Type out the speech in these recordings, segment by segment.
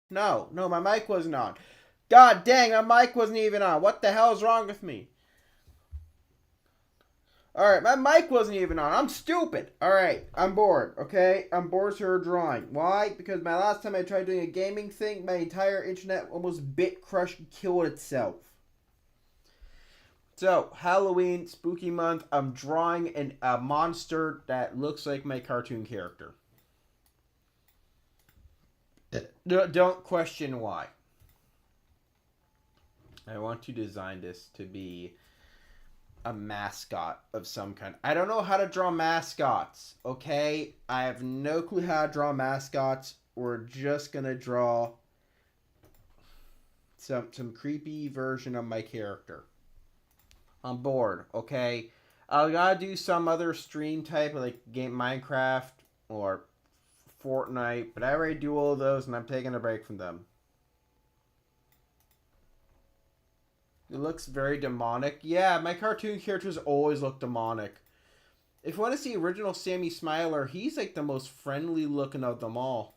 No, no, my mic wasn't on. God dang, my mic wasn't even on. What the hell is wrong with me? Alright, my mic wasn't even on. I'm stupid. Alright, I'm bored, okay? I'm bored for drawing. Why? Because my last time I tried doing a gaming thing, my entire internet almost bit crushed and killed itself. So, Halloween, spooky month, I'm drawing a monster that looks like my cartoon character. Don't question why. I want to design this to be a mascot of some kind. I don't know how to draw mascots, okay? I have no clue how to draw mascots. We're just gonna draw some creepy version of my character. I'm bored, okay? I gotta do some other stream type like game Minecraft or Fortnite, but I already do all of those and I'm taking a break from them. It looks very demonic. Yeah, my cartoon characters always look demonic. If you want to see original Sammy Smiler, he's like the most friendly looking of them all.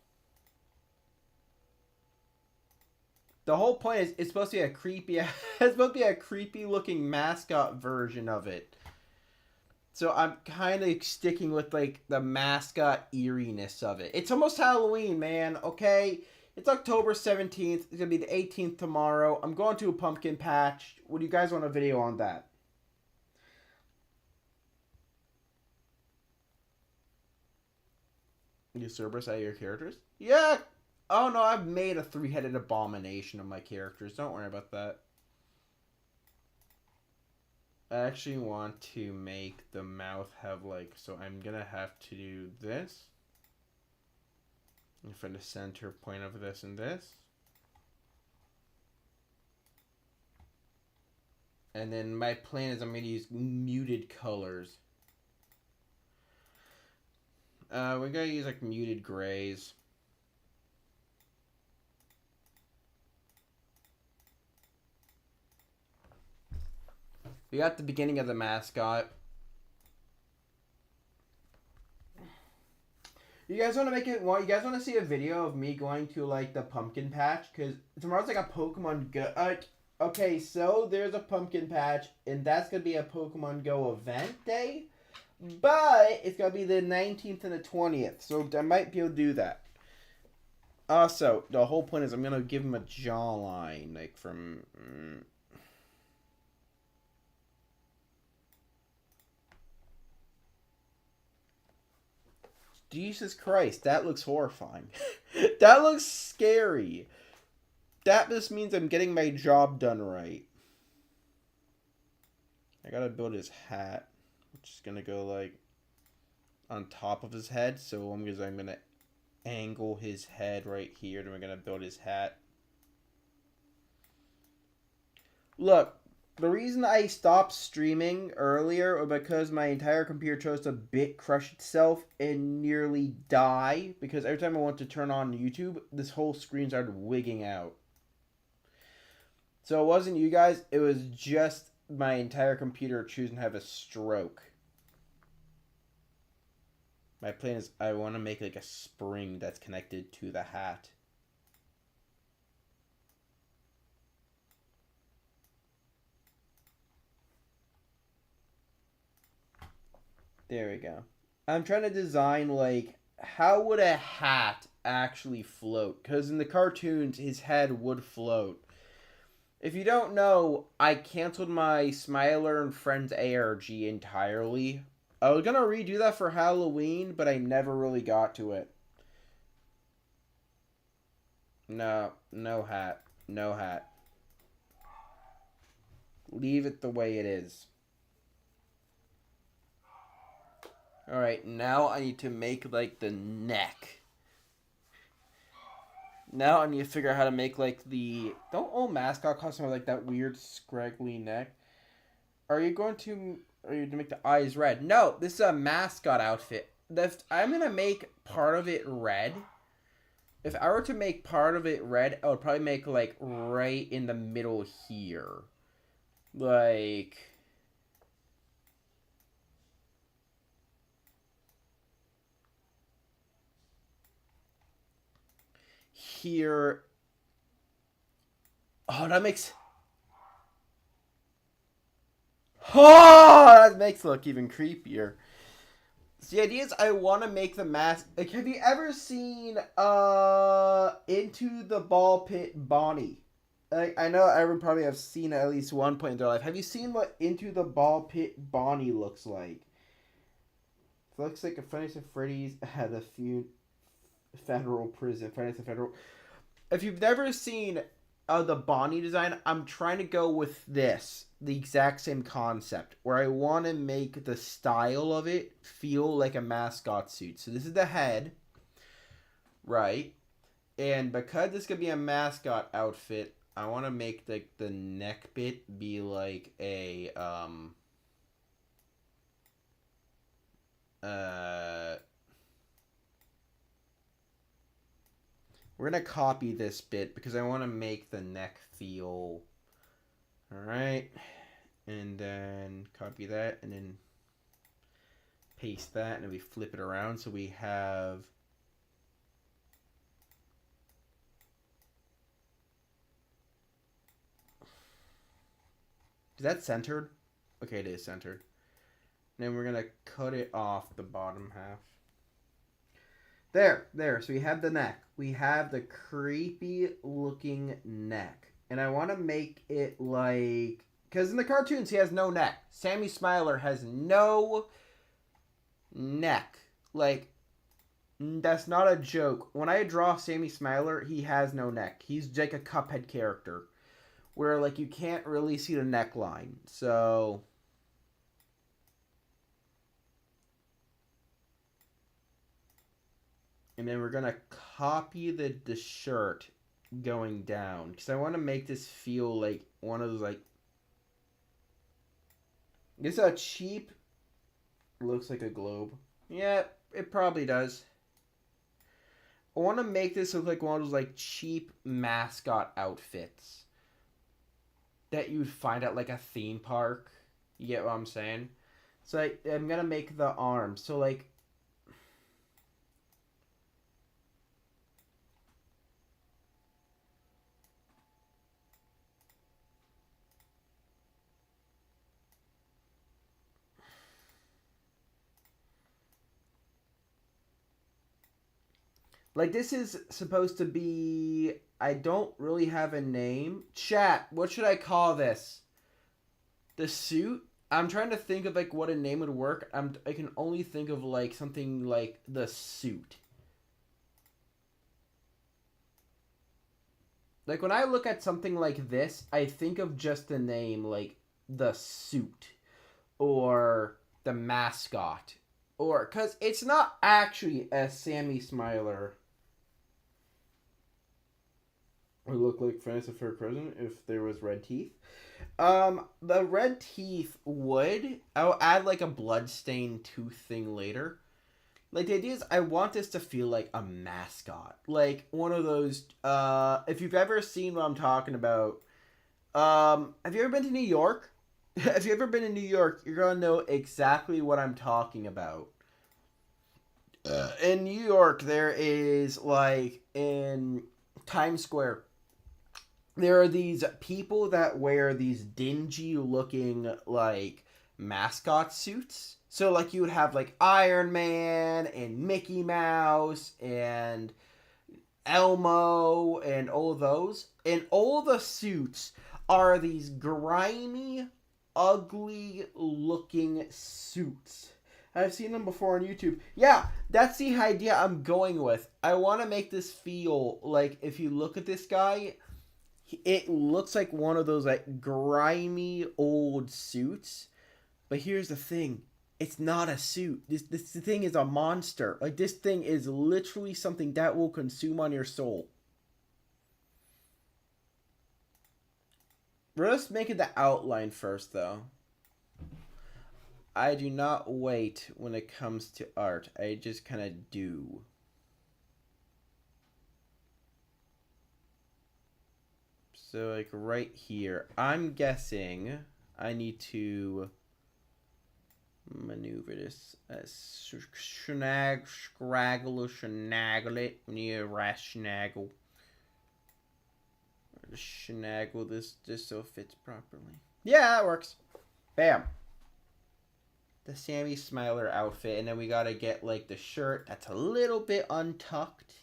The whole point is it's supposed to be a creepy it's supposed to be a creepy looking mascot version of it. So I'm kind of sticking with like the mascot eeriness of it. It's almost Halloween, man, okay? It's October 17th. It's going to be the 18th tomorrow. I'm going to a pumpkin patch. What do you guys want a video on that? You Cerberus out of your characters? Yeah. Oh no, I've made a three-headed abomination of my characters. Don't worry about that. I actually want to make the mouth have like, so I'm gonna have to do this. And find the center point of this and this. And then my plan is I'm gonna use muted colors. We're gonna use like muted grays. We got the beginning of the mascot. You guys want to make it? You guys want to see a video of me going to like the pumpkin patch? Cause tomorrow's like a Pokemon Go. Okay, so there's a pumpkin patch, and that's gonna be a Pokemon Go event day. But it's gonna be the 19th and the 20th, so I might be able to do that. Also, the whole point is I'm gonna give him a jawline, like from. Jesus Christ, that looks horrifying. That looks scary. That just means I'm getting my job done right. I gotta build his hat, which is gonna go like on top of his head. So I'm gonna angle his head right here, and we're gonna build his hat. Look, the reason I stopped streaming earlier was because my entire computer chose to bit crush itself and nearly die. Because every time I want to turn on YouTube, this whole screen started wigging out. So it wasn't you guys, it was just my entire computer choosing to have a stroke. My plan is I want to make like a spring that's connected to the hat. There we go. I'm trying to design like how would a hat actually float? Because in the cartoons, his head would float. If you don't know, I canceled my Smiler and Friends ARG entirely. I was gonna redo that for Halloween, but I never really got to it. No, no hat. No hat. Leave it the way it is. Alright, now I need to make like the neck. Now I need to figure out how to make like the. Don't all mascot costumes have like that weird scraggly neck? Are you going to. Are you to make the eyes red? No, this is a mascot outfit. I'm gonna make part of it red. If I were to make part of it red, I would probably make like right in the middle here. Like. Here Oh, that makes it look even creepier. So the idea is I want to make the mask. Like, have you ever seen Into the Ball Pit Bonnie? Like, I know everyone probably have seen it at least one point in their life. Have you seen what Into the Ball Pit Bonnie looks like? It looks like a Five Nights at Freddy's had a few federal prison. Five Nights at Federal. If you've never seen the Bonnie design, I'm trying to go with this, the exact same concept, where I want to make the style of it feel like a mascot suit. So this is the head, right? And because this could be a mascot outfit, I want to make the neck bit be like a uh we're gonna copy this bit because I want to make the neck feel all right, and then copy that, and then paste that, and then we flip it around so we have is that centered? Okay, it is centered. And then we're gonna cut it off the bottom half. There. So we have the neck. We have the creepy looking neck. And I want to make it like. Because in the cartoons, he has no neck. Sammy Smiler has no neck. Like, that's not a joke. When I draw Sammy Smiler, he has no neck. He's like a Cuphead character. Where, like, you can't really see the neckline. So. And then we're gonna copy the shirt going down because I want to make this feel like one of those like. This is a cheap. Looks like a globe. Yeah, it probably does. I want to make this look like one of those like cheap mascot outfits that you'd find at like a theme park. You get what I'm saying? So I'm gonna make the arms. So like Like this is supposed to be. I don't really have a name. Chat. What should I call this? The suit. I'm trying to think of like what a name would work. I can only think of like something like the suit. Like when I look at something like this, I think of just the name like the suit or the mascot or cuz it's not actually a Sammy Smiler who look like Fantasy Fair President if there was red teeth. The red teeth would. I'll add like a bloodstained tooth thing later. Like the idea is, I want this to feel like a mascot, like one of those. If you've ever seen what I'm talking about, have you ever been to New York? If you ever been to New York, you're gonna know exactly what I'm talking about. In New York, there is like in Times Square, there are these people that wear these dingy looking like mascot suits. So like you would have like Iron Man and Mickey Mouse and Elmo and all of those. And all the suits are these grimy, ugly looking suits. I've seen them before on YouTube. Yeah, that's the idea I'm going with. I want to make this feel like if you look at this guy, it looks like one of those like grimy old suits. But here's the thing. It's not a suit. This thing is a monster. Like this thing is literally something that will consume on your soul. We're just making the outline first though. I do not wait when it comes to art. I just kind of do. So like right here, I'm guessing I need to maneuver this. Scraggle it. Near snaggle. snaggle this just so it fits properly. Yeah, that works. Bam. The Sammy Smiler outfit, and then we gotta get like the shirt that's a little bit untucked.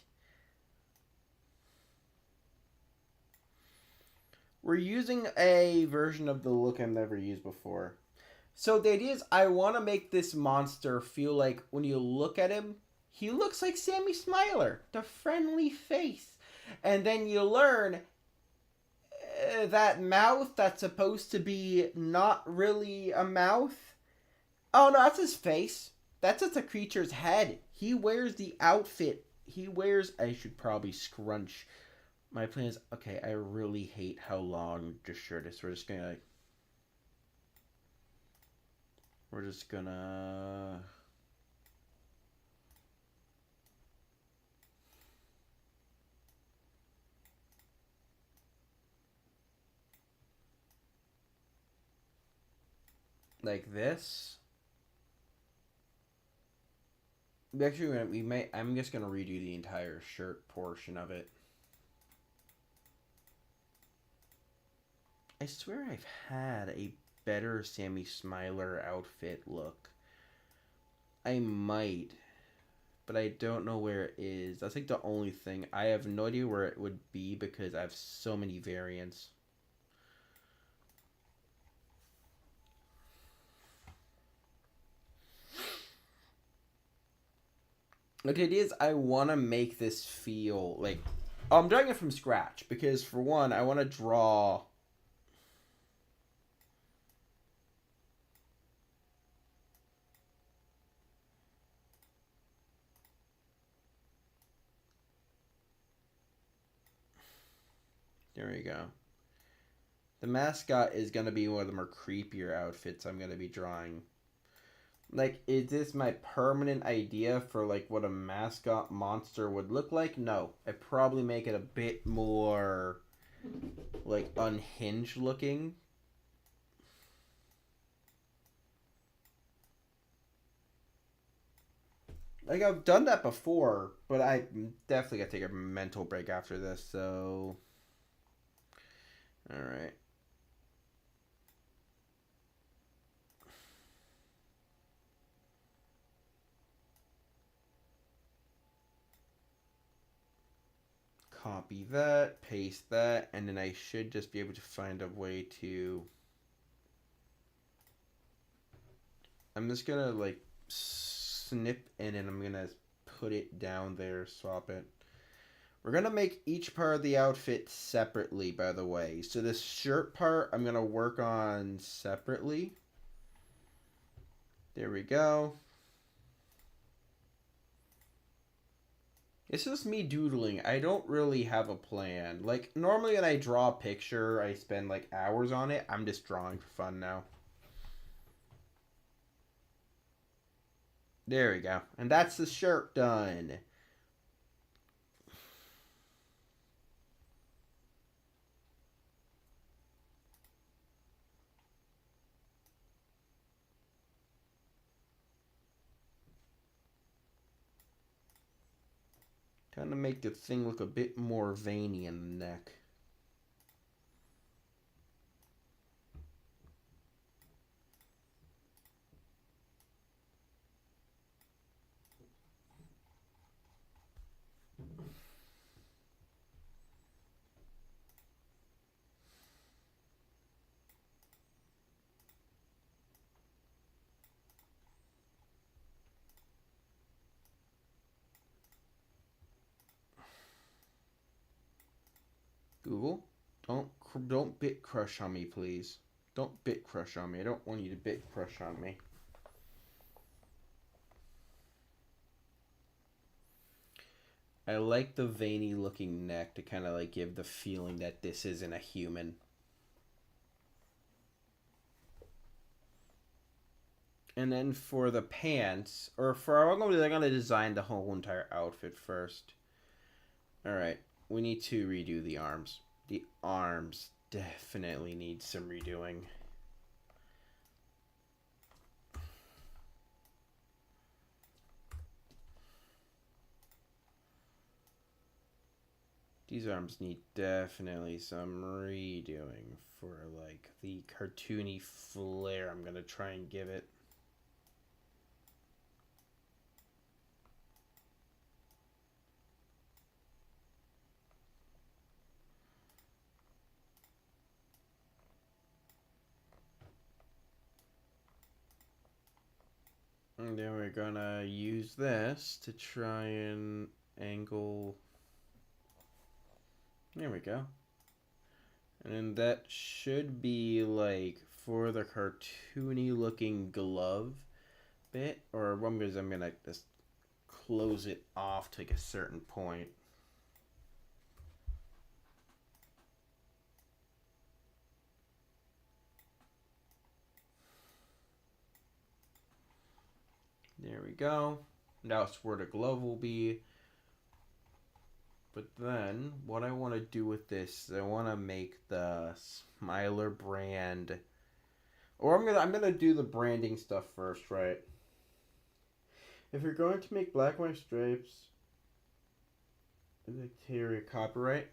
We're using a version of the look I've never used before. So the idea is I want to make this monster feel like when you look at him, he looks like Sammy Smiler, the friendly face. And then you learn that mouth that's supposed to be not really a mouth. Oh no, that's his face. That's just a creature's head. He wears the outfit. He wears... I should probably scrunch. My plan is... Okay, I really hate how long the shirt is. We're just gonna... like this. Actually, I'm just gonna redo the entire shirt portion of it. I swear I've had a better Sammy Smiler outfit look. I might, but I don't know where it is. That's like the only thing. I have no idea where it would be because I have so many variants. Like, it is, I want to make this feel like... I'm drawing it from scratch because, for one, I want to draw... There we go. The mascot is going to be one of the more creepier outfits I'm going to be drawing. Like, is this my permanent idea for, like, what a mascot monster would look like? No. I'd probably make it a bit more, like, unhinged looking. Like, I've done that before, but I definitely gotta take a mental break after this, so... Alright. Copy that, paste that, and then I should just be able to find a way to... I'm just gonna, like, snip in and I'm gonna put it down there, swap it. We're gonna make each part of the outfit separately, by the way. So this shirt part, I'm gonna work on separately. There we go. It's just me doodling. I don't really have a plan. Like, normally when I draw a picture, I spend, like, hours on it. I'm just drawing for fun now. There we go. And that's the shirt done. Kind of make the thing look a bit more veiny in the neck. Google, don't bit crush on me, please. Don't bit crush on me. I don't want you to bit crush on me. I like the veiny looking neck to kind of like give the feeling that this isn't a human. And then for the pants, or for I'm gonna design the whole entire outfit first. All right, we need to redo the arms. The arms definitely need some redoing. These arms need definitely some redoing for like the cartoony flair I'm gonna try and give it. And then we're gonna use this to try and angle. There we go. And then that should be like for the cartoony looking glove bit. Or what I'm gonna just close it off to like a certain point. There we go. That's where the glove will be. But then, what I want to do with this, I want to make the Smiler brand, or I'm gonna do the branding stuff first, right? If you're going to make black and white stripes, interior copyright.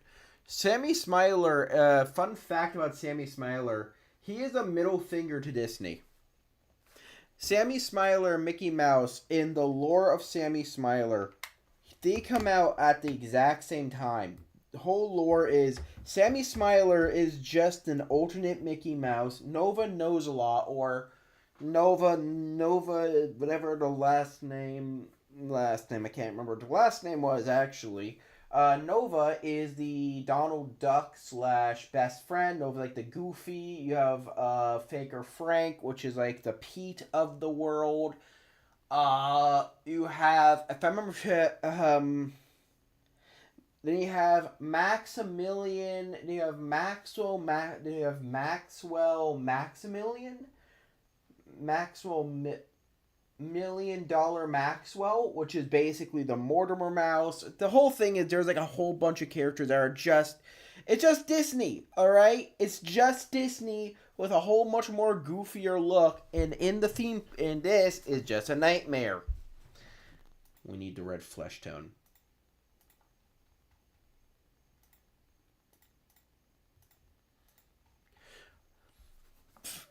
Sammy Smiler. Fun fact about Sammy Smiler: he is a middle finger to Disney. Sammy Smiler and Mickey Mouse, in the lore of Sammy Smiler, they come out at the exact same time. The whole lore is Sammy Smiler is just an alternate Mickey Mouse. Nova knows a lot, or Nova, whatever the last name, I can't remember what the last name was actually. Nova is the Donald Duck / best friend. Nova like the Goofy. You have Faker Frank, which is like the Pete of the world. You have, if I remember, then you have Maximilian. Then you have Maxwell. Then you have Maximilian. $1 million Maxwell, which is basically the Mortimer Mouse. The whole thing is there's like a whole bunch of characters that are just, it's just Disney, all right? It's just Disney with a whole much more goofier look, and in the theme, in this is just a nightmare. We need the red flesh tone.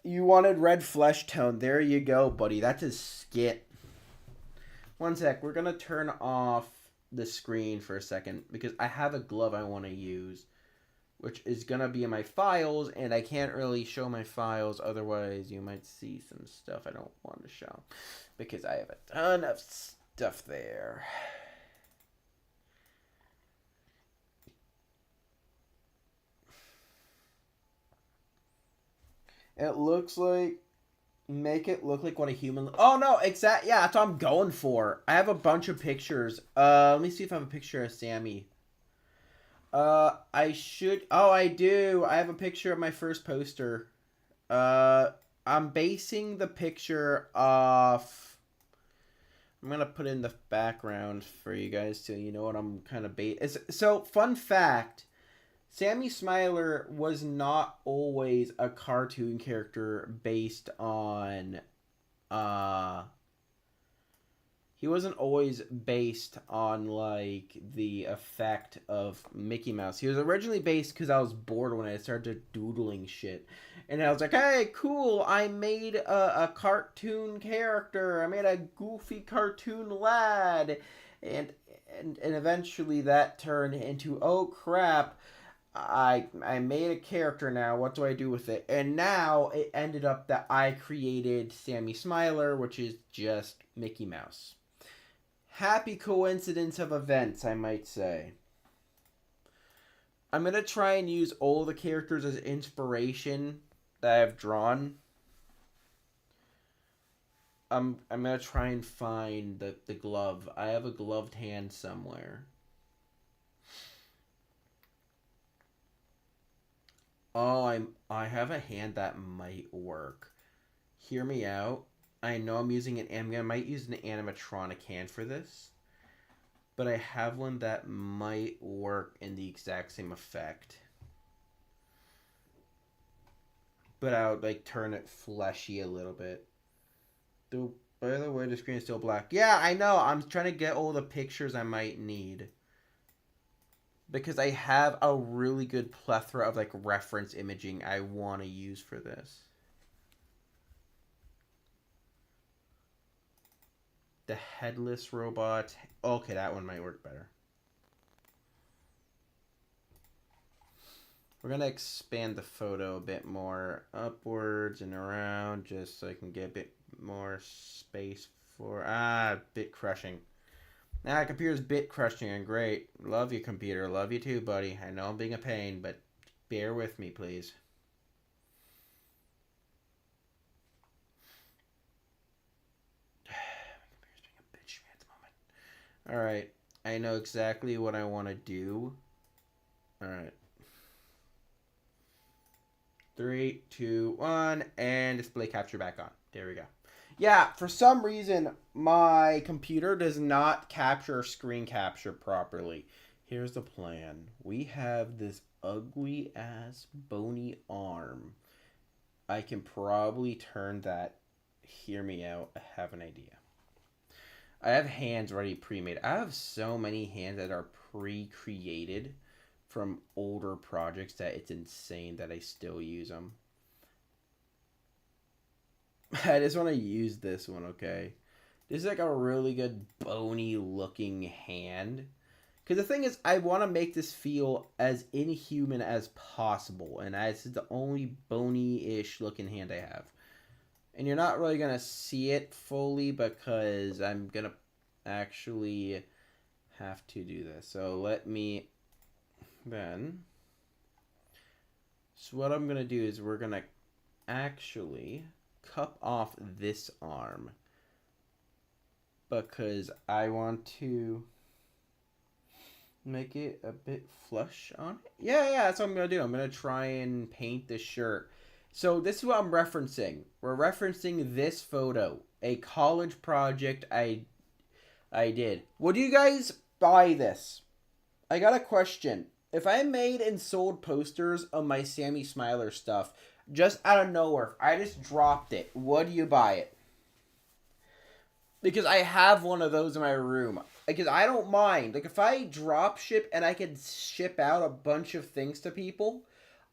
You wanted red flesh tone. There you go, buddy. That's his skit. One sec. We're going to turn off the screen for a second because I have a glove I want to use, which is going to be in my files, and I can't really show my files. Otherwise, you might see some stuff I don't want to show because I have a ton of stuff there. It looks like, make it look like what a human. Oh no, exact. Yeah, that's what I'm going for. I have a bunch of pictures. Let me see if I have a picture of Sammy. I should. Oh, I do. I have a picture of my first poster. I'm basing the picture off. I'm gonna put in the background for you guys so you know what I'm kind of So, fun fact. Sammy Smiler was not always a cartoon character based on, he wasn't always based on, like, the effect of Mickey Mouse. He was originally based because I was bored when I started doodling shit. And I was like, hey, cool, I made a cartoon character. I made a goofy cartoon lad. And eventually that turned into, oh, crap. I made a character now. What do I do with it? And now it ended up that I created Sammy Smiler, which is just Mickey Mouse. Happy coincidence of events, I might say. I'm going to try and use all the characters as inspiration that I've drawn. I'm going to try and find the glove. I have a gloved hand somewhere. Oh, I have a hand that might work. Hear me out. I know I'm using I might use an animatronic hand for this, but I have one that might work in the exact same effect. But I would like turn it fleshy a little bit. By the way, the screen is still black. Yeah, I know. I'm trying to get all the pictures I might need. because I have a really good plethora of like reference imaging I want to use for this. The headless robot. Okay, that one might work better. We're going to expand the photo a bit more upwards and around just so I can get a bit more space for... bit crushing. Computer's bit crushing and great. Love you, computer. Love you too, buddy. I know I'm being a pain, but bear with me, please. Computer's being a bitch at the moment. Alright. I know exactly what I want to do. Alright. 3, 2, 1, and display capture back on. There we go. Yeah, for some reason, my computer does not capture screen capture properly. Here's the plan. We have this ugly-ass bony arm. I can probably turn that. Hear me out. I have an idea. I have hands already pre-made. I have so many hands that are pre-created from older projects that it's insane that I still use them. I just want to use this one, okay? This is like a really good bony looking hand. Because the thing is, I want to make this feel as inhuman as possible. And this is the only bony-ish looking hand I have. And you're not really going to see it fully because I'm going to actually have to do this. So let me then... So what I'm going to do is we're going to actually cup off this arm because I want to make it a bit flush on it. Yeah, that's what I'm going to do. I'm going to try and paint this shirt. So this is what I'm referencing. We're referencing this photo, a college project I did. Would you guys buy this? I got a question. If I made and sold posters of my Sammy Smiler stuff, just out of nowhere, I just dropped it, would you buy it? Because I have one of those in my room. Because I don't mind. Like, if I drop ship and I can ship out a bunch of things to people,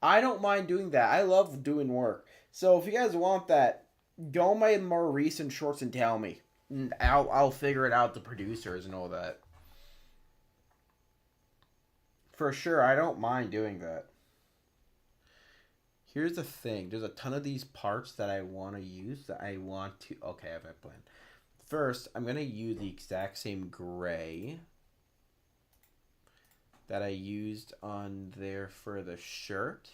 I don't mind doing that. I love doing work. So if you guys want that, go my more recent shorts and tell me. I'll figure it out, the producers and all that. For sure, I don't mind doing that. Here's the thing. There's a ton of these parts that I want to use that I want to... Okay, I have a plan. First, I'm going to use the exact same gray that I used on there for the shirt.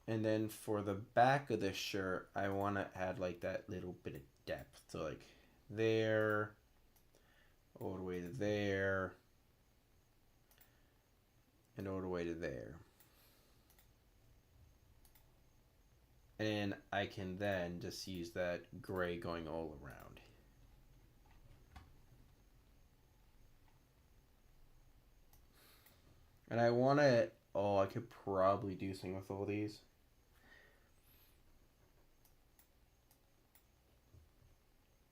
And then for the back of the shirt, I want to add like that little bit of depth. So like there, all the way to there, and all the way to there. And I can then just use that gray going all around. And I want to... Oh, I could probably do something with all these.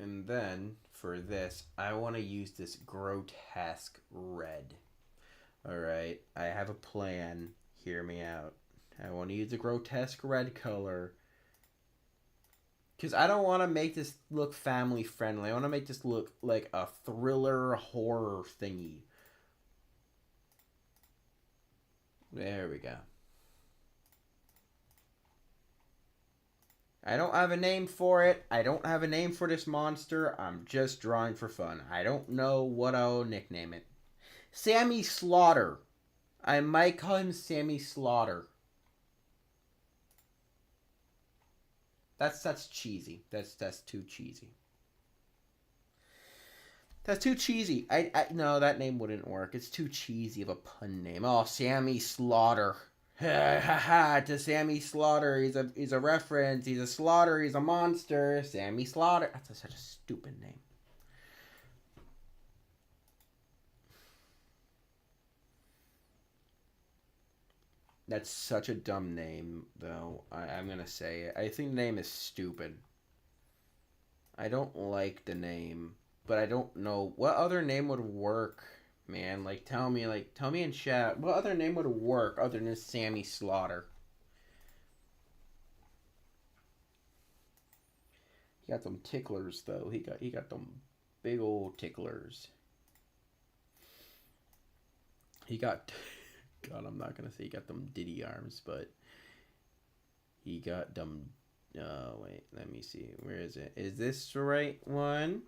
And then, for this, I want to use this grotesque red. Alright, I have a plan. Hear me out. I want to use the grotesque red color. Because I don't want to make this look family friendly. I want to make this look like a thriller horror thingy. There we go. I don't have a name for it. I don't have a name for this monster. I'm just drawing for fun. I don't know what I'll nickname it. Sammy Slaughter. I might call him Sammy Slaughter. That's cheesy. That's too cheesy. That's too cheesy. No, that name wouldn't work. It's too cheesy of a pun name. Oh, Sammy Slaughter. Ha ha ha! To Sammy Slaughter. He's a reference. He's a slaughter. He's a monster. Sammy Slaughter. That's such a stupid name. That's such a dumb name, though. I'm gonna say it. I think the name is stupid. I don't like the name, but I don't know what other name would work. man. Tell me in chat what other name would work other than Sammy Slaughter. He got them ticklers though. He got them big old ticklers. He got God, I'm not gonna say he got them Diddy arms, but he got them. Wait, let me see. Where is it? Is this the right one?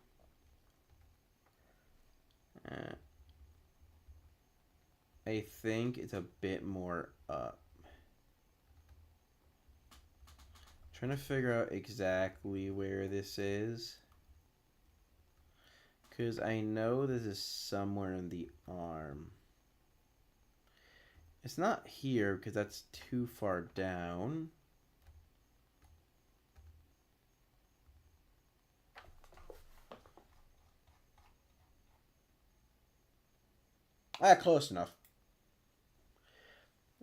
I think it's a bit more up. Trying to figure out exactly where this is. Because I know this is somewhere in the arm. It's not here because that's too far down. Ah, close enough.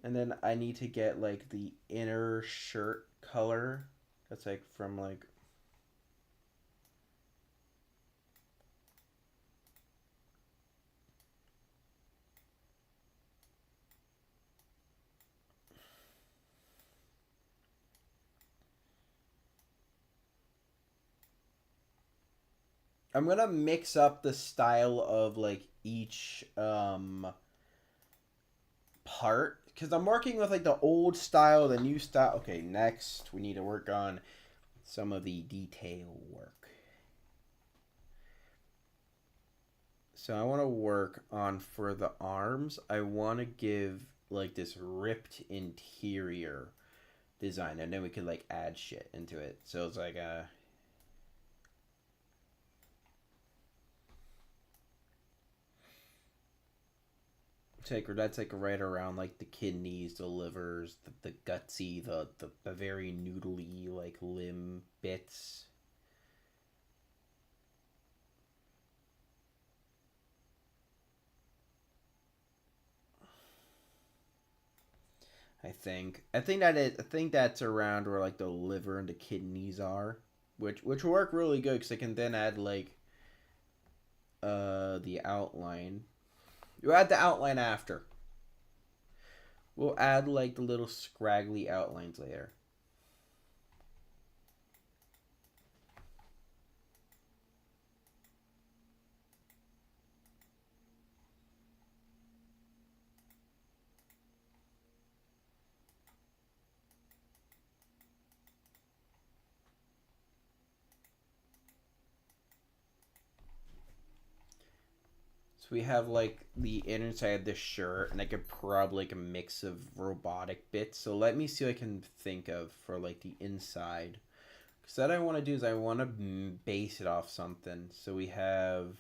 And then I need to get like the inner shirt color. That's like from like I'm gonna mix up the style of like each part because I'm working with like the old style, the new style. Okay, next we need to work on some of the detail work. So I want to work on for the arms. I want to give like this ripped interior design, and then we could like add shit into it. So it's like that's like right around like the kidneys, the livers, the gutsy, the very noodly like limb bits. I think that's around where like the liver and the kidneys are, which will work really good because I can then add like the outline. You add the outline after. We'll add like the little scraggly outlines later. We have like the inner side of the shirt, and I could probably like a mix of robotic bits. So let me see what I can think of for like the inside. Because what I want to do is I want to base it off something. So we have.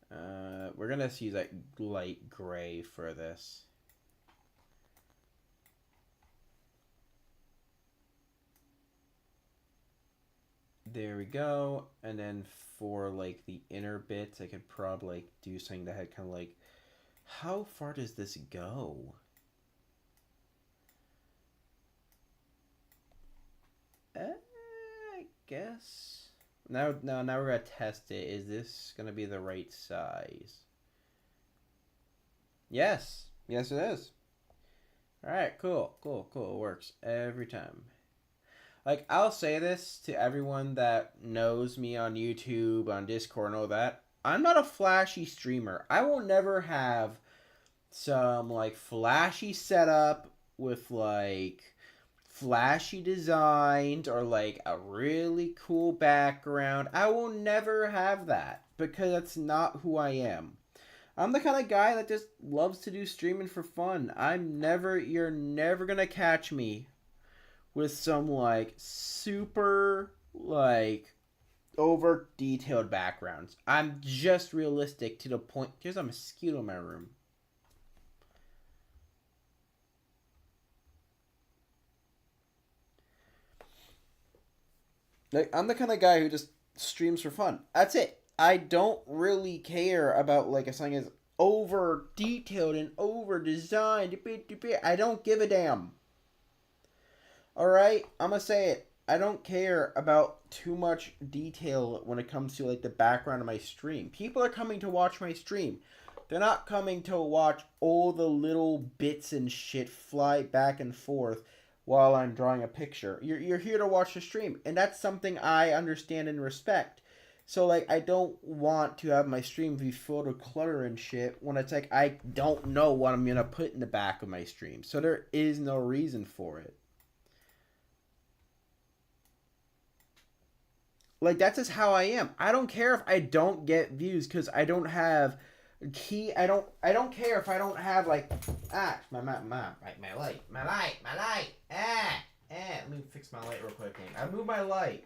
We're gonna use that light gray for this. There we go. And then for like the inner bits, I could probably like do something that had kind of like, how far does this go? I guess. Now we're gonna test it. Is this gonna be the right size? Yes. Yes, it is. All right. Cool. Cool. Cool. It works every time. Like, I'll say this to everyone that knows me on YouTube, on Discord, and all that. I'm not a flashy streamer. I will never have some, like, flashy setup with, like, flashy designs or, like, a really cool background. I will never have that because that's not who I am. I'm the kind of guy that just loves to do streaming for fun. You're never gonna catch me with some like super like over detailed backgrounds. I'm just realistic to the point. There's a mosquito in my room. Like, I'm the kind of guy who just streams for fun. That's it. I don't really care about like if something is over detailed and over designed. I don't give a damn. Alright, I'm gonna say it. I don't care about too much detail when it comes to like the background of my stream. People are coming to watch my stream. They're not coming to watch all the little bits and shit fly back and forth while I'm drawing a picture. You're here to watch the stream, and that's something I understand and respect. So like I don't want to have my stream be filled with clutter and shit when it's like I don't know what I'm gonna put in the back of my stream. So there is no reason for it. Like that's just how I am. I don't care if I don't get views because I don't have key. I don't care if I don't have like my light let me fix my light real quick. I move my light.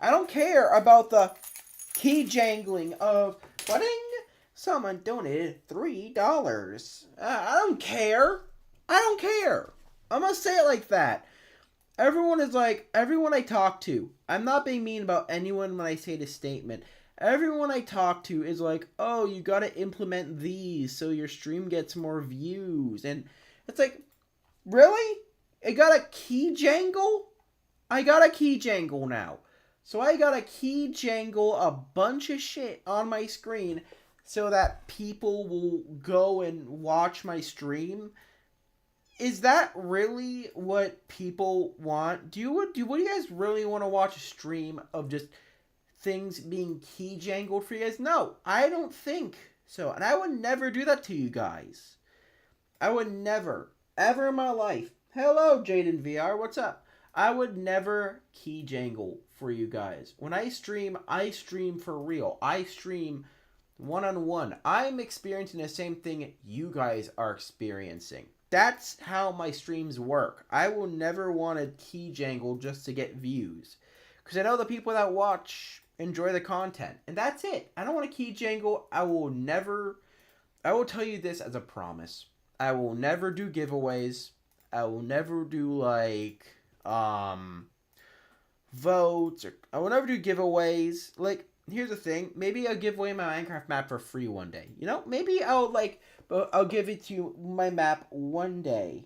I don't care about the key jangling of wedding. Someone donated $3. I don't care. I don't care. I'm gonna say it like that. Everyone is like, everyone I talk to, I'm not being mean about anyone when I say this statement. Everyone I talk to is like, oh, you gotta implement these so your stream gets more views. And it's like, really? I got a key jangle? I got a key jangle now. So I gotta key jangle a bunch of shit on my screen so that people will go and watch my stream. Is that really what people want? What do you guys really want to watch a stream of just things being key jangled for you guys? No, I don't think so. And I would never do that to you guys. I would never, ever in my life. Hello, Jaden VR, what's up? I would never key jangle for you guys. When I stream for real. I stream one-on-one. I'm experiencing the same thing you guys are experiencing. That's how my streams work. I will never want to key jangle just to get views. Because I know the people that watch enjoy the content. And that's it. I don't want to key jangle. I will tell you this as a promise. I will never do giveaways. I will never do like votes. I will never do giveaways. Like, here's the thing. Maybe I'll give away my Minecraft map for free one day. You know? Maybe I'll give it to you, my map, one day.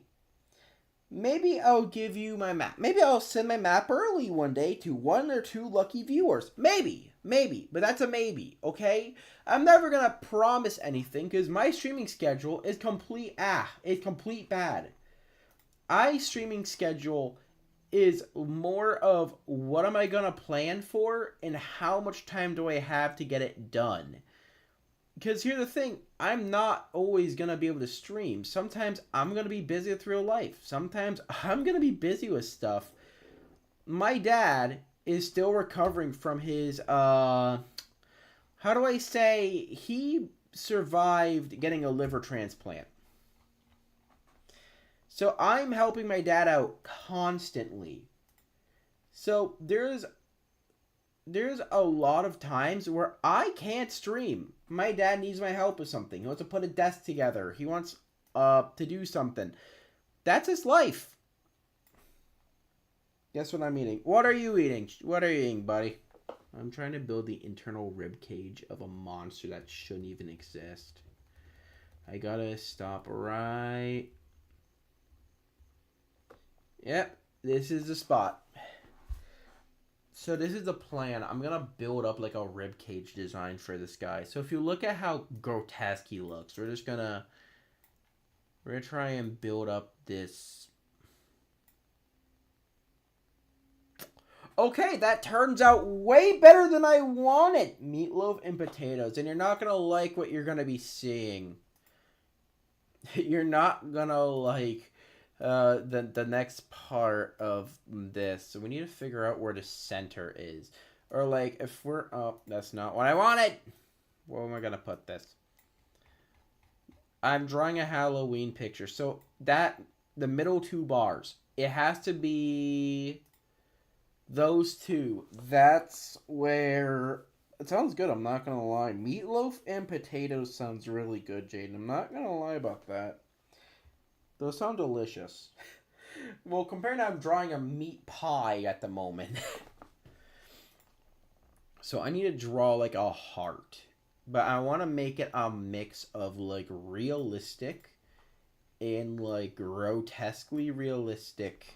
Maybe I'll give you my map. Maybe I'll send my map early one day to one or two lucky viewers. Maybe. But that's a maybe, okay? I'm never gonna promise anything because my streaming schedule is complete bad. My streaming schedule is more of what am I gonna plan for and how much time do I have to get it done. Because here's the thing, I'm not always going to be able to stream. Sometimes I'm going to be busy with real life. Sometimes I'm going to be busy with stuff. My dad is still recovering from his, how do I say, he survived getting a liver transplant. So I'm helping my dad out constantly. So there's a lot of times where I can't stream. My dad needs my help with something. He wants to put a desk together. He wants to do something. That's his life. Guess what I'm eating? What are you eating? What are you eating, buddy? I'm trying to build the internal rib cage of a monster that shouldn't even exist. I gotta stop right. Yep, this is the spot. So this is the plan. I'm going to build up like a rib cage design for this guy. So if you look at how grotesque he looks, we're going to try and build up this. Okay, that turns out way better than I wanted. Meatloaf and potatoes. And you're not going to like what you're going to be seeing. You're not going to like the next part of this. So we need to figure out where the center is. Or like if we're that's not what I wanted. Where am I gonna put this? I'm drawing a Halloween picture. So that the middle two bars, it has to be those two. That's where it sounds good, I'm not gonna lie. Meatloaf and potatoes sounds really good, Jaden. I'm not gonna lie about that. Those sound delicious. Well, compared to I'm drawing a meat pie at the moment. So I need to draw like a heart. But I want to make it a mix of like realistic and like grotesquely realistic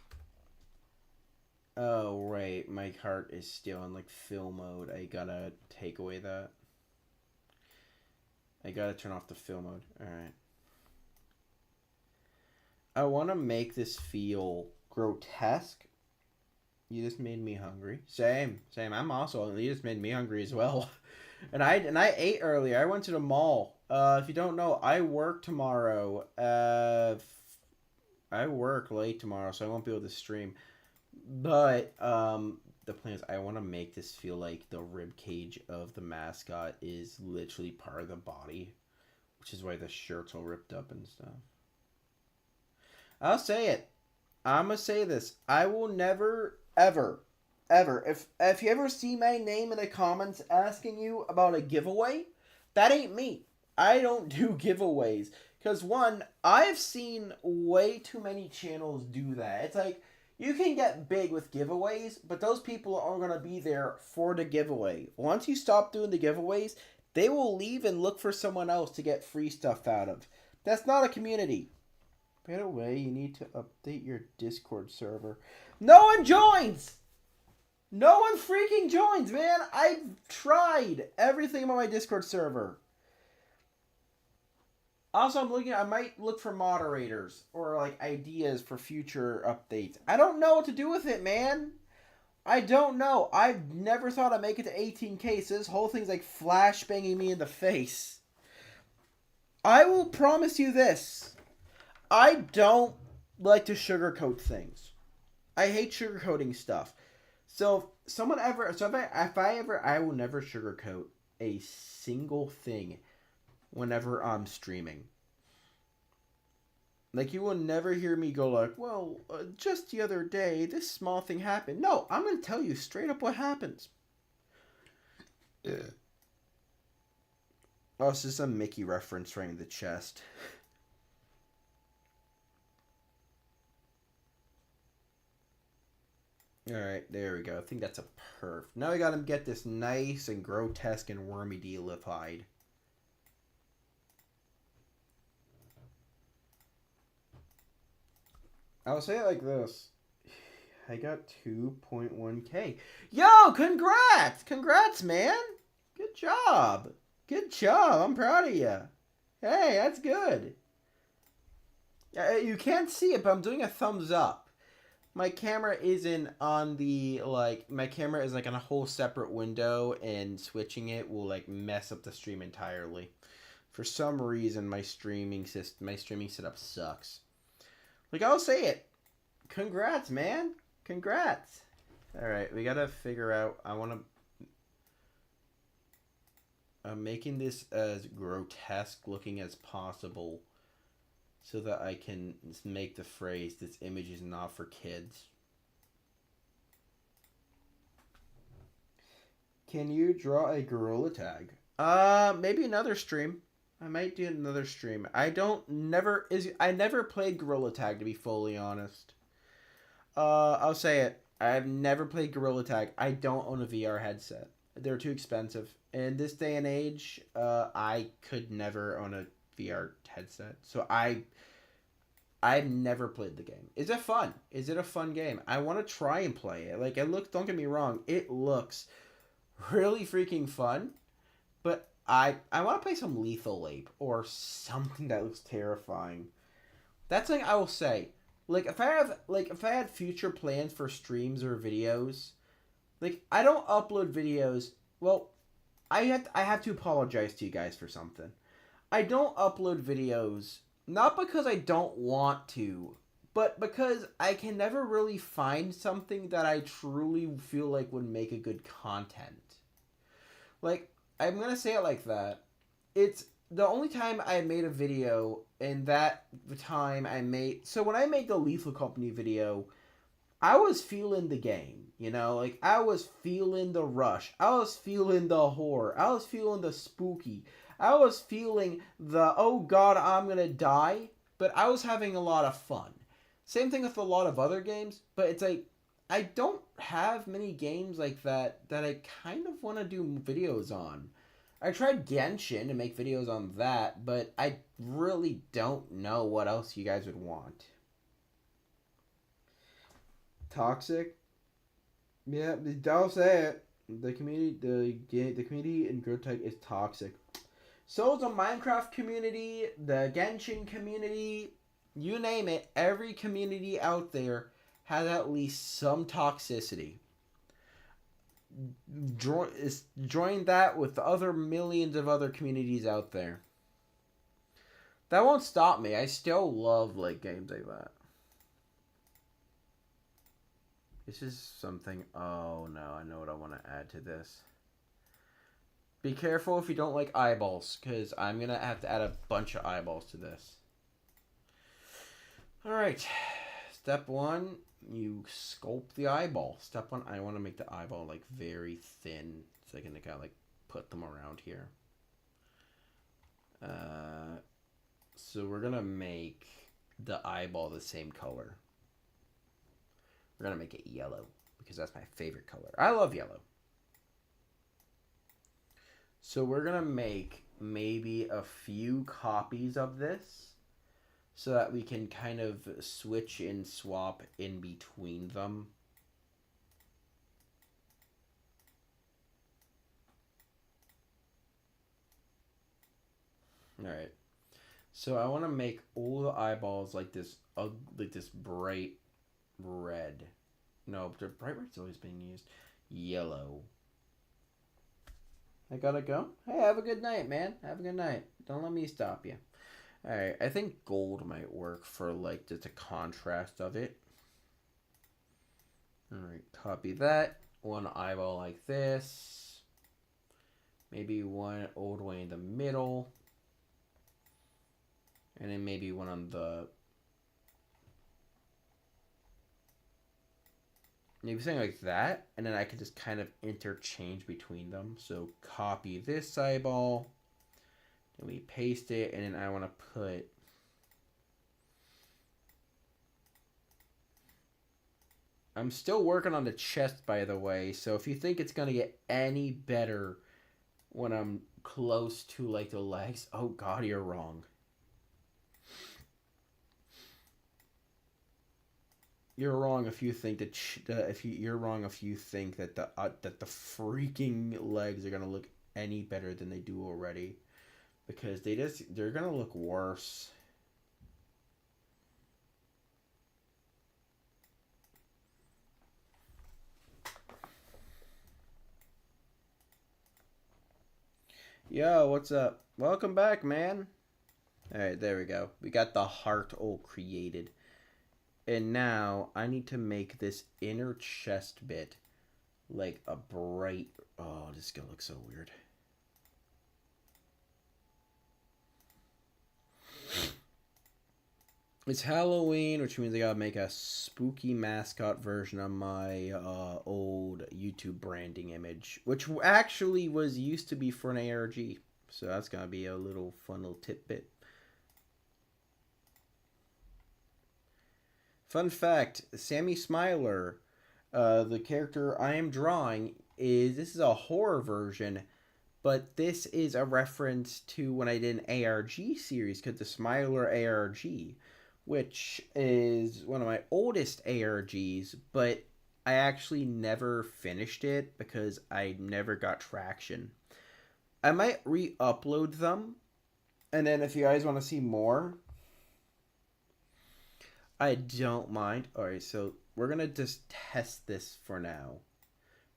Oh, right. My cart is still in, like, fill mode. I gotta take away that. I gotta turn off the fill mode. Alright. I want to make this feel grotesque. You just made me hungry. Same. I'm also. You just made me hungry as well. And I ate earlier. I went to the mall. If you don't know, I work tomorrow. I work late tomorrow, so I won't be able to stream. But the plan is I want to make this feel like the rib cage of the mascot is literally part of the body, which is why the shirt's all ripped up and stuff. I'll say it. I'm gonna say this. I will never, ever, ever. If you ever see my name in the comments asking you about a giveaway, that ain't me. I don't do giveaways. Because one, I've seen way too many channels do that. It's like, you can get big with giveaways, but those people aren't going to be there for the giveaway. Once you stop doing the giveaways, they will leave and look for someone else to get free stuff out of. That's not a community. By the way, you need to update your Discord server. No one joins! No one freaking joins, man! I've tried everything on my Discord server. Also, I might look for moderators or, like, ideas for future updates. I don't know what to do with it, man. I don't know. I've never thought I'd make it to 18K, so this whole thing's like flashbanging me in the face. I will promise you this. I don't like to sugarcoat things. I hate sugarcoating stuff. So if I will never sugarcoat a single thing whenever I'm streaming. Like, you will never hear me go like, well, just the other day, this small thing happened. No, I'm going to tell you straight up what happens. Oh, this is a Mickey reference right in the chest. Alright, there we go. I think that's a perf. Now I gotta get this nice and grotesque and wormy deified. I'll say it like this. I got 2.1K. Yo, congrats! Congrats, man! Good job. Good job. I'm proud of you. Hey, that's good. You can't see it, but I'm doing a thumbs up. My camera isn't on the, like, my camera is, like, on a whole separate window, and switching it will, like, mess up the stream entirely. For some reason, my streaming setup sucks. Like, I'll say it. Congrats, man. Congrats. Alright, we gotta figure out, I'm making this as grotesque looking as possible so that I can make the phrase, this image is not for kids. Can you draw a gorilla tag? Maybe another stream. I might do another stream. I never played gorilla tag, to be fully honest. I'll say it. I've never played gorilla tag. I don't own a VR headset. They're too expensive. In this day and age, I could never own a VR headset. So I've never played the game. Is it fun? Is it a fun game? I want to try and play it. Like, don't get me wrong, it looks really freaking fun. But I want to play some Lethal Ape or something that looks terrifying. That's something I will say. Like, if I had future plans for streams or videos, like, I don't upload videos. Well, I have to apologize to you guys for something. I don't upload videos not because I don't want to, but because I can never really find something that I truly feel like would make a good content. Like, I'm gonna say it like that. It's the only time I made a video, and that the time I made... So when I made the Lethal Company video, I was feeling the game, you know? Like, I was feeling the rush. I was feeling the horror. I was feeling the spooky. I was feeling the, oh god, I'm gonna die. But I was having a lot of fun. Same thing with a lot of other games, but it's like, I don't have many games like that I kind of want to do videos on. I tried Genshin to make videos on that, but I really don't know what else you guys would want. Toxic? Yeah, don't say it. The community in Grotech is toxic. So is the Minecraft community, the Genshin community, you name it. Every community out there has at least some toxicity. Join that with the other millions of other communities out there. That won't stop me. I still love like games like that. This is something. Oh no, I know what I want to add to this. Be careful if you don't like eyeballs, because I'm gonna have to add a bunch of eyeballs to this. All right. Step one, you sculpt the eyeball. Step one, I want to make the eyeball like very thin, so I can kind of like put them around here. So we're gonna make the eyeball the same color. We're gonna make it yellow because that's my favorite color. I love yellow. So we're gonna make maybe a few copies of this so that we can kind of switch and swap in between them. All right. So I want to make all the eyeballs like this bright red. No, the bright red's always being used. Yellow. I gotta go. Hey, have a good night, man. Have a good night. Don't let me stop you. All right, I think gold might work for like just a contrast of it. All right, copy that. One eyeball like this. Maybe one all the way in the middle. And then maybe one on the... Maybe something like that. And then I could just kind of interchange between them. So copy this eyeball. Then we paste it. And then I want to put... I'm still working on the chest, by the way. So if you think it's going to get any better when I'm close to like the legs, oh god, you're wrong. You're wrong if you think that you're wrong if you think that the freaking legs are gonna look any better than they do already, because they're gonna look worse. Yo, what's up? Welcome back, man. All right, there we go. We got the heart all created. And now I need to make this inner chest bit like a bright... Oh, this is going to look so weird. It's Halloween, which means I gotta make a spooky mascot version of my old YouTube branding image, which actually was used to be for an ARG. So that's gonna be a little fun little tidbit. Fun fact, Sammy Smiler, the character I am drawing, this is a horror version, but this is a reference to when I did an ARG series, called the Smiler ARG, which is one of my oldest ARGs, but I actually never finished it because I never got traction. I might re-upload them, and then if you guys want to see more, I don't mind. Alright, so we're going to just test this for now.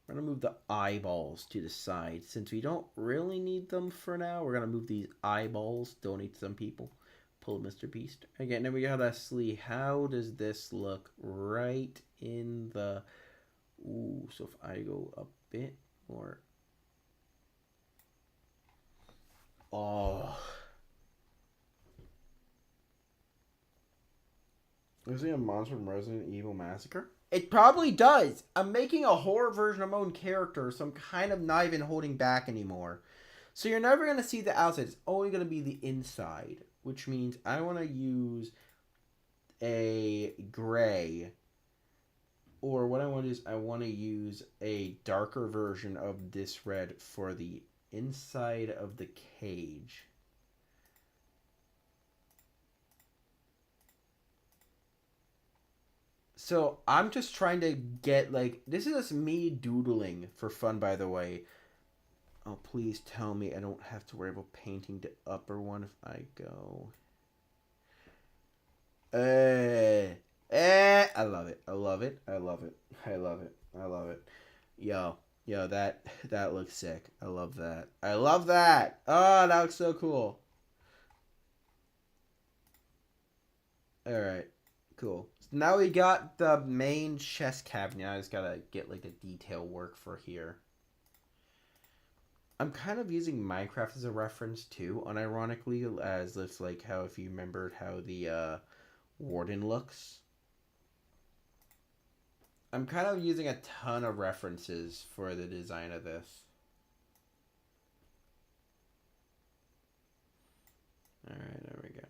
We're going to move the eyeballs to the side. Since we don't really need them for now, we're going to move these eyeballs, donate to some people. Pull Mr. Beast. Again, then we gotta see, how does this look right in the... Ooh, so if I go a bit more... Oh... Is he a monster from Resident Evil Massacre? It probably does. I'm making a horror version of my own character, so I'm kind of not even holding back anymore. So you're never going to see the outside. It's only going to be the inside, which means I want to use a gray. Or what I want is I want to use a darker version of this red for the inside of the cage. So I'm just trying to get like this is just me doodling for fun, by the way. Oh, please tell me I don't have to worry about painting the upper one if I go. I love it. I love it. I love it. I love it. I love it. Yo, that looks sick. I love that. I love that. Oh, that looks so cool. All right, cool. So now we got the main chest cabinet. I just gotta get like the detail work for here. I'm kind of using Minecraft as a reference too, unironically, as it's like how if you remembered how the warden looks. I'm kind of using a ton of references for the design of this. Alright, there we go.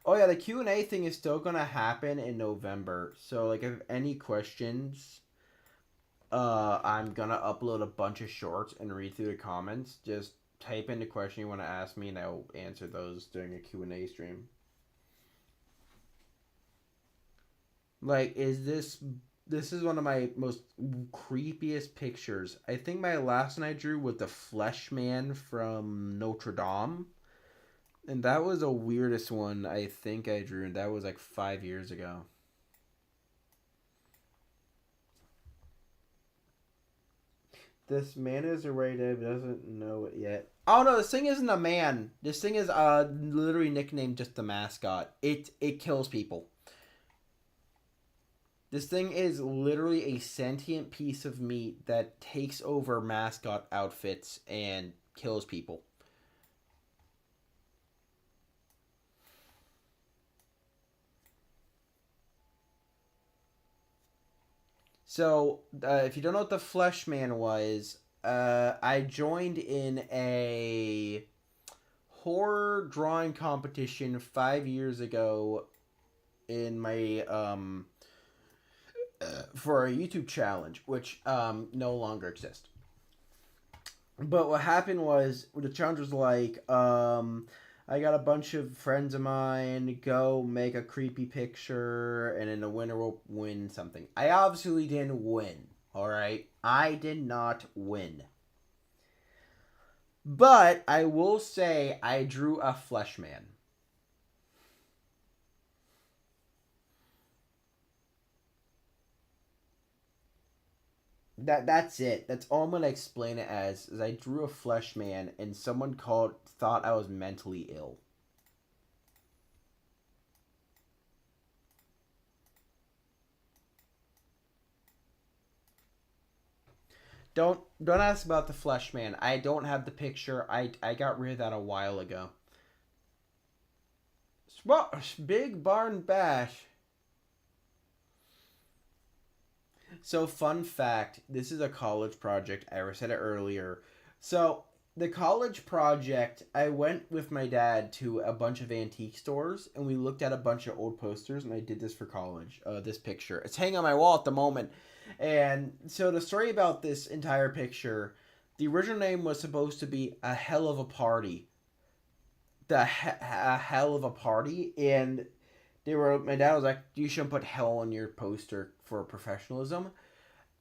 Oh yeah, the Q&A thing is still gonna happen in November. So like if any questions, I'm gonna upload a bunch of shorts and read through the comments. Just type in the question you want to ask me and I'll answer those during a Q&A stream. Like, this is one of my most creepiest pictures. I think my last one I drew was the Flesh Man from Notre Dame. And that was the weirdest one I think I drew, and that was like 5 years ago. This man is a writer but doesn't know it yet. Oh no, this thing isn't a man. This thing is literally nicknamed just the mascot. It kills people. This thing is literally a sentient piece of meat that takes over mascot outfits and kills people. So, if you don't know what the Flesh Man was, I joined in a horror drawing competition 5 years ago in my for a YouTube challenge, which no longer exists. But what happened was the challenge was like, I got a bunch of friends of mine go make a creepy picture, and then the winner will win something. I obviously didn't win. All right, I did not win. But I will say I drew a flesh man. That's it. That's all I'm gonna explain it as. Is I drew a flesh man, and someone thought I was mentally ill. Don't ask about the flesh man. I don't have the picture. I got rid of that a while ago. Big barn bash. So fun fact, this is a college project. I said it earlier. So the college project, I went with my dad to a bunch of antique stores and we looked at a bunch of old posters and I did this for college. This picture. It's hanging on my wall at the moment. And so the story about this entire picture, the original name was supposed to be A Hell of a Party. A hell of a party, and my dad was like, you shouldn't put hell on your poster for professionalism.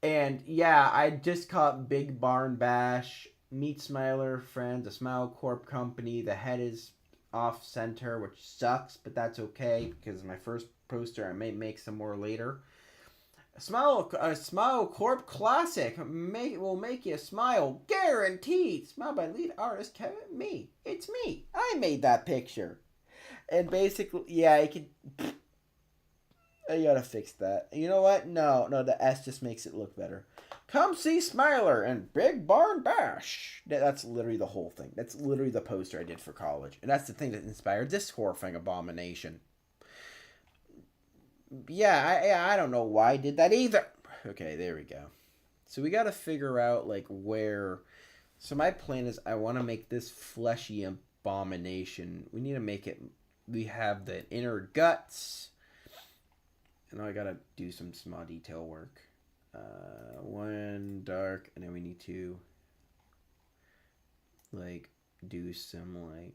And yeah, I just caught Big Barn Bash, Meat Smiler Friends, a Smile Corp company. The head is off center, which sucks, but that's okay because my first poster. I may make some more later. A Smile Corp classic will make you smile, guaranteed. Smile by lead artist Kevin Me. It's me. I made that picture. And basically, yeah, I can. I gotta fix that. You know what? No, the S just makes it look better. Come see Smiler and Big Barn Bash. That's literally the whole thing. That's literally the poster I did for college. And that's the thing that inspired this horrifying abomination. Yeah, I don't know why I did that either. Okay, there we go. So we gotta figure out, like, where. So my plan is I want to make this fleshy abomination. We need to make it. We have the inner guts. And I gotta do some small detail work. One dark, and then we need to like do some like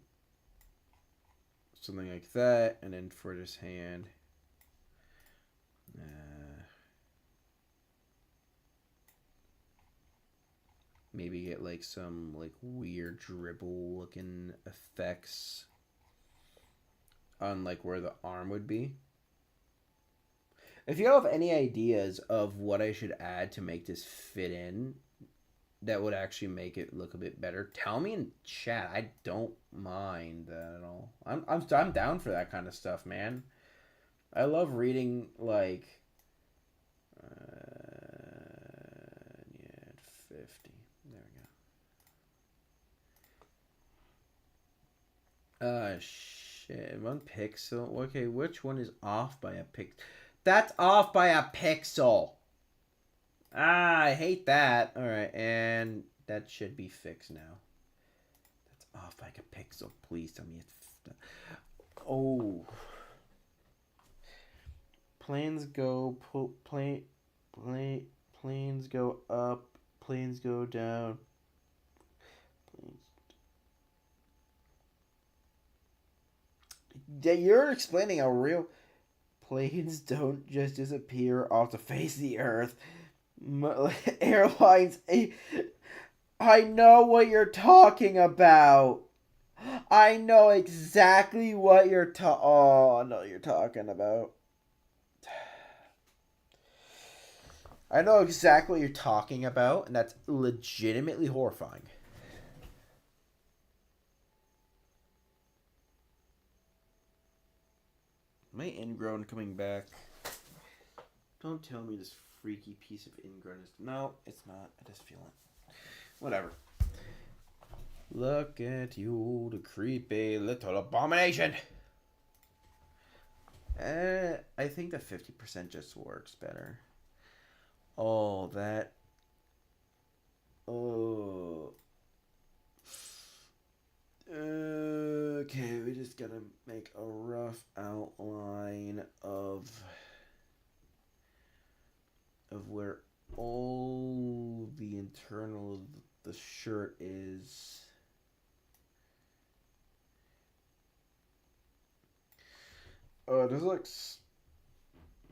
something like that, and then for this hand, Maybe get like some like weird dribble looking effects on like where the arm would be. If you have any ideas of what I should add to make this fit in, that would actually make it look a bit better, tell me in chat. I don't mind that at all. I'm down for that kind of stuff, man. I love reading like yeah, 50. There we go. Shit. 1 pixel. Okay, which one is off by a pixel? That's off by a pixel. I hate that. Alright, and that should be fixed now. That's off like a pixel. Please tell me it's... Oh. Planes go... Planes go up. Planes go down. You're explaining a real... Planes don't just disappear off the face of the earth. Airlines... I know what you're talking about. I know exactly what you're I know what you're talking about. I know exactly what you're talking about, and that's legitimately horrifying. My ingrown coming back. Don't tell me this freaky piece of ingrown is... No, it's not. I just feel it. Whatever. Look at you, the creepy little abomination. I think the 50% just works better. Oh, that... Oh... Okay, we just gotta make a rough outline of where all the internal of the shirt is. This looks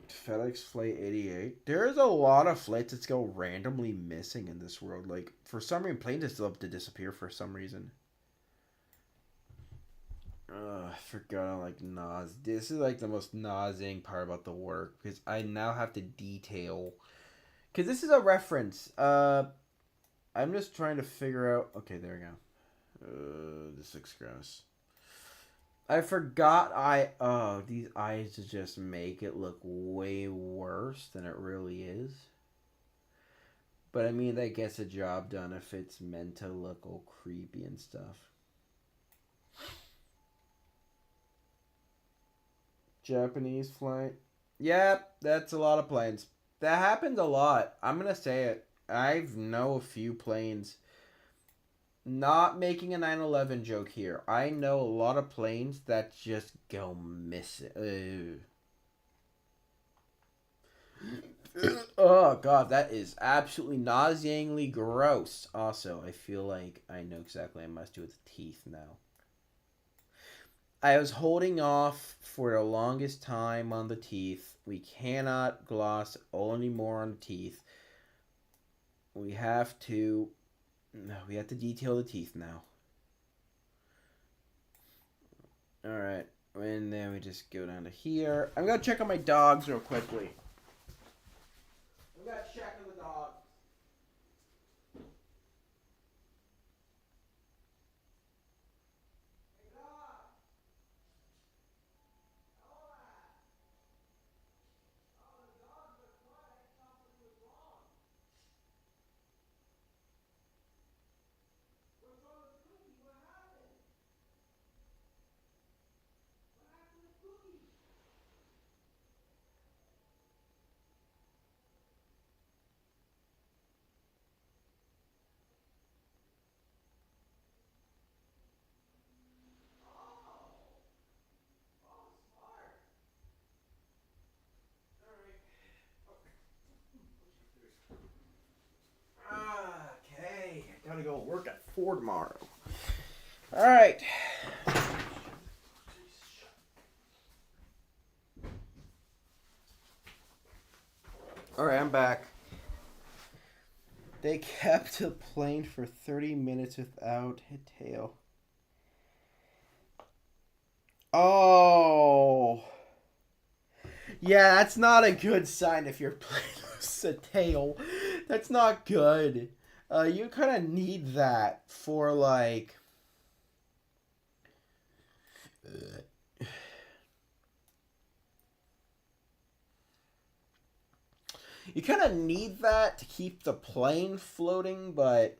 FedEx Flight 88. There's a lot of flights that go randomly missing in this world. Like, for some reason, planes just love to disappear for some reason. I forgot like Nas. This is like the most nauseating part about the work because I now have to detail. Because this is a reference. I'm just trying to figure out. Okay, there we go. This looks gross. I forgot these eyes to just make it look way worse than it really is. But I mean, that gets a job done if it's meant to look all creepy and stuff. Japanese flight. Yep, that's a lot of planes. That happens a lot. I'm gonna say it. I know a few planes. Not making a 9/11 joke here. I know a lot of planes that just go missing. Oh god, that is absolutely nauseatingly gross. Also, I feel like I know exactly what I must do with the teeth now. I was holding off for the longest time on the teeth. We cannot gloss anymore on the teeth. We have to detail the teeth now. Alright, and then we just go down to here. I'm gonna check on my dogs real quickly. We gotta check on the dogs. Gotta go work at 4 tomorrow. Alright. Alright, I'm back. They kept the plane for 30 minutes without a tail. Oh. Yeah, that's not a good sign if your plane loses a tail. That's not good. You kind of need that for, like... You kind of need that to keep the plane floating, but...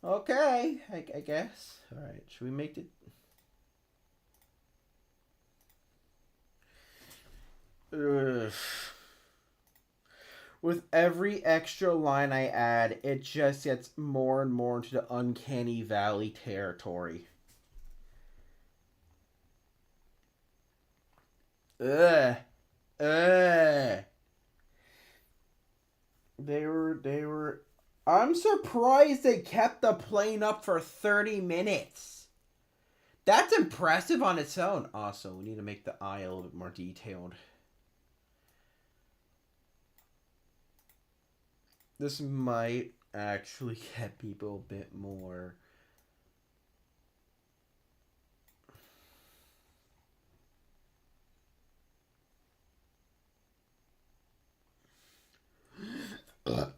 Okay, I guess. Alright, should we make it... Ugh. With every extra line I add, it just gets more and more into the uncanny valley territory. Ugh. Ugh. They were... I'm surprised they kept the plane up for 30 minutes. That's impressive on its own. Also, we need to make the eye a little bit more detailed. This might actually get people a bit more...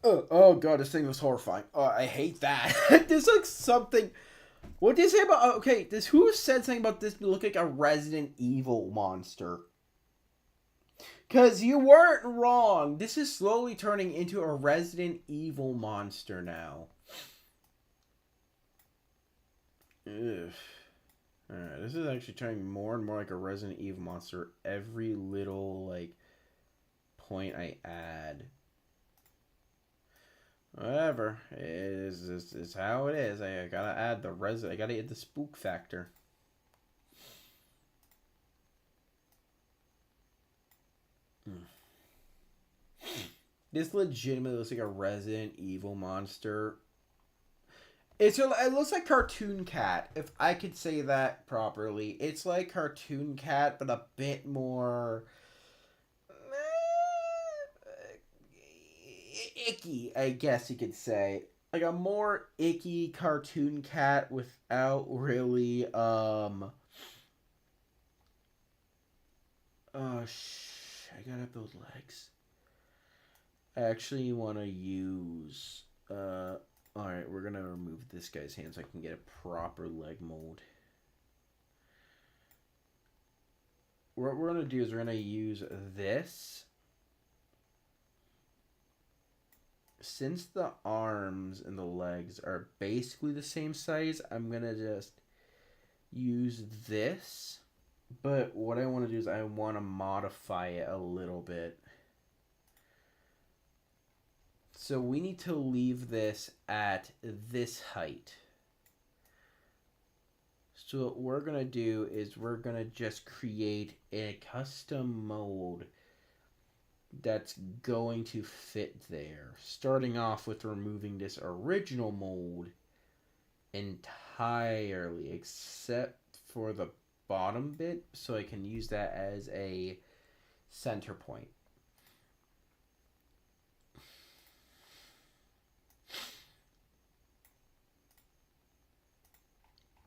oh god, this thing was horrifying. I hate that. This looks something... What did you say about... Okay, who said something about this look like a Resident Evil monster? Because you weren't wrong. This is slowly turning into a Resident Evil monster now. Ugh. Alright, this is actually turning more and more like a Resident Evil monster every little, like, point I add. Whatever. It's how it is. I gotta add the I gotta add the spook factor. This legitimately looks like a Resident Evil monster. It looks like Cartoon Cat, if I could say that properly. It's like Cartoon Cat, but a bit more... icky, I guess you could say. Like a more icky Cartoon Cat without really, I gotta have those legs. I actually want to use, alright, we're gonna remove this guy's hand so I can get a proper leg mold. What we're gonna do is we're gonna use this. Since the arms and the legs are basically the same size, I'm gonna just use this. But what I want to do is I want to modify it a little bit. So we need to leave this at this height. So what we're going to do is we're going to just create a custom mold that's going to fit there. Starting off with removing this original mold entirely, except for the bottom bit, so I can use that as a center point.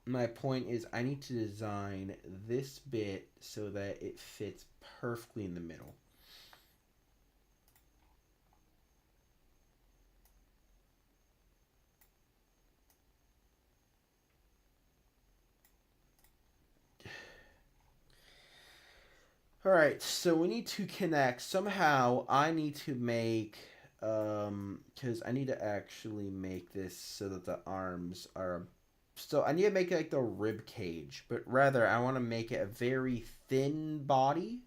My point is I need to design this bit so that it fits perfectly in the middle. Alright, so we need to connect. Somehow I need to make, because I need to actually make this so that the arms are, so I need to make it like the rib cage, but rather I want to make it a very thin body.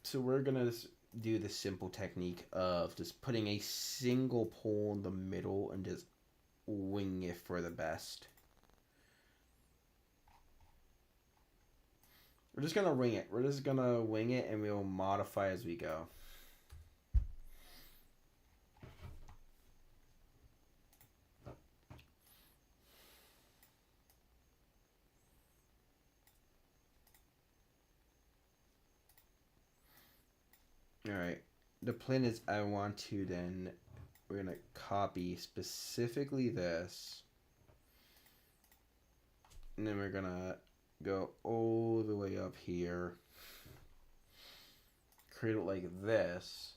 So we're going to do the simple technique of just putting a single pole in the middle and just wing it for the best. We're just going to wing it. We're just going to wing it and we'll modify as we go. Alright. The plan is I want to then, we're going to copy specifically this. And then we're going to go all the way up here. Create it like this.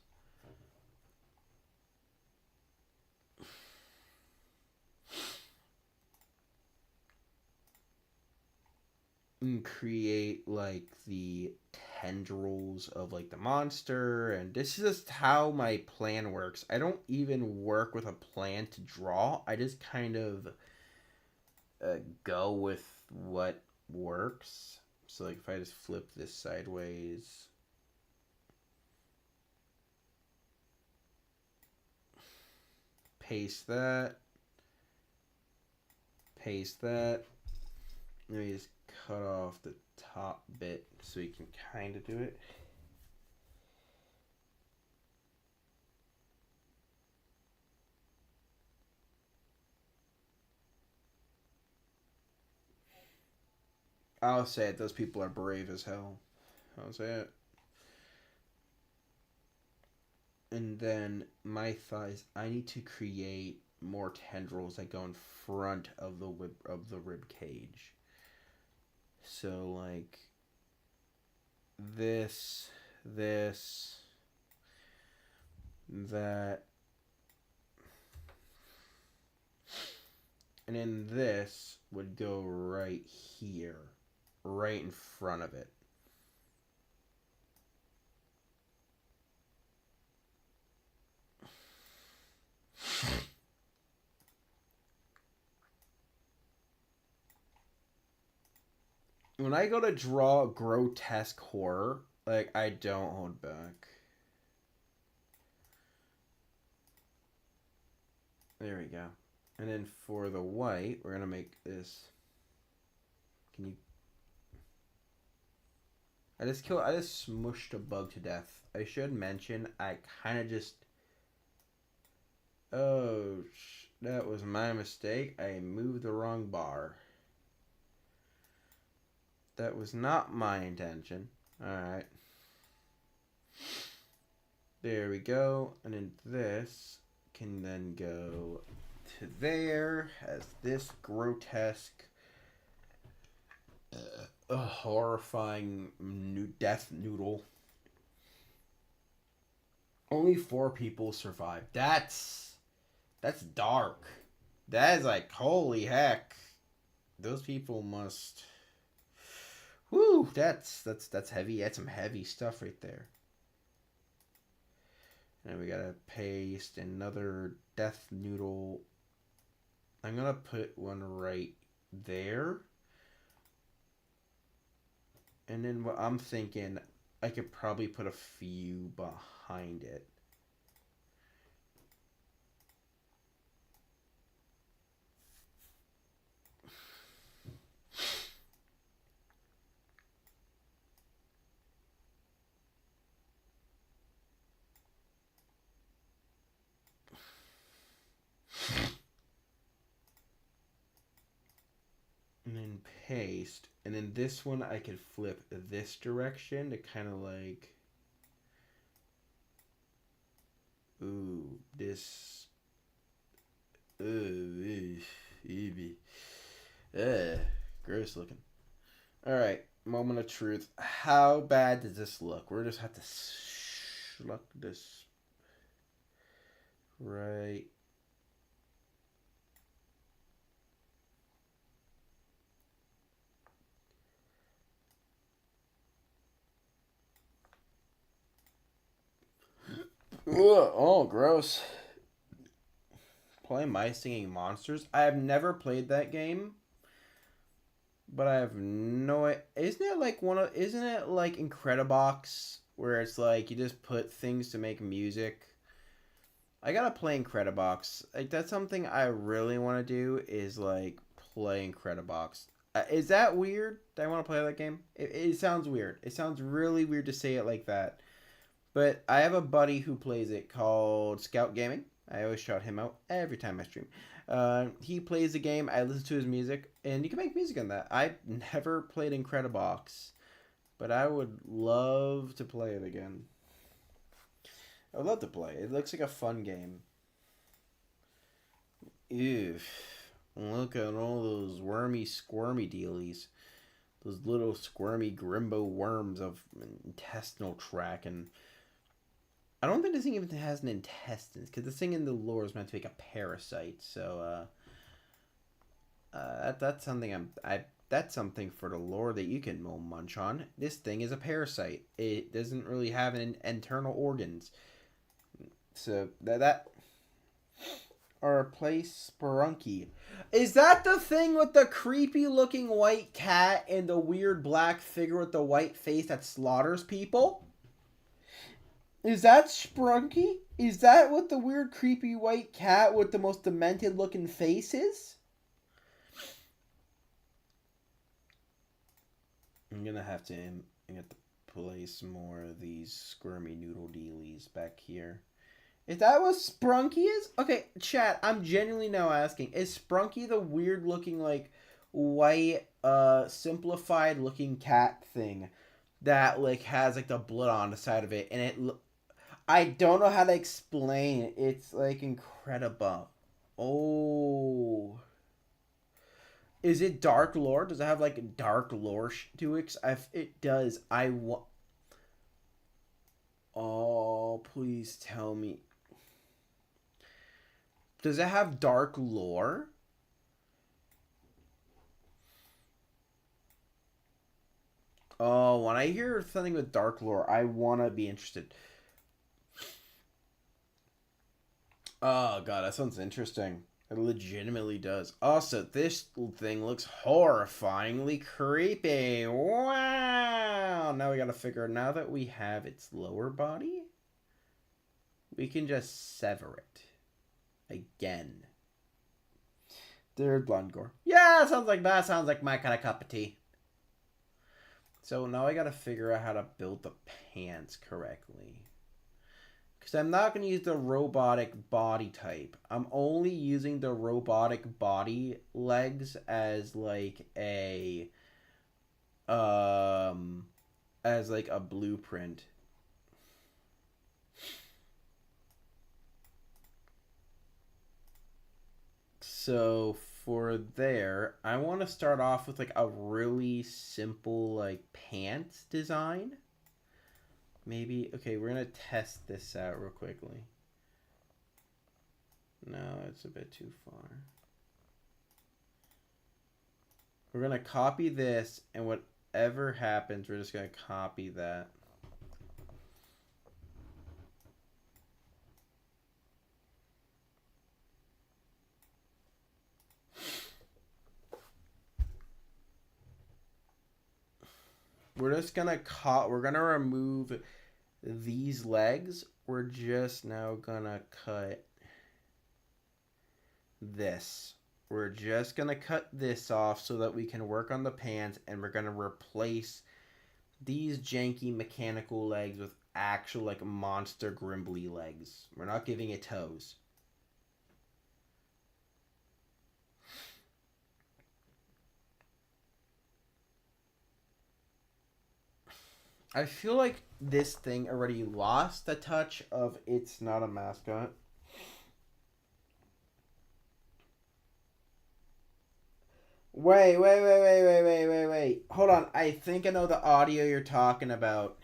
And create like the tendrils of like the monster, and this is just how my plan works. I don't even work with a plan to draw. I just kind of go with what works. So like if I just flip this sideways, paste that, let me just cut off the top bit so you can kind of do it. I'll say it, those people are brave as hell. I'll say it. And then my thought is I need to create more tendrils that go in front of the rib cage. So like this, that, and then this would go right here, right in front of it. When I go to draw grotesque horror, like, I don't hold back. There we go. And then for the white, we're going to make this. Can you... I just smushed a bug to death. I should mention, I kind of just... Oh, that was my mistake. I moved the wrong bar. That was not my intention. Alright. There we go. And then this can then go to there as this grotesque, horrifying death noodle. Only 4 people survived. That's dark. That is like, holy heck. Those people must... Whew, that's heavy. That's some heavy stuff right there. And we gotta paste another death noodle. I'm gonna put one right there. And then what I'm thinking, I could probably put a few behind it. And then paste. And then this one I could flip this direction to kind of like... Ooh, this... Ooh, gross looking. Alright, moment of truth. How bad does this look? We're just have to schluck this right. Ugh, oh, gross. Play My Singing Monsters. I have never played that game, but I have no... Isn't it like Isn't it like Incredibox, where it's like you just put things to make music? I gotta play Incredibox. Like, that's something I really want to do, is like play Incredibox. Is that weird that I want to play that game? It sounds weird. It sounds really weird to say it like that. But I have a buddy who plays it called Scout Gaming. I always shout him out every time I stream. He plays the game. I listen to his music, and you can make music on that. I've never played Incredibox, but I would love to play it again. I'd love to play. It looks like a fun game. Ew. Look at all those wormy, squirmy dealies. Those little squirmy Grimbo worms of intestinal tract. And I don't think this thing even has an intestines, because this thing in the lore is meant to be like a parasite. So, that's something that's something for the lore that you can munch on. This thing is a parasite. It doesn't really have internal organs. So that or place Spelunky. Is that the thing with the creepy looking white cat and the weird black figure with the white face that slaughters people? Is that Spelunky? Is that what the weird creepy white cat with the most demented looking face is? I'm gonna have to place more of these squirmy noodle dealies back here. Is that what Spelunky is? Okay, chat, I'm genuinely now asking. Is Spelunky the weird looking, like, white, simplified looking cat thing that, like, has, like, the blood on the side of it? And it, I don't know how to explain it. It's, like, incredible. Oh. Is it dark lore? Does it have, like, dark lore to it? It does. Oh, please tell me. Does it have dark lore? Oh, when I hear something with dark lore, I want to be interested. Oh, God, that sounds interesting. It legitimately does. Also, this thing looks horrifyingly creepy. Wow! Now we gotta figure, now that we have its lower body, we can just sever it. Again. Third blonde gore. Yeah, that sounds like my kind of cup of tea. So now I gotta figure out how to build the pants correctly. Because I'm not going to use the robotic body type. I'm only using the robotic body legs as like a blueprint. So for there, I want to start off with like a really simple like pants design. Maybe, okay, we're going to test this out real quickly. No, it's a bit too far. We're going to copy this, and whatever happens, we're just going to copy that. We're just going to we're going to remove these legs. We're just now going to cut this. We're just going to cut this off so that we can work on the pants, and we're going to replace these janky mechanical legs with actual like monster Grimbly legs. We're not giving it toes. I feel like this thing already lost the touch of it's not a mascot. Wait. Hold on. I think I know the audio you're talking about.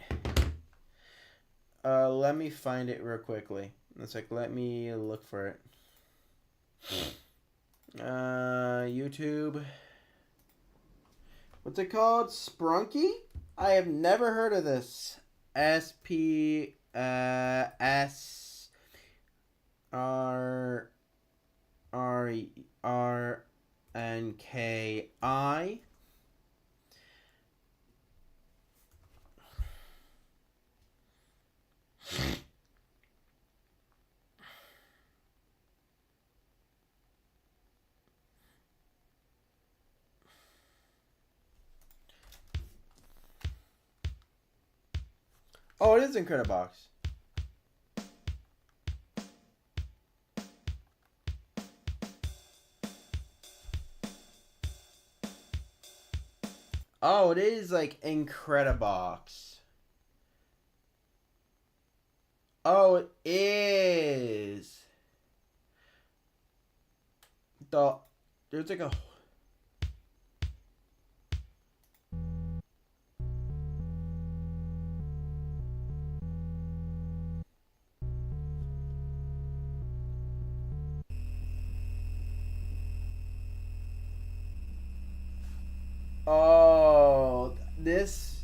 Let me find it real quickly. It's like, let me look for it. YouTube. What's it called? Spelunky? I have never heard of this. S-R-R-N-K-I. Oh, it is in Critibox. Oh, it is like Incredibox. Oh, it is. There's like a. Oh, this.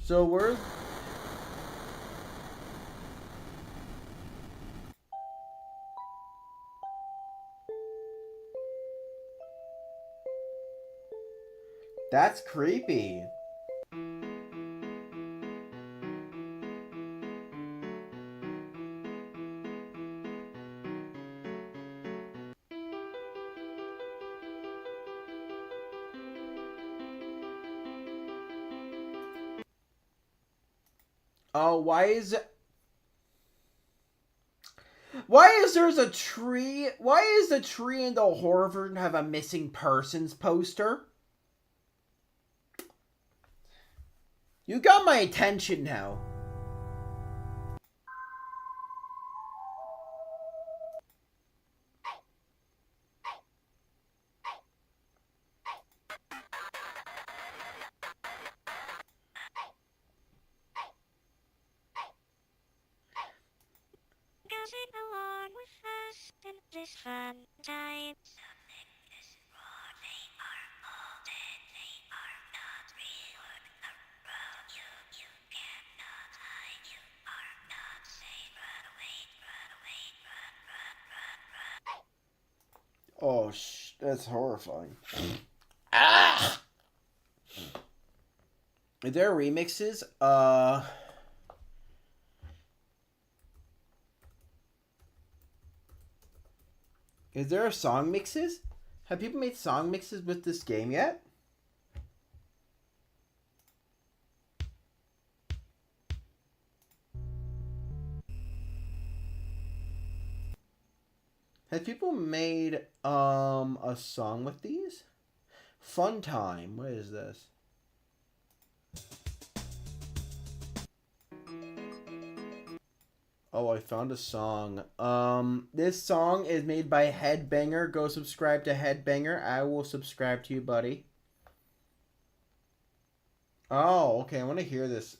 So we're. That's creepy. Oh, why is there's a tree? Why is the tree in the horror version have a missing persons poster? You got my attention now. Gossip along with us in this fun time. Oh, that's horrifying. Ah! Are there remixes? Is there a song mixes? Have people made song mixes with this game yet? Have people made a song with these? Fun Time. What is this? Oh, I found a song. This song is made by Headbanger. Go subscribe to Headbanger. I will subscribe to you, buddy. Oh, okay. I want to hear this.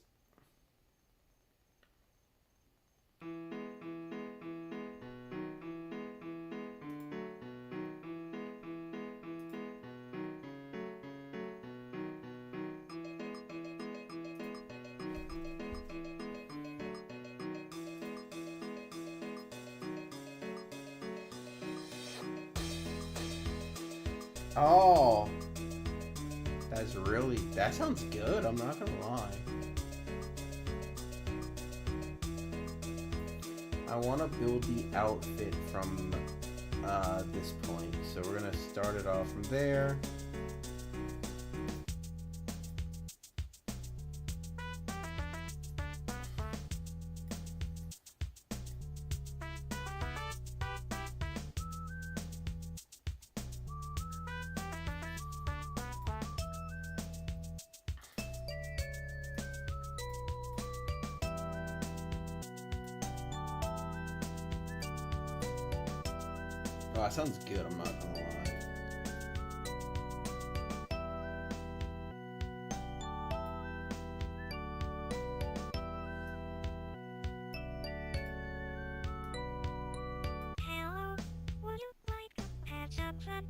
Oh, that sounds good. I'm not gonna lie. I want to build the outfit from this point. So we're gonna start it off from there. Oh, that sounds good. I'm not gonna lie. Hello, would you like to have some fun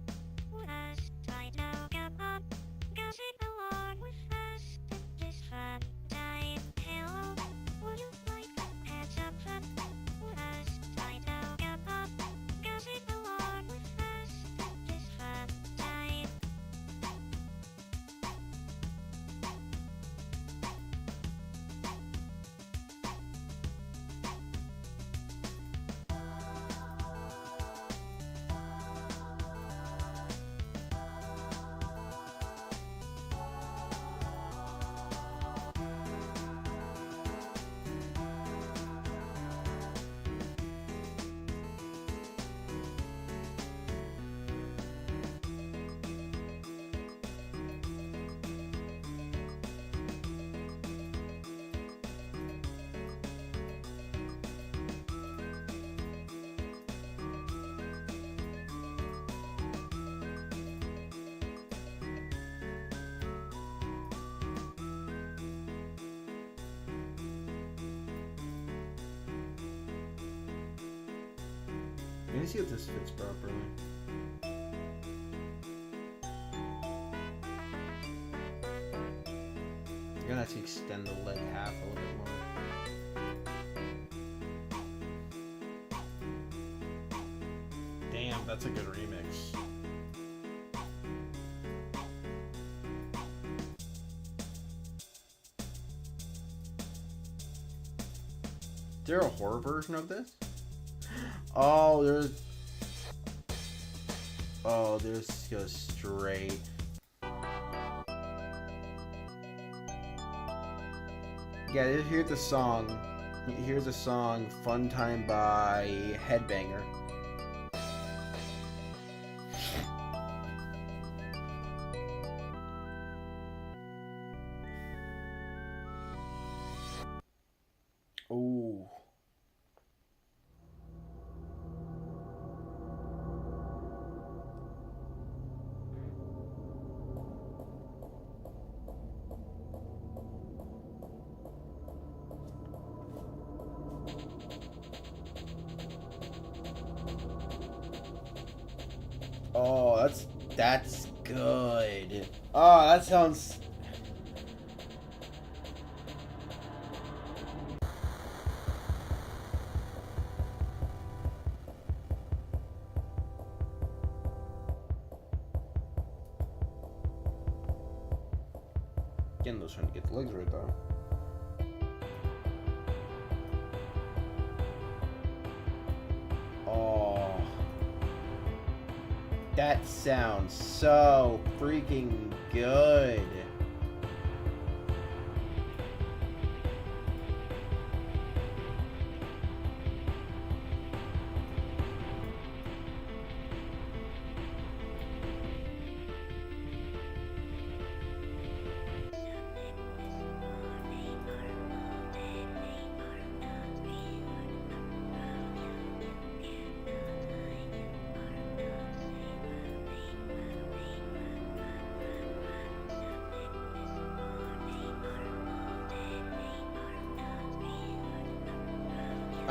with us? Right now, come on, gossip along with us in this fun time. Hello, would you like to have some fun with us? Right now, come on, gossip along with us in Let me see if this fits properly. You're gonna have to extend the leg half a little bit more. Damn, that's a good remix. Is there a horror version of this? Oh, there's goes straight. Yeah, here's the song. Here's a song, "Fun Time" by Headbanger. Ooh. Oh, that's good. Oh, that sounds. Again, those trying to get the legs right though. Oh, that sounds so freaking good.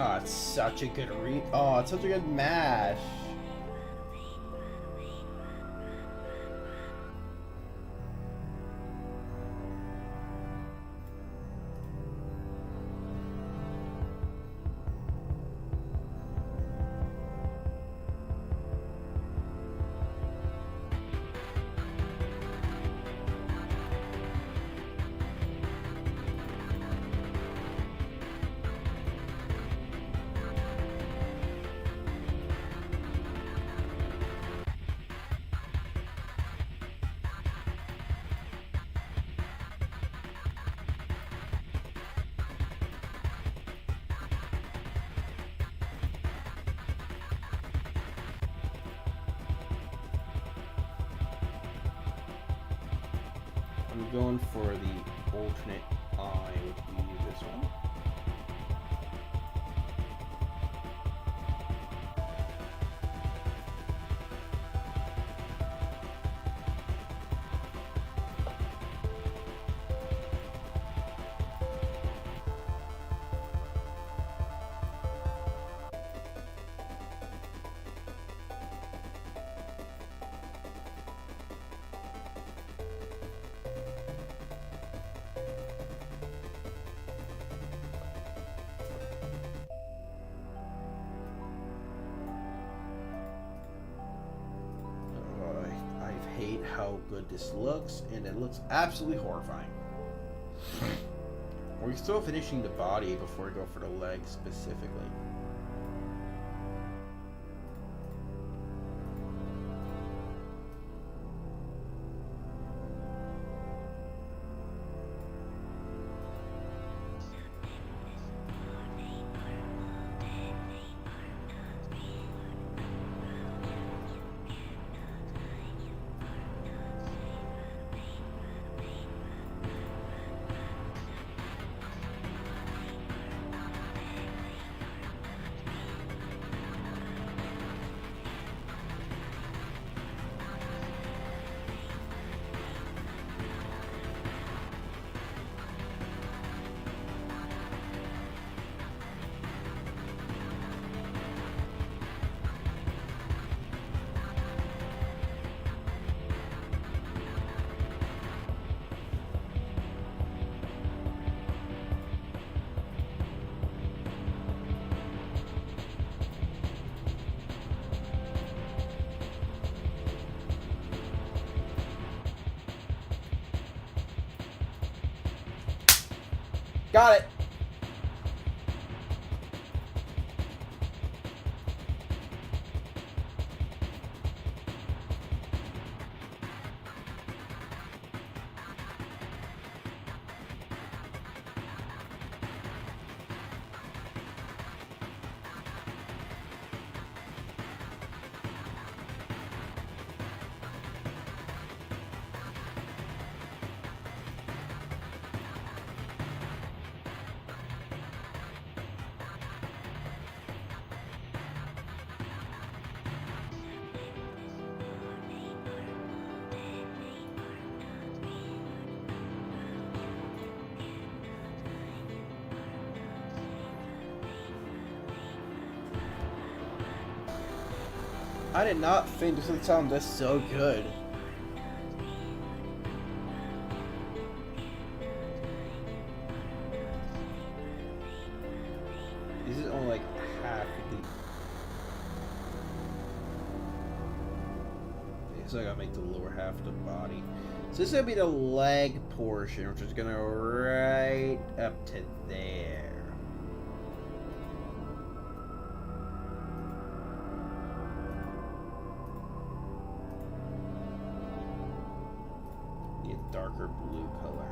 Oh, it's such a good oh, it's such a good mash. I'm going for the alternate eye, which would be this one. I hate how good this looks, and it looks absolutely horrifying. We're still finishing the body before we go for the legs specifically. Got it. I did not think this would sound this so good. This is only like half of the... So I gotta make the lower half of the body. So this is gonna be the leg portion, which is gonna go right up to there. Darker blue color.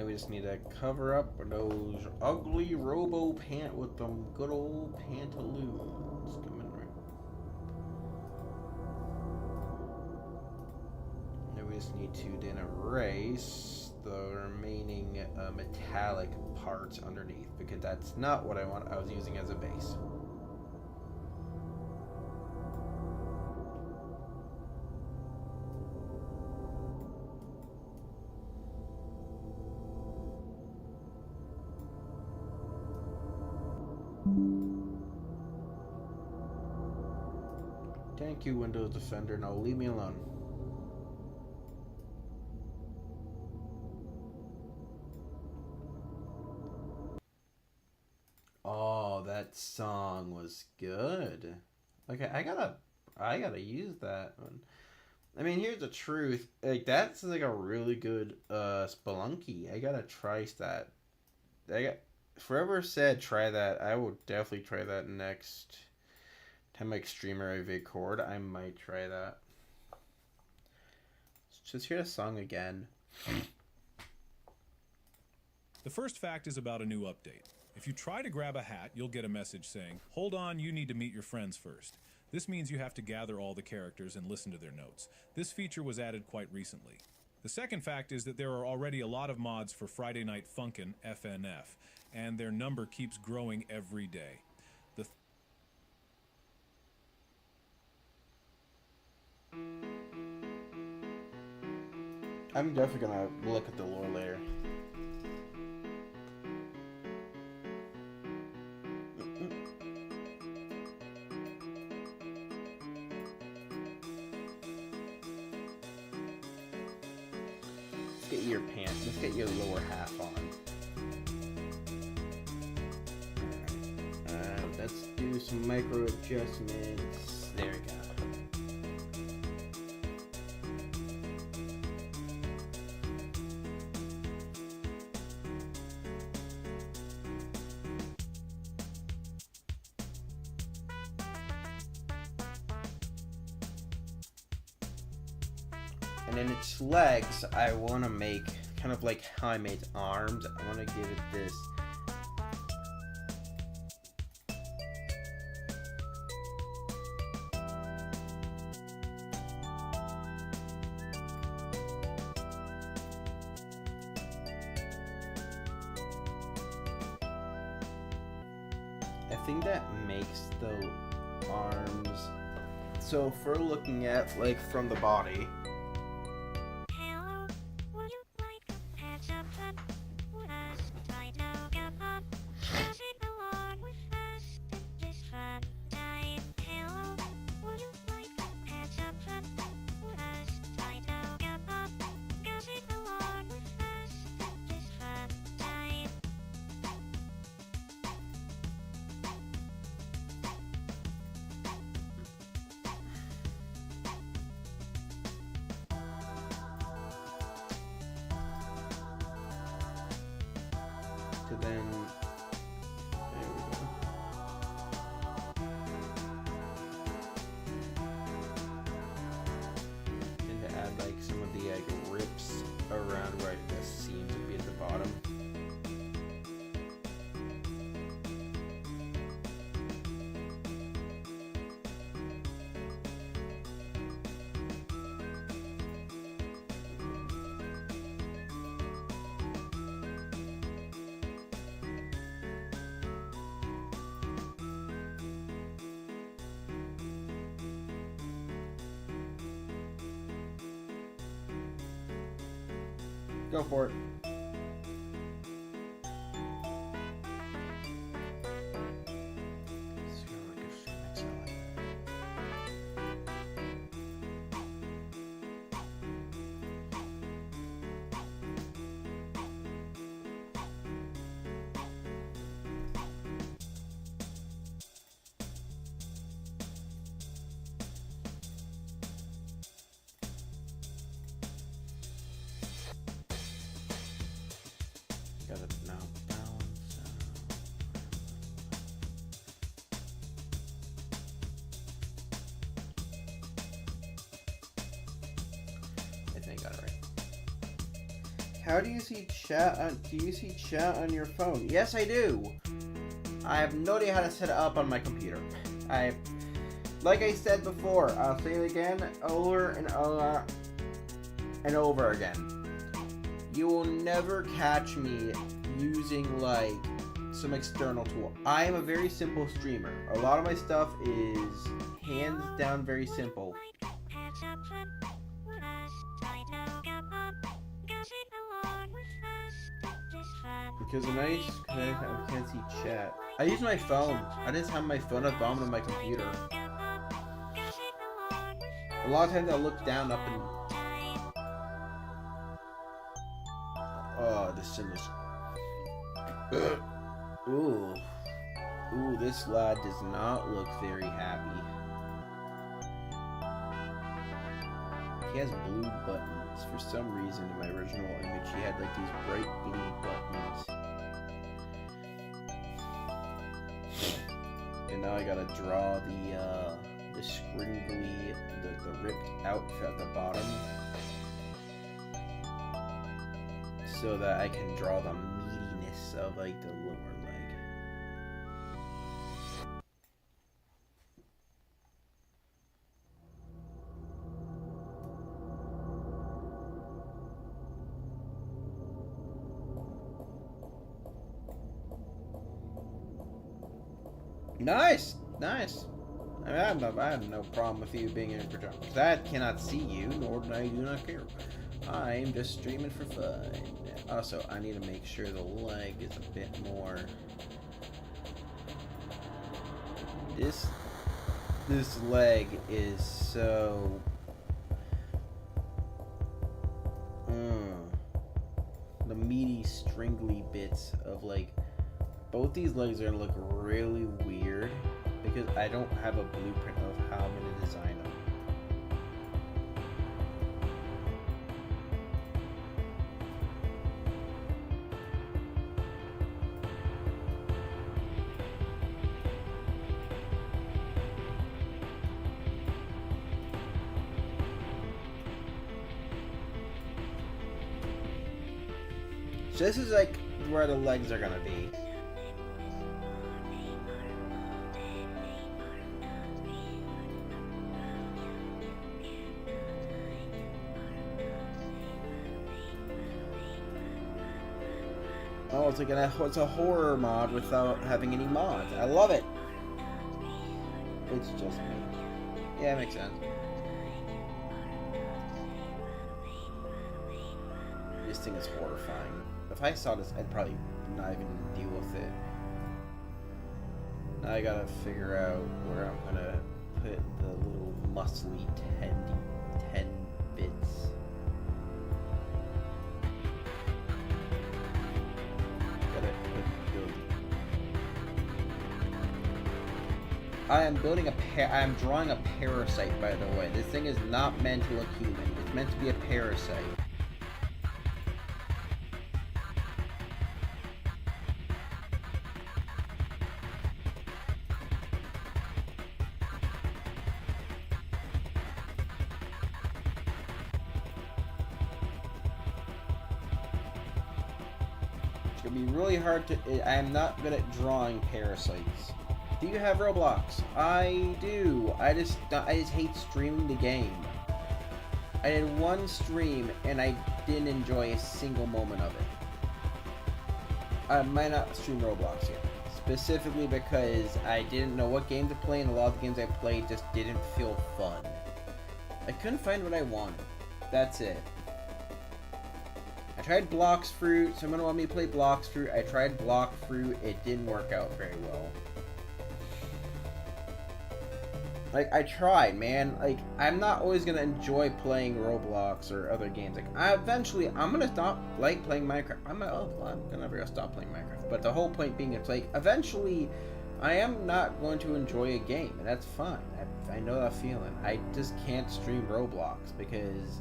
We just need to cover up those ugly robo pant with them good old pantaloons coming right. Now we just need to then erase the remaining metallic parts underneath, because that's not what I was using as a base. Thank you, Windows Defender. Now leave me alone. Oh, that song was good. Okay, I gotta use that one. I mean, here's the truth. Like, that's like a really good Spelunky. I gotta try that. Forever said try that. I will definitely try that next time I stream or I record. I might try that. Just hear the song again. The first fact is about a new update. If you try to grab a hat, you'll get a message saying, "Hold on, you need to meet your friends first." This means you have to gather all the characters and listen to their notes. This feature was added quite recently. The second fact is that there are already a lot of mods for Friday Night Funkin', FNF, and their number keeps growing every day. I'm definitely gonna look at the lore later. Let's get your pants. Let's get your lower half on. Alright. Let's do some micro adjustments. There we go. And then its legs, I want to make kind of like how I made its arms. I want to give it this. I think that makes the arms So if we're looking at like from the body, Hello, would you like to have some fun with us? Right now, come on, sing along with us in this fun time. Hello, would you like to have some fun with us? Right now, come on, sing along with us in this fun time. to then there we go. And to add like some of the like rips around right the seams would be at the bottom. Go for it. It's kinda like a streaming salad. Gotta now balance I think I got it right. How do you see chat on, do you see chat on your phone? Yes, I do. I have no idea how to set it up on my computer. Like I said before, I'll say it again over and over again. You will never catch me using like some external tool. I am a very simple streamer. A lot of my stuff is hands down very simple. Have some fun with us. Right now, come on, sing along with us in this fun. Because when I can't see chat. I use my phone. I just have my phone at the bottom of my computer. A lot of times I look down up and oh, this sim is. Ooh. Ooh, this lad does not look very happy. He has blue buttons. For some reason, in my original image, he had like these bright blue buttons. And now I gotta draw the scringly, the ripped outfit at the bottom. So that I can draw the meatiness of like the lower leg. Nice, nice. I have no problem with you being in pajamas. I cannot see you, nor do I do not care. I am just streaming for fun. Also, I need to make sure the leg is a bit more. This leg is so. The meaty, stringly bits of like. Both these legs are gonna look really weird because I don't have a blueprint of how I'm gonna design them. So this is like where the legs are gonna be. Oh, it's like it's a horror mod without having any mods. I love it. It's just me. Yeah, makes sense. This thing is horrifying. If I saw this, I'd probably not even deal with it. Now I gotta figure out where I'm gonna put the little muscly 10 bits. Gotta build. I am building I am drawing a parasite, by the way. This thing is not meant to look human. It's meant to be a parasite. It's gonna be really hard to. I am not good at drawing parasites. Do you have Roblox? I do. I just hate streaming the game. I did one stream and I didn't enjoy a single moment of it. I might not stream Roblox yet, specifically because I didn't know what game to play, and a lot of the games I played just didn't feel fun. I couldn't find what I wanted. That's it. I tried Blox Fruit. Someone wanted me to play Blox Fruit. I tried Block Fruit. It didn't work out very well. Like, I tried, man. Like, I'm not always gonna enjoy playing Roblox or other games. Like, I'm gonna stop, like, playing Minecraft. I'm never gonna stop playing Minecraft. But the whole point being, it's like, eventually, I am not going to enjoy a game, and that's fine. I know that feeling. I just can't stream Roblox because...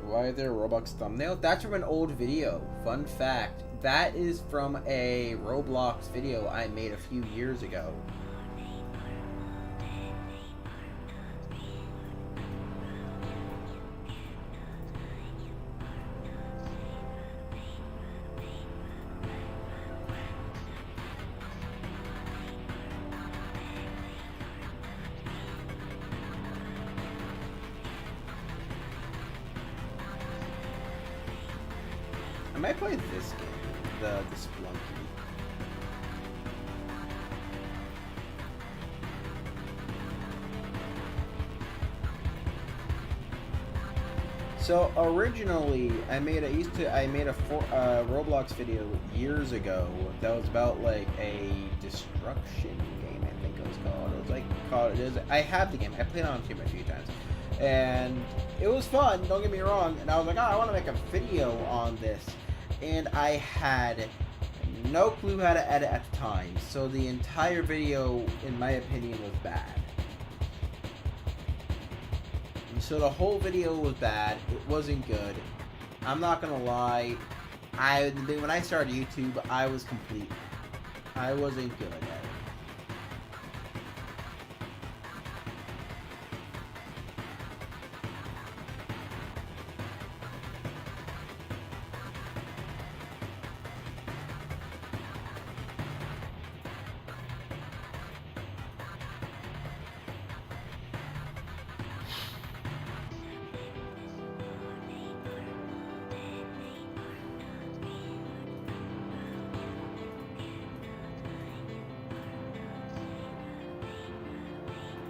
Why is there a Roblox thumbnail? That's from an old video. Fun fact. That is from a Roblox video I made a few years ago. I might play this game, the Splunky. So originally, I made a Roblox video years ago that was about like a destruction game. I think it was called. It was like I have the game. I played it on Steam a few times. And it was fun, don't get me wrong, and I was like, oh, I want to make a video on this. And I had no clue how to edit at the time, so the entire video, in my opinion, was bad. And so the whole video was bad, it wasn't good. I'm not gonna lie, when I started YouTube, I was complete. I wasn't good at it.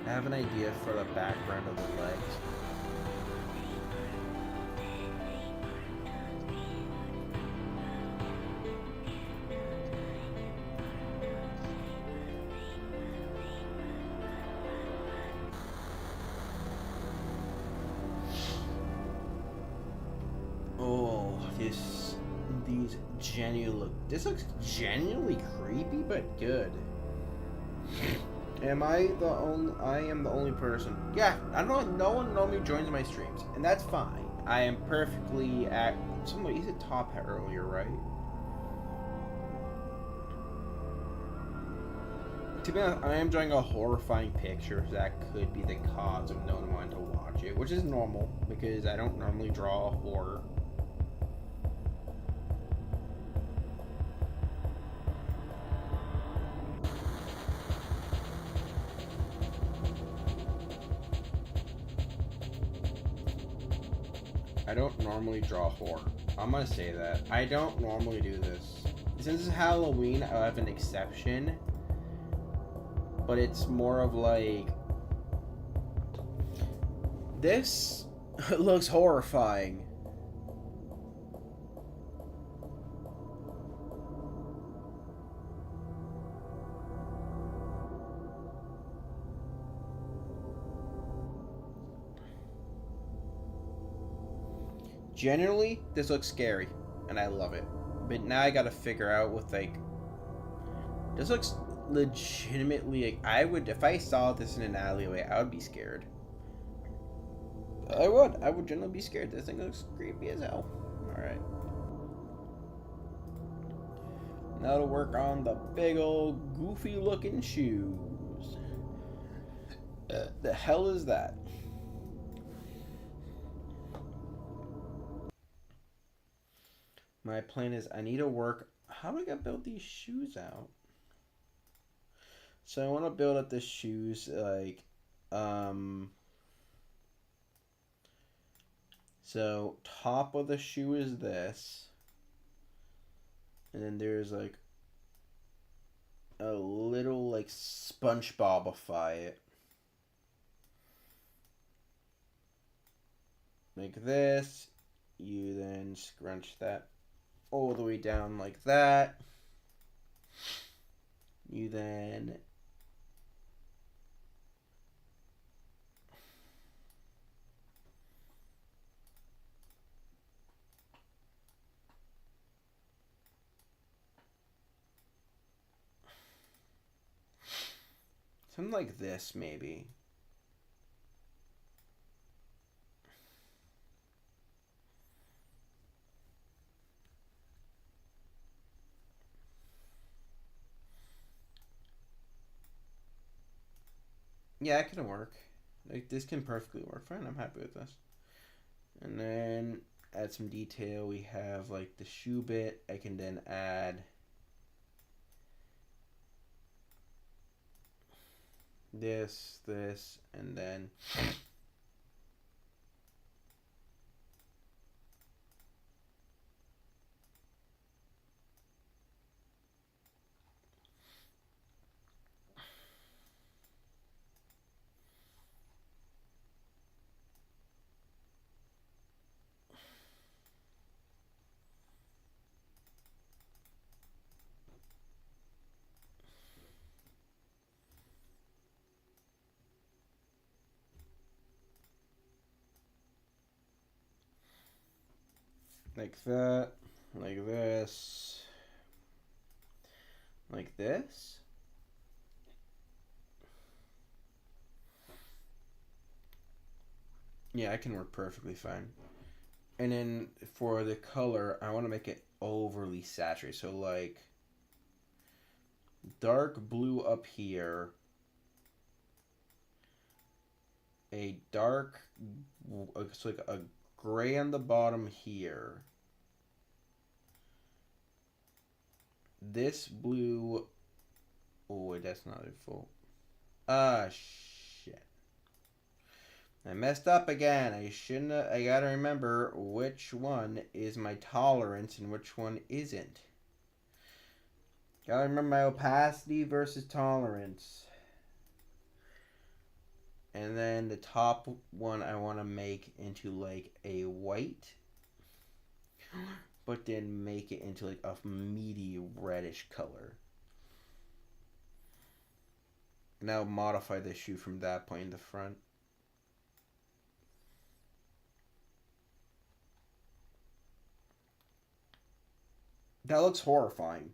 I have an idea for the background of the legs. Oh, these genuinely look. This looks genuinely creepy, but good. Am I the only? I am the only person. Yeah, I don't know. No one normally joins my streams, and that's fine. I am perfectly at. Somebody said top hat earlier, right? To be honest, I am drawing a horrifying picture that could be the cause of no one wanting to watch it, which is normal because I don't normally draw horror. I don't normally draw horror. I'm gonna say that. I don't normally do this. Since it's Halloween, I have an exception. But it's more of like, This looks horrifying. Generally, this looks scary, and I love it. But now I gotta figure out with, like... This looks legitimately... Like, I would... If I saw this in an alleyway, I would be scared. I would. I would generally be scared. This thing looks creepy as hell. Alright. Now to work on the big old goofy looking shoes. The hell is that? My plan is I need to work... How do I gotta build these shoes out? So I want to build up the shoes like... So top of the shoe is this. And then there's like a little like SpongeBobify it. Like this. You then scrunch that all the way down like that. You then something like this maybe. Yeah, it can work. Like, this can perfectly work. Fine, I'm happy with this. And then add some detail. We have like the shoe bit. I can then add this, and then like that, like this, like this. Yeah, I can work perfectly fine. And then for the color, I want to make it overly saturated. So like dark blue up here, a dark, it's like a gray on the bottom here. This blue, oh wait, that's not a full. Ah, shit. I messed up again. I shouldn't have, I gotta remember which one is my tolerance and which one isn't. Gotta remember my opacity versus tolerance. And then the top one I want to make into like a white. But then make it into like a meaty reddish color. Now modify the shoe from that point in the front. That looks horrifying.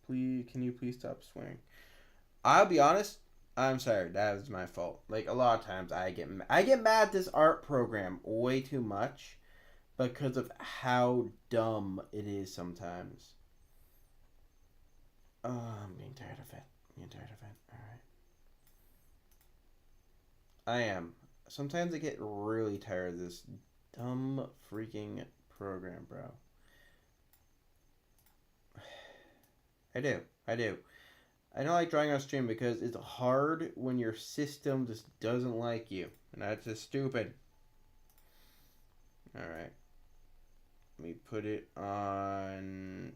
Please, can you please stop swearing? I'll be honest. I'm sorry. That was my fault. Like a lot of times, I get mad at this art program way too much because of how dumb it is sometimes. Oh, I'm getting tired of it. All right. I am. Sometimes I get really tired of this dumb freaking program, bro. I do. I don't like drawing on stream because it's hard when your system just doesn't like you. And that's just stupid. Alright. Let me put it on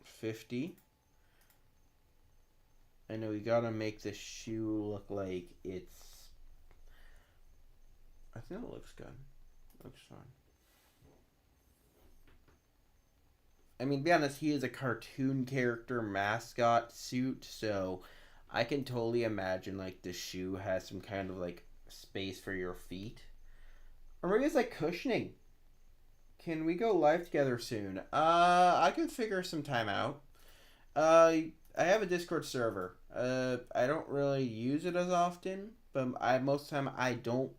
50. I know we gotta make the shoe look like it's I think it looks good. Looks fine. I mean, to be honest, he is a cartoon character mascot suit, so I can totally imagine like the shoe has some kind of like space for your feet. Or maybe it's like cushioning. Can we go live together soon? I can figure some time out. I have a Discord server. I don't really use it as often, but most of the time I don't.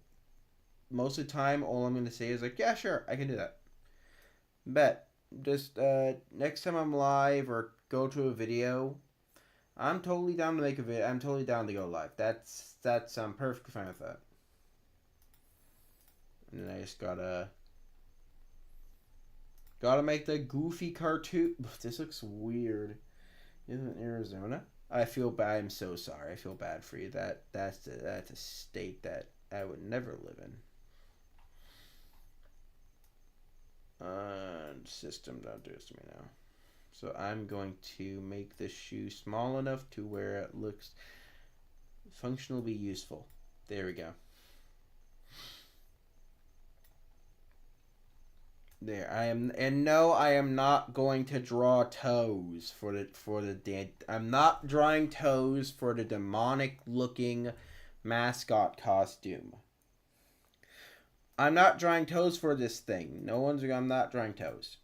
Most of the time, all I'm gonna say is like, yeah, sure, I can do that. Bet. Just next time I'm live or go to a video, I'm totally down to make a video. I'm totally down to go live. That's I'm perfectly fine with that. And then I just gotta make the goofy cartoon. This looks weird. Isn't Arizona? I feel bad. I'm so sorry. I feel bad for you. That's a state that I would never live in. System, don't do this to me now. So I'm going to make this shoe small enough to where it looks functionally useful. There we go. There, I am, and no, I am not going to draw toes I'm not drawing toes for the demonic looking mascot costume. I'm not drawing toes for this thing. I'm not drawing toes.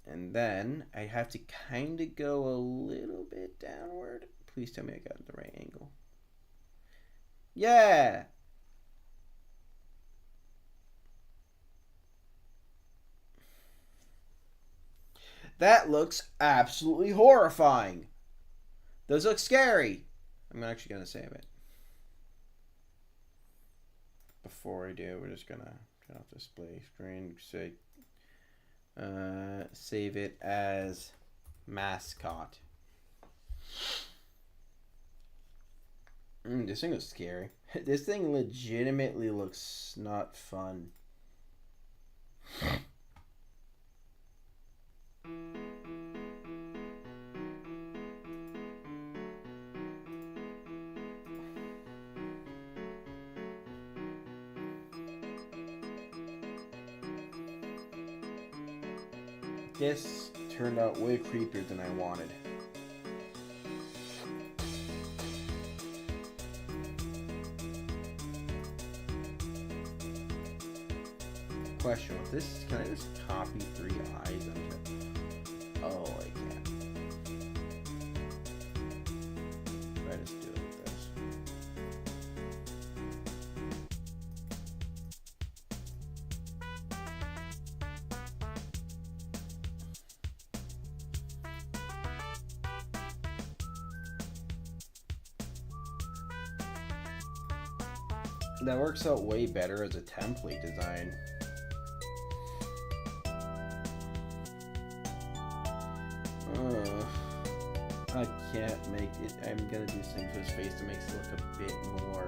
And then I have to kind of go a little bit downward. Please tell me I got the right angle. Yeah! That looks absolutely horrifying. Those look scary. I'm actually going to save it. Before I do, we're just going to turn off display screen. Say, save it as mascot. This thing looks scary. This thing legitimately looks not fun. This turned out way creepier than I wanted. Question: can I just copy 3 eyes onto? Oh, I can't. If I just do it like this. That works out way better as a template design. I can't make it. I'm gonna do things with his face to make it look a bit more.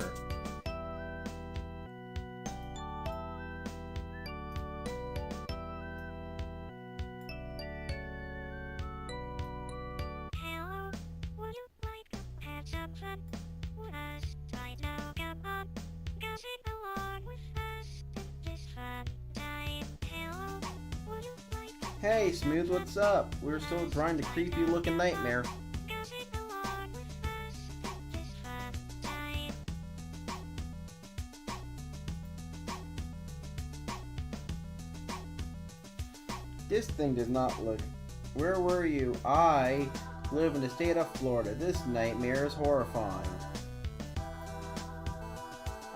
Hello, would you like to have some fun with us? Right now, come on, gossip along with us in this fun time. Hello, would you like to Hey, Smooth, what's up? We're still drawing the creepy looking nightmare. gossip along with us in this fun time? This thing does not look. Where were you? I live in the state of Florida. This nightmare is horrifying.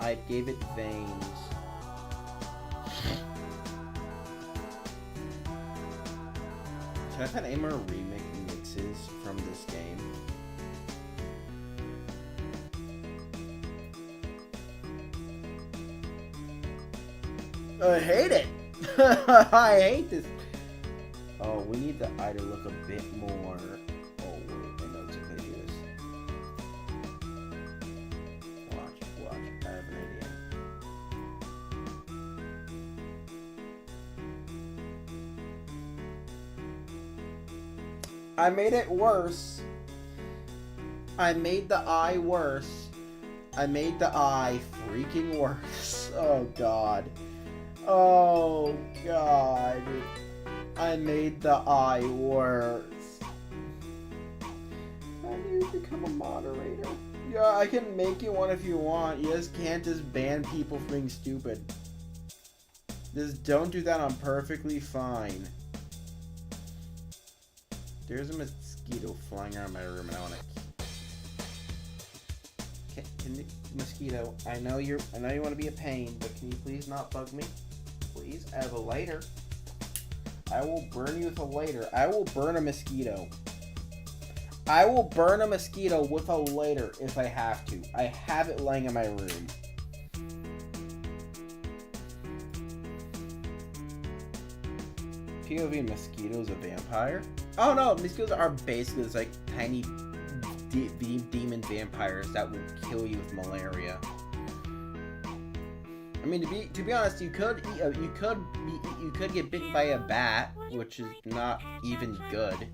I gave it veins. Can I find any more remixes from this game? I hate it! I hate this. Oh, we need the eye to look a bit more. Oh, wait, I know exactly how to do this. Watch, I have an idea. I made it worse. I made the eye worse. I made the eye freaking worse. Oh god. Oh god. I made the eye worse. How do you become a moderator? Yeah, I can make you one if you want. You just can't just ban people for being stupid. Just don't do that. I'm perfectly fine. There's a mosquito flying around my room and I wanna... Mosquito, I know you want to be a pain, but can you please not bug me? Please? I have a lighter. I will burn you with a lighter. I will burn a mosquito. I will burn a mosquito with a lighter if I have to. I have it laying in my room. POV mosquitoes a vampire? Oh no, mosquitoes are basically just like tiny demon vampires that will kill you with malaria. I mean, to be honest, you could get bitten by a bat, which is not even good.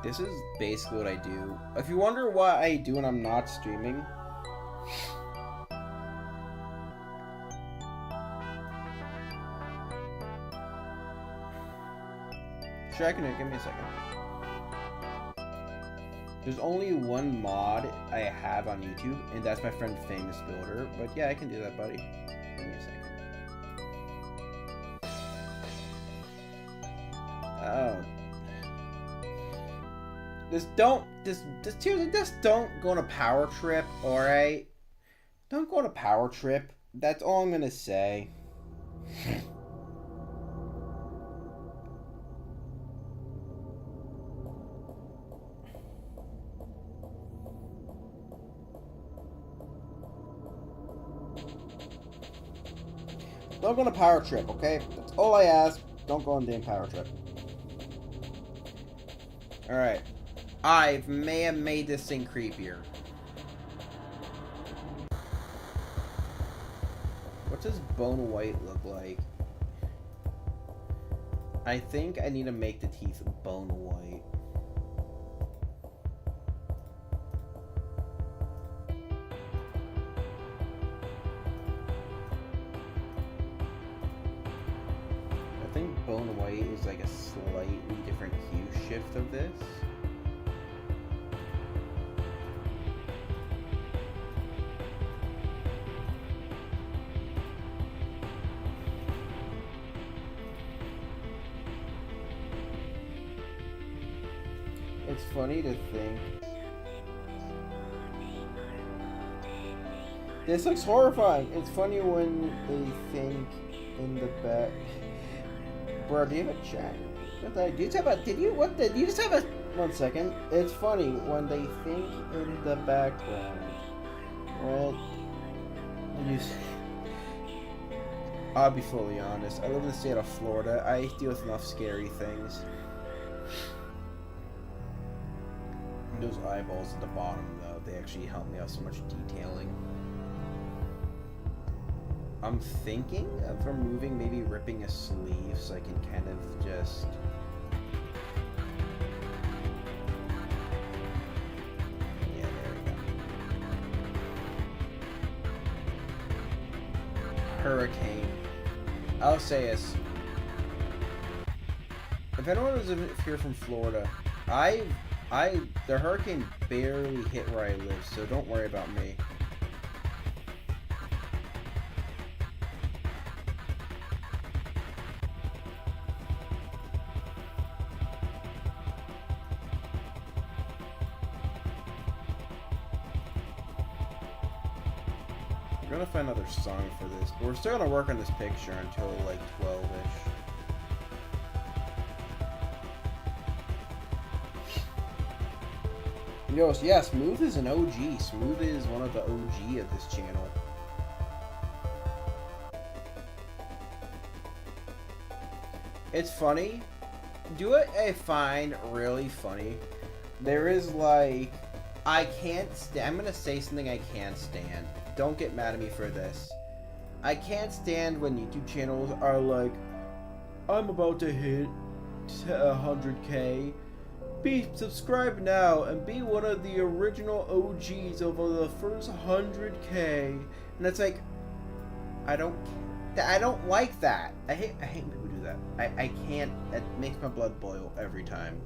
This is basically what I do. If you wonder what I do when I'm not streaming, sure, I can do it. Give me a second. There's only one mod I have on YouTube, and that's my friend Famous Builder. But yeah, I can do that, buddy. Give me a second. Oh. Just don't go on a power trip, alright? Don't go on a power trip. That's all I'm gonna say. Don't go on a power trip, okay? That's all I ask. Don't go on a damn power trip. Alright. I may have made this thing creepier. What does bone white look like? I think I need to make the teeth bone white. I think bone white is like a slightly different hue shift of this. It's funny to think. This looks horrifying. It's funny when they think in the back. Bro, do you have a chat? Did you just have a... 1 second. It's funny when they think in the background. What? I'll be fully honest. I live in the state of Florida. I deal with enough scary things. Those eyeballs at the bottom, though, they actually help me out so much detailing. I'm thinking of removing, maybe ripping a sleeve so I can kind of just... Yeah, there we go. Hurricane. I'll say this. If anyone is here from Florida, the hurricane barely hit where I live, so don't worry about me. We're gonna find another song for this, but we're still gonna work on this picture until like 12-ish. Yo, yeah, Smooth is an OG. Smooth is one of the OG of this channel. It's funny. Do what I find really funny. There is like I can't stand. I'm gonna say something I can't stand. Don't get mad at me for this. I can't stand when YouTube channels are like, I'm about to hit 100K. Be subscribed now and be one of the original OGs of the first 100K. And it's like, I don't like that. I hate people who do that. I can't. It makes my blood boil every time.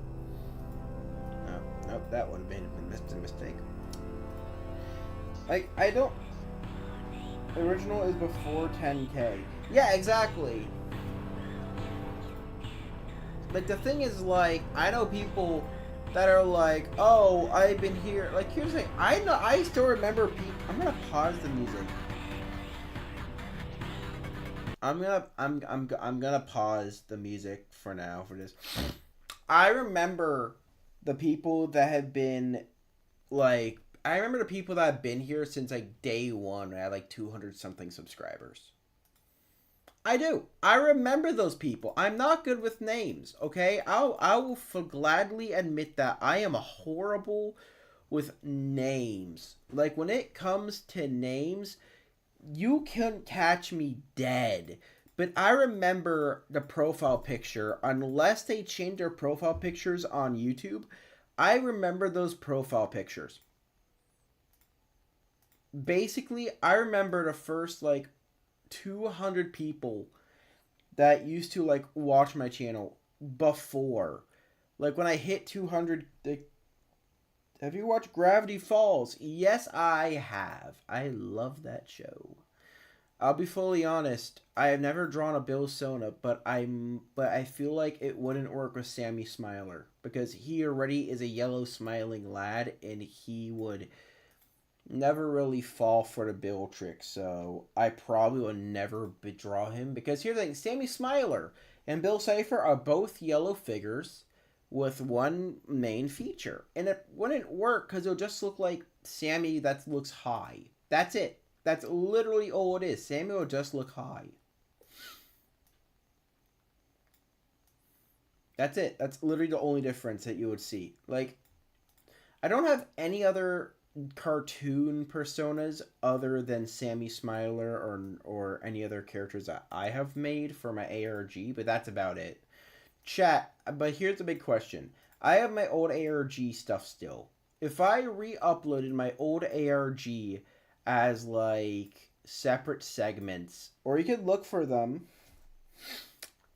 Nope, that would have been a mistake. Like, I don't... Original is before 10K. Yeah, exactly. Like, the thing is, like, I know people that are like, oh, I've been here. Like, here's the thing. I still remember people... I'm gonna pause the music. I'm gonna pause the music for now for this. I remember the people that have been, like, I remember the people that have been here since, like, day one. I had, like, 200-something subscribers. I do. I remember those people. I'm not good with names, okay? I will gladly admit that I am horrible with names. Like, when it comes to names, you can catch me dead. But I remember the profile picture, unless they change their profile pictures on YouTube. I remember those profile pictures. Basically, I remember the first, like, 200 people that used to, like, watch my channel before. Like, when I hit 200, have you watched Gravity Falls? Yes, I have. I love that show. I'll be fully honest. I have never drawn a Bill Sona, but I feel like it wouldn't work with Sammy Smiler because he already is a yellow smiling lad, and he would never really fall for the Bill trick. So I probably would never draw him because here's the thing: Sammy Smiler and Bill Cipher are both yellow figures with one main feature, and it wouldn't work because it'll just look like Sammy that looks high. That's it. That's literally all it is. Sammy will just look high. That's it. That's literally the only difference that you would see. Like, I don't have any other cartoon personas other than Sammy Smiler or any other characters that I have made for my ARG, but that's about it. Chat, but here's the big question. I have my old ARG stuff still. If I re-uploaded my old ARG as, like, separate segments, or you could look for them.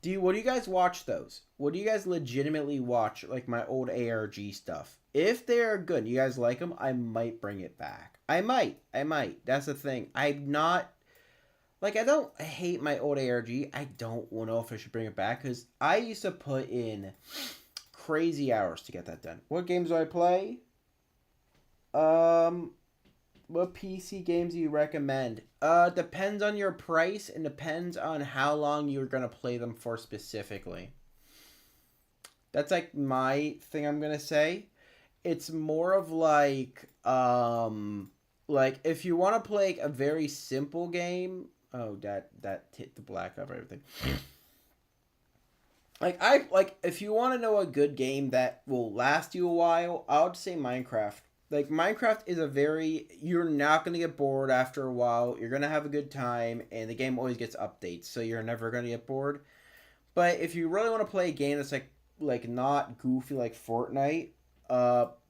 What do you guys watch those? What do you guys legitimately watch, like, my old ARG stuff? If they're good, you guys like them, I might bring it back. I might. That's the thing. I'm not, like, I don't hate my old ARG. I don't know if I should bring it back, because I used to put in crazy hours to get that done. What games do I play? What PC games do you recommend? Depends on your price and depends on how long you're gonna play them for specifically. That's, like, my thing I'm gonna say. It's more of like if you want to play, like, a very simple game. Oh, that hit the black of everything. Like if you want to know a good game that will last you a while, I would say Minecraft. Like, Minecraft is you're not going to get bored after a while. You're going to have a good time, and the game always gets updates, so you're never going to get bored. But if you really want to play a game that's, like not goofy like Fortnite,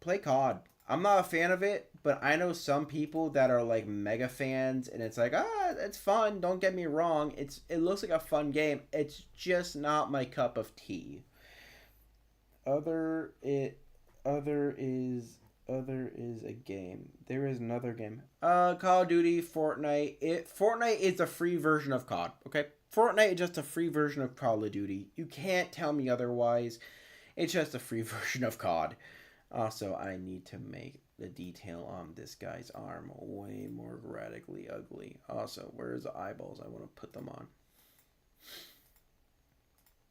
play COD. I'm not a fan of it, but I know some people that are, like, mega fans, and it's like, it's fun, don't get me wrong. It looks like a fun game. It's just not my cup of tea. Other is a game. There is another game. Call of Duty, Fortnite. Fortnite is a free version of COD, okay? Fortnite is just a free version of Call of Duty. You can't tell me otherwise. It's just a free version of COD. Also, I need to make the detail on this guy's arm way more radically ugly. Also, where's the eyeballs? I want to put them on.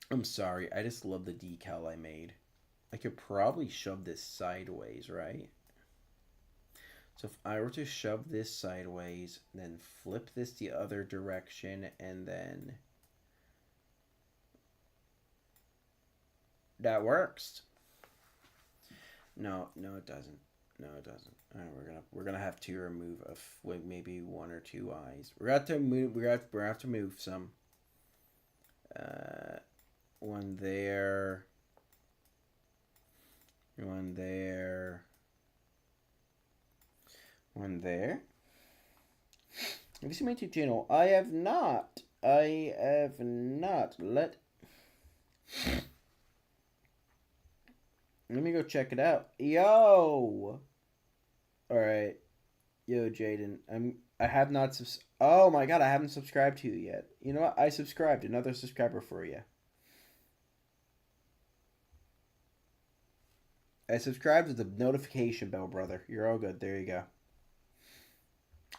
I'm sorry. I just love the decal I made. I could probably shove this sideways, right? So if I were to shove this sideways, then flip this the other direction, and then that works. No, it doesn't. No, it doesn't. All right, we're gonna have to remove maybe one or two eyes. We're gonna have to move. We're gonna have to move some. One there. One there. One there. Have you seen my YouTube channel? I have not. I have not. Let me go check it out. Yo. All right. Yo, Jaden. I have not oh my god, I haven't subscribed to you yet. You know what? I subscribed. Another subscriber for you. I subscribed with the notification bell, brother. You're all good. There you go.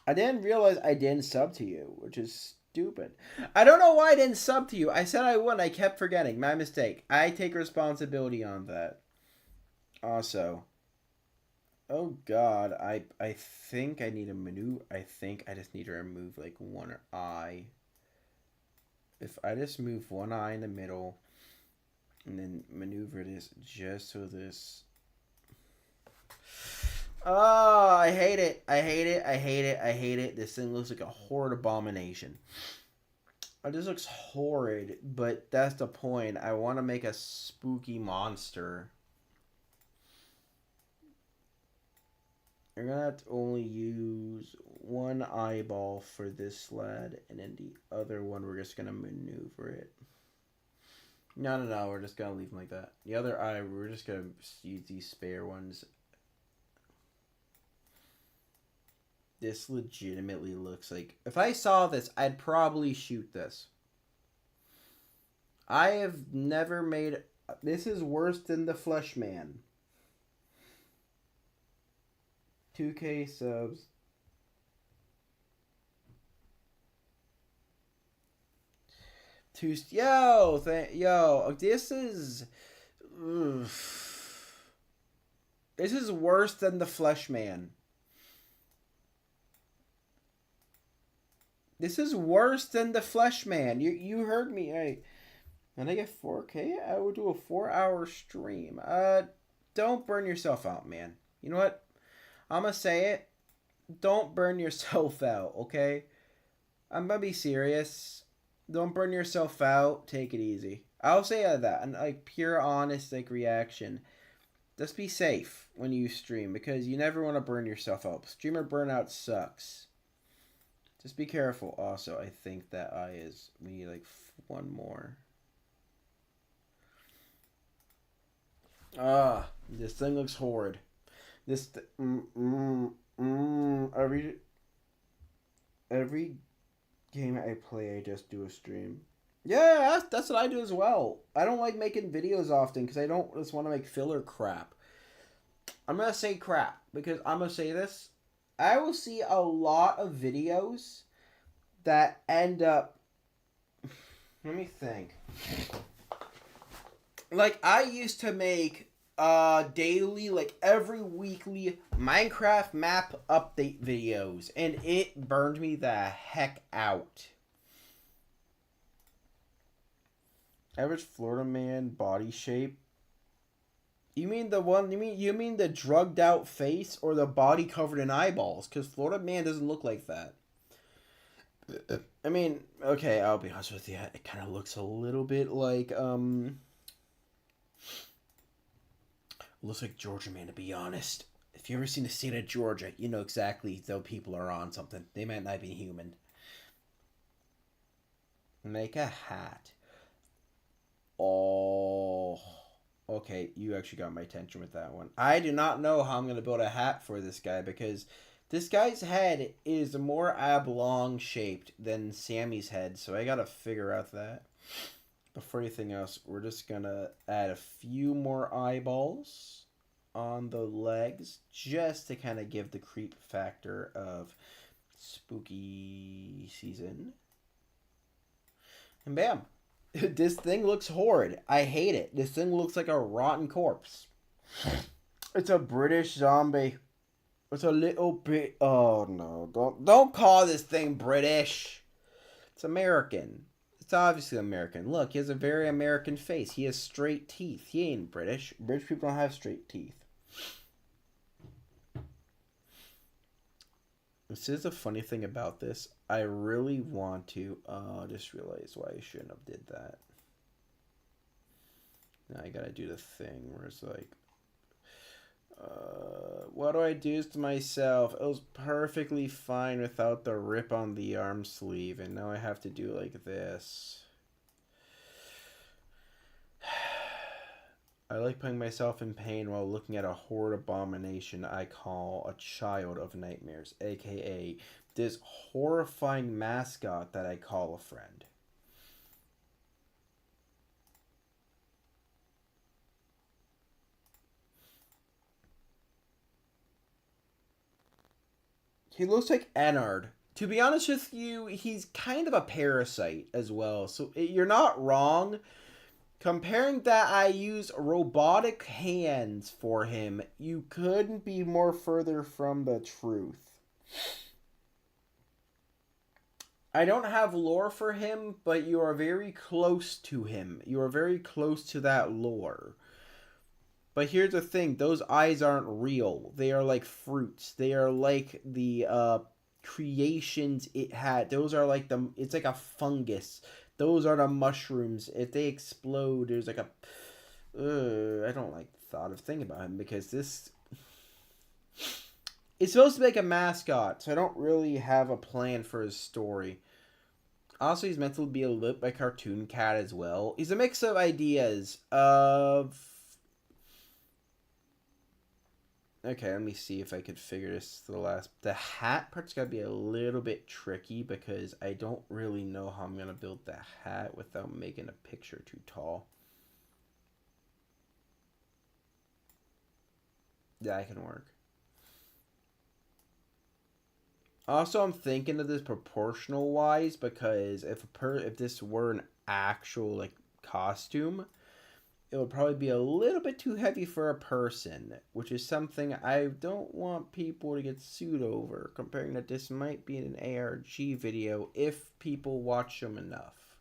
I didn't realize I didn't sub to you, which is stupid. I don't know why I didn't sub to you. I said I would. I kept forgetting. My mistake. I take responsibility on that. Also, oh god, I think I need a maneuver. I think I just need to remove like one eye. If I just move one eye in the middle and then maneuver this just so this... Oh, I hate it. I hate it. I hate it. I hate it. This thing looks like a horrid abomination. It just looks horrid, but that's the point. I want to make a spooky monster. You're going to have to only use one eyeball for this lad, and then the other one we're just going to maneuver it. No, we're just going to leave them like that. The other eye, we're just going to use these spare ones. This legitimately looks like... If I saw this, I'd probably shoot this. I have never made... This is worse than the Flesh Man. 2K subs. Yo, this is... Ugh. This is worse than the Flesh Man. This is worse than the Flesh Man. You heard me. Hey, when I get 4K, I will do a 4-hour stream. Don't burn yourself out, man. You know what? I'm gonna say it. Don't burn yourself out, okay? I'm gonna be serious. Don't burn yourself out. Take it easy. I'll say that. And like pure honest like reaction. Just be safe when you stream because you never want to burn yourself out. Streamer burnout sucks. Just be careful. Also, I think that eye is... We need like one more. This thing looks horrid. This... Every game I play, I just do a stream. Yeah, that's what I do as well. I don't like making videos often because I don't just want to make filler crap. I'm going to say crap because I'm going to say this. I will see a lot of videos that end up... Let me think. Like, I used to make daily, like every weekly Minecraft map update videos, and it burned me the heck out. Average Florida man body shape. You mean the one? You mean the drugged out face or the body covered in eyeballs? Because Florida man doesn't look like that. I mean, okay, I'll be honest with you. It kind of looks a little bit like looks like Georgia man. To be honest, if you ever seen the state of Georgia, you know exactly those people are on something. They might not be human. Make a hat. Oh. Okay, you actually got my attention with that one. I do not know how I'm going to build a hat for this guy because this guy's head is more oblong shaped than Sammy's head, so I got to figure out that. Before anything else, we're just going to add a few more eyeballs on the legs just to kind of give the creep factor of spooky season. And bam. This thing looks horrid. I hate it. This thing looks like a rotten corpse. It's a British zombie. It's a little bit... Oh, no. Don't call this thing British. It's American. It's obviously American. Look, he has a very American face. He has straight teeth. He ain't British. British people don't have straight teeth. This is the funny thing about this. I really want to. I just realized why I shouldn't have did that. Now I gotta do the thing where it's like, what do I do to myself? It was perfectly fine without the rip on the arm sleeve, and now I have to do like this. I like putting myself in pain while looking at a horrid abomination I call a child of nightmares, aka this horrifying mascot that I call a friend. He looks like Ennard. To be honest with you, he's kind of a parasite as well, so you're not wrong. Comparing that I use robotic hands for him, you couldn't be more further from the truth. I don't have lore for him, but you are very close to him. You are very close to that lore. But here's the thing, those eyes aren't real. They are like fruits. They are like the creations it had. Those are like it's like a fungus. Those are the mushrooms. If they explode, there's like a... I don't like the thought of thinking about him because this... It's supposed to be like a mascot, so I don't really have a plan for his story. Also, he's meant to be a little bit like Cartoon Cat as well. He's a mix of ideas of... Okay, let me see if I could figure this to the last... The hat part's gotta be a little bit tricky because I don't really know how I'm gonna build the hat without making a picture too tall. Yeah, that can work. Also, I'm thinking of this proportional wise because if this were an actual like costume, it would probably be a little bit too heavy for a person, which is something I don't want people to get sued over, comparing that this might be an ARG video if people watch them enough.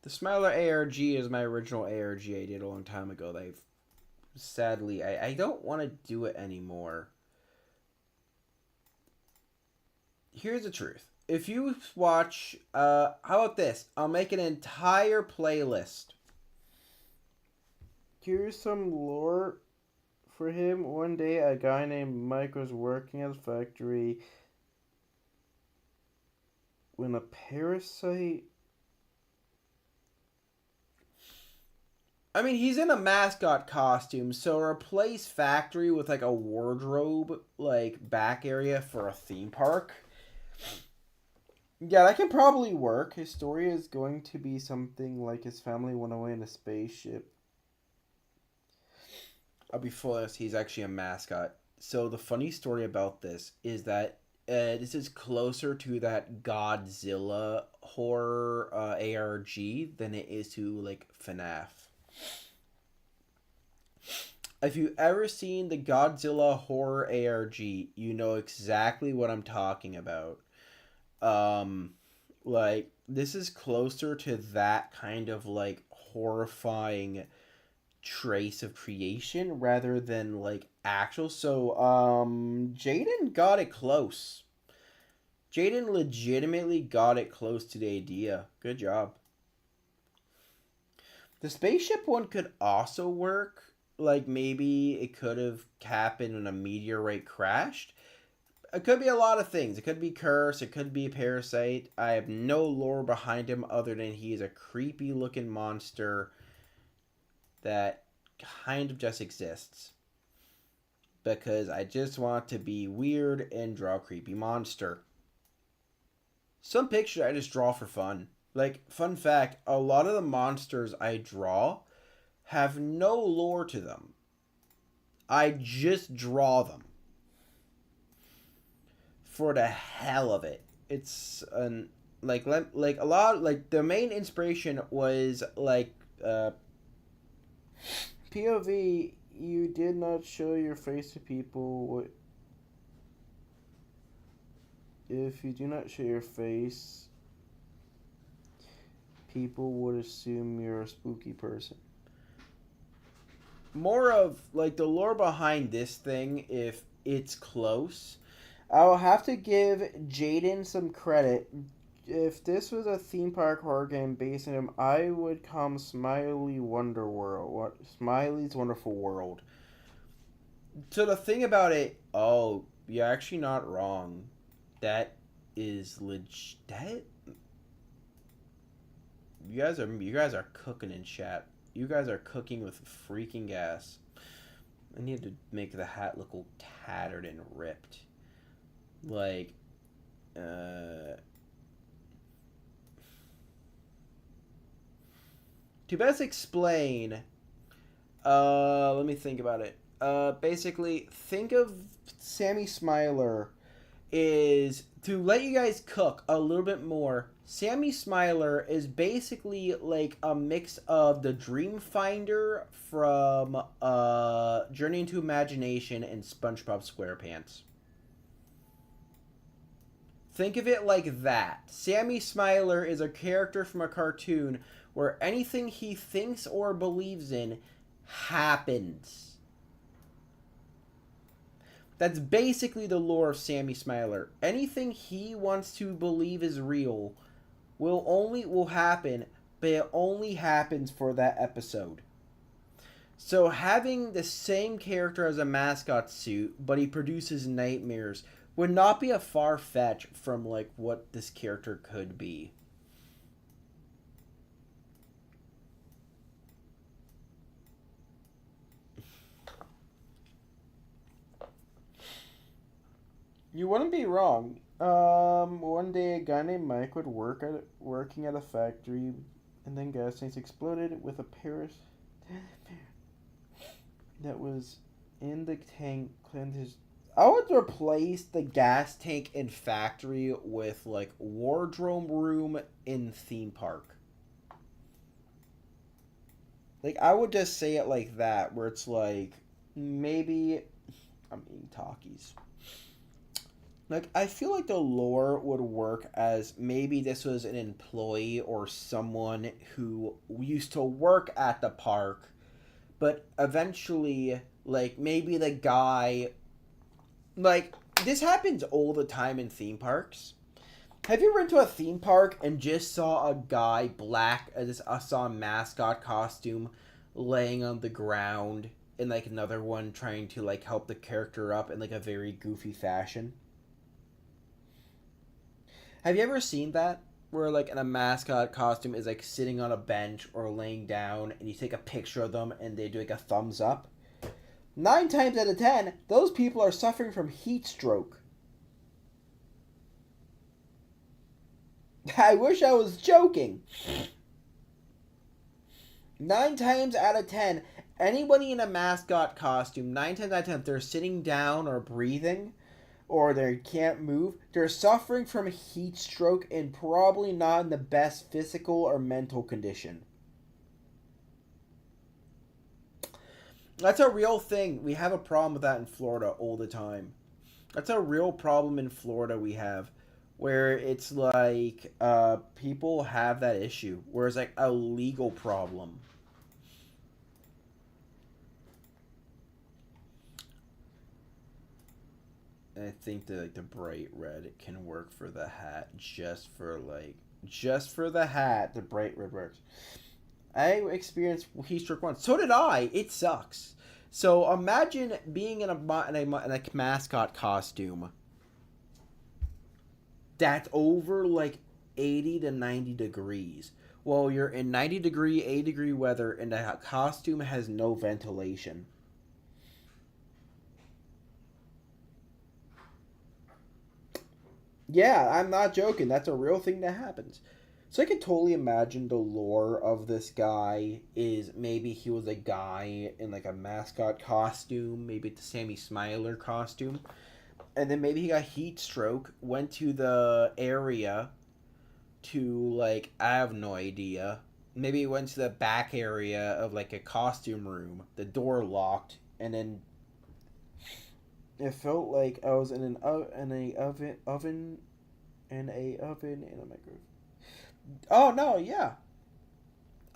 The Smiler ARG is my original ARG I did a long time ago. Sadly, I don't want to do it anymore. Here's the truth. If you watch, how about this? I'll make an entire playlist. Here's some lore for him. One day, a guy named Mike was working at a factory when a parasite... I mean, he's in a mascot costume, so replace factory with, like, a wardrobe, like, back area for a theme park. Yeah, that can probably work. His story is going to be something like his family went away in a spaceship. I'll be full honest, he's actually a mascot. So the funny story about this is that this is closer to that Godzilla horror ARG than it is to, like, FNAF. If you've ever seen the Godzilla horror ARG, you know exactly what I'm talking about. Like, this is closer to that kind of, like, horrifying trace of creation rather than, like, actual. So, Jaden got it close. Jaden legitimately got it close to the idea. Good job. The spaceship one could also work. Like, maybe it could have happened when a meteorite crashed. It could be a lot of things. It could be curse. It could be a parasite. I have no lore behind him other than he is a creepy looking monster that kind of just exists. Because I just want to be weird and draw a creepy monster. Some pictures I just draw for fun. Like, fun fact, a lot of the monsters I draw have no lore to them. I just draw them. For the hell of it. It's like a lot, like the main inspiration was like POV, you did not show your face to people. If you do not show your face, people would assume you're a spooky person. more of like the lore behind this thing, if it's close. I'll have to give Jaden some credit. If this was a theme park horror game based on him, I would call Smiley Wonder World. What Smiley's Wonderful World. So the thing about it, oh, you're actually not wrong. That is legit. That you guys are cooking in chat. You guys are cooking with freaking gas. I need to make the hat look all tattered and ripped. Like, to best explain, let me think about it. Basically, think of Sammy Smiler is, to let you guys cook a little bit more, Sammy Smiler is basically like a mix of the Dreamfinder from Journey into Imagination and SpongeBob SquarePants. Think of it like that. Sammy Smiler is a character from a cartoon where anything he thinks or believes in happens. That's basically the lore of Sammy Smiler. Anything he wants to believe is real will happen, but it only happens for that episode. So having the same character as a mascot suit, but he produces nightmares, would not be a far fetch from like what this character could be. You wouldn't be wrong. One day a guy named Mike would working at a factory, and then gas tanks exploded with a Paris that was in the tank. I would replace the gas tank in factory with like wardrobe room in theme park. Like I would just say it like that, where it's like maybe I'm eating Takis. Like, I feel like the lore would work as maybe this was an employee or someone who used to work at the park, but eventually, like, maybe the guy... Like, this happens all the time in theme parks. Have you ever been to a theme park and just saw a guy saw a mascot costume laying on the ground, and, like, another one trying to, like, help the character up in, like, a very goofy fashion? Have you ever seen that? Where, like, in a mascot costume is, like, sitting on a bench or laying down, and you take a picture of them, and they do, like, a thumbs up? 9 times out of 10, those people are suffering from heat stroke. I wish I was joking. 9 times out of 10, anybody in a mascot costume, 9 times out of 10, if they're sitting down or breathing, or they can't move, they're suffering from heat stroke and probably not in the best physical or mental condition. That's a real thing. We have a problem with that in Florida all the time. That's a real problem in Florida we have, where it's like people have that issue, where it's like a legal problem. And I think that, like, the bright red, it can work for the hat, just for the hat, the bright red works. I experienced heat stroke once. So did I. It sucks. So imagine being in a mascot costume that's over like 80 to 90 degrees. Well, you're in 80 degree weather, and the costume has no ventilation. Yeah, I'm not joking. That's a real thing that happens. So I can totally imagine the lore of this guy is maybe he was a guy in like a mascot costume, maybe the Sammy Smiler costume, and then maybe he got heat stroke, went to the area to, like, I have no idea. Maybe he went to the back area of like a costume room, the door locked, and then it felt like I was in an oven in a microwave. Oh no, yeah.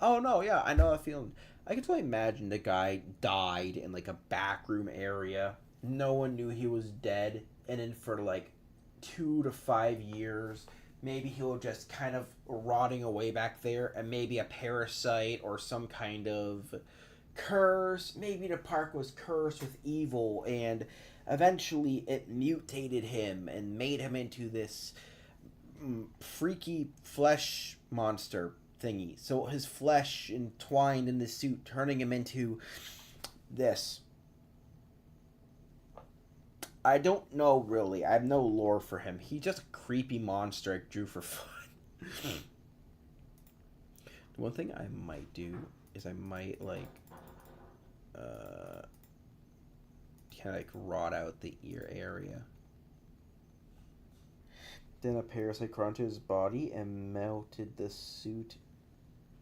I know that feeling. I can totally imagine the guy died in like a back room area. No one knew he was dead, and then for like 2 to 5 years, maybe he was just kind of rotting away back there, and maybe a parasite or some kind of curse. Maybe the park was cursed with evil, and eventually it mutated him and made him into this freaky flesh monster thingy. So his flesh entwined in the suit, turning him into this. I don't know really. I have no lore for him. He's just a creepy monster I drew for fun. One thing I might do is I might like kind of like rot out the ear area. Then a parasite crawled into his body and melted the suit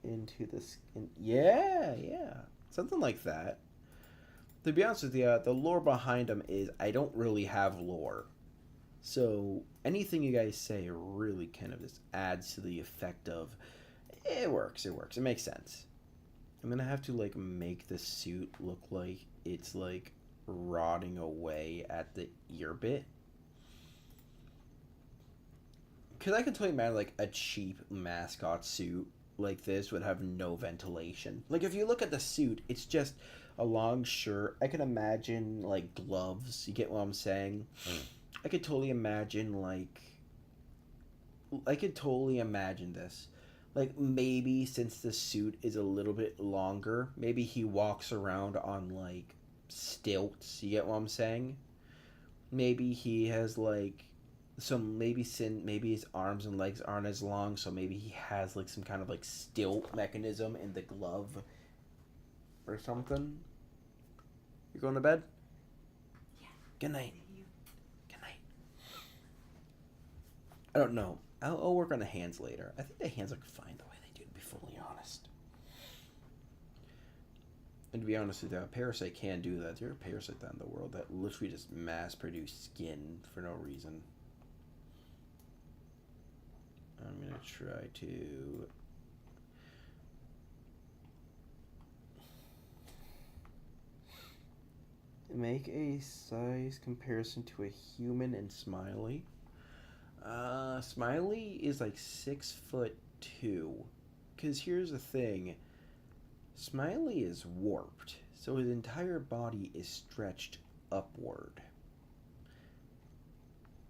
into the skin. Yeah, something like that. To be honest with you, the lore behind him is I don't really have lore. So anything you guys say really kind of just adds to the effect of it works, it makes sense. I'm gonna have to like make the suit look like it's like rotting away at the ear bit. Because I can totally imagine like a cheap mascot suit like this would have no ventilation. Like if you look at the suit, it's just a long shirt. I can imagine like gloves. You get what I'm saying? I could totally imagine like I could totally imagine this. Like maybe since the suit is a little bit longer, maybe he walks around on like stilts. You get what I'm saying? Maybe he has like maybe his arms and legs aren't as long, so maybe he has like some kind of like stilt mechanism in the glove or something. You going to bed? Yeah. Good night. Good night. I don't know. I'll work on the hands later. I think the hands look fine the way they do, to be fully honest. And to be honest with you, a parasite can do that. There are parasites out in the world that literally just mass produce skin for no reason. I'm going to try to make a size comparison to a human and Smiley. Smiley is like 6'2". Because here's the thing. Smiley is warped, so his entire body is stretched upward.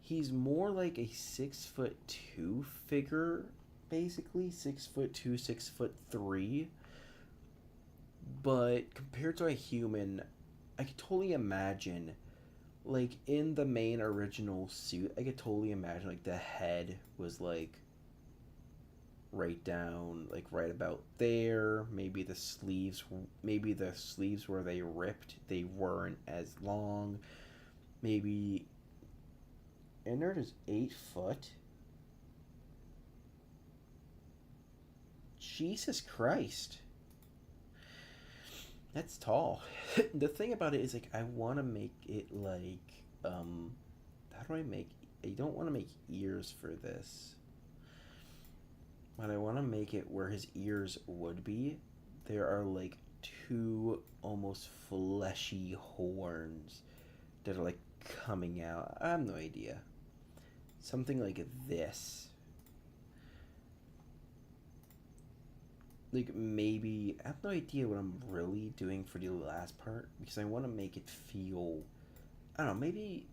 He's more like a 6'2" figure, basically 6'2", 6'3". But compared to a human, I could totally imagine, like in the main original suit, I could totally imagine like the head was like right down, like right about there. Maybe the sleeves where they ripped, they weren't as long. Maybe. Ennard is 8 foot. Jesus Christ. That's tall. The thing about it is like I want to make it like how do I make I don't want to make ears for this. But I want to make it where his ears would be. There are like 2 almost fleshy horns that are like coming out. I have no idea. Something like this. Like maybe I have no idea what I'm really doing for the last part because I want to make it feel I don't know, maybe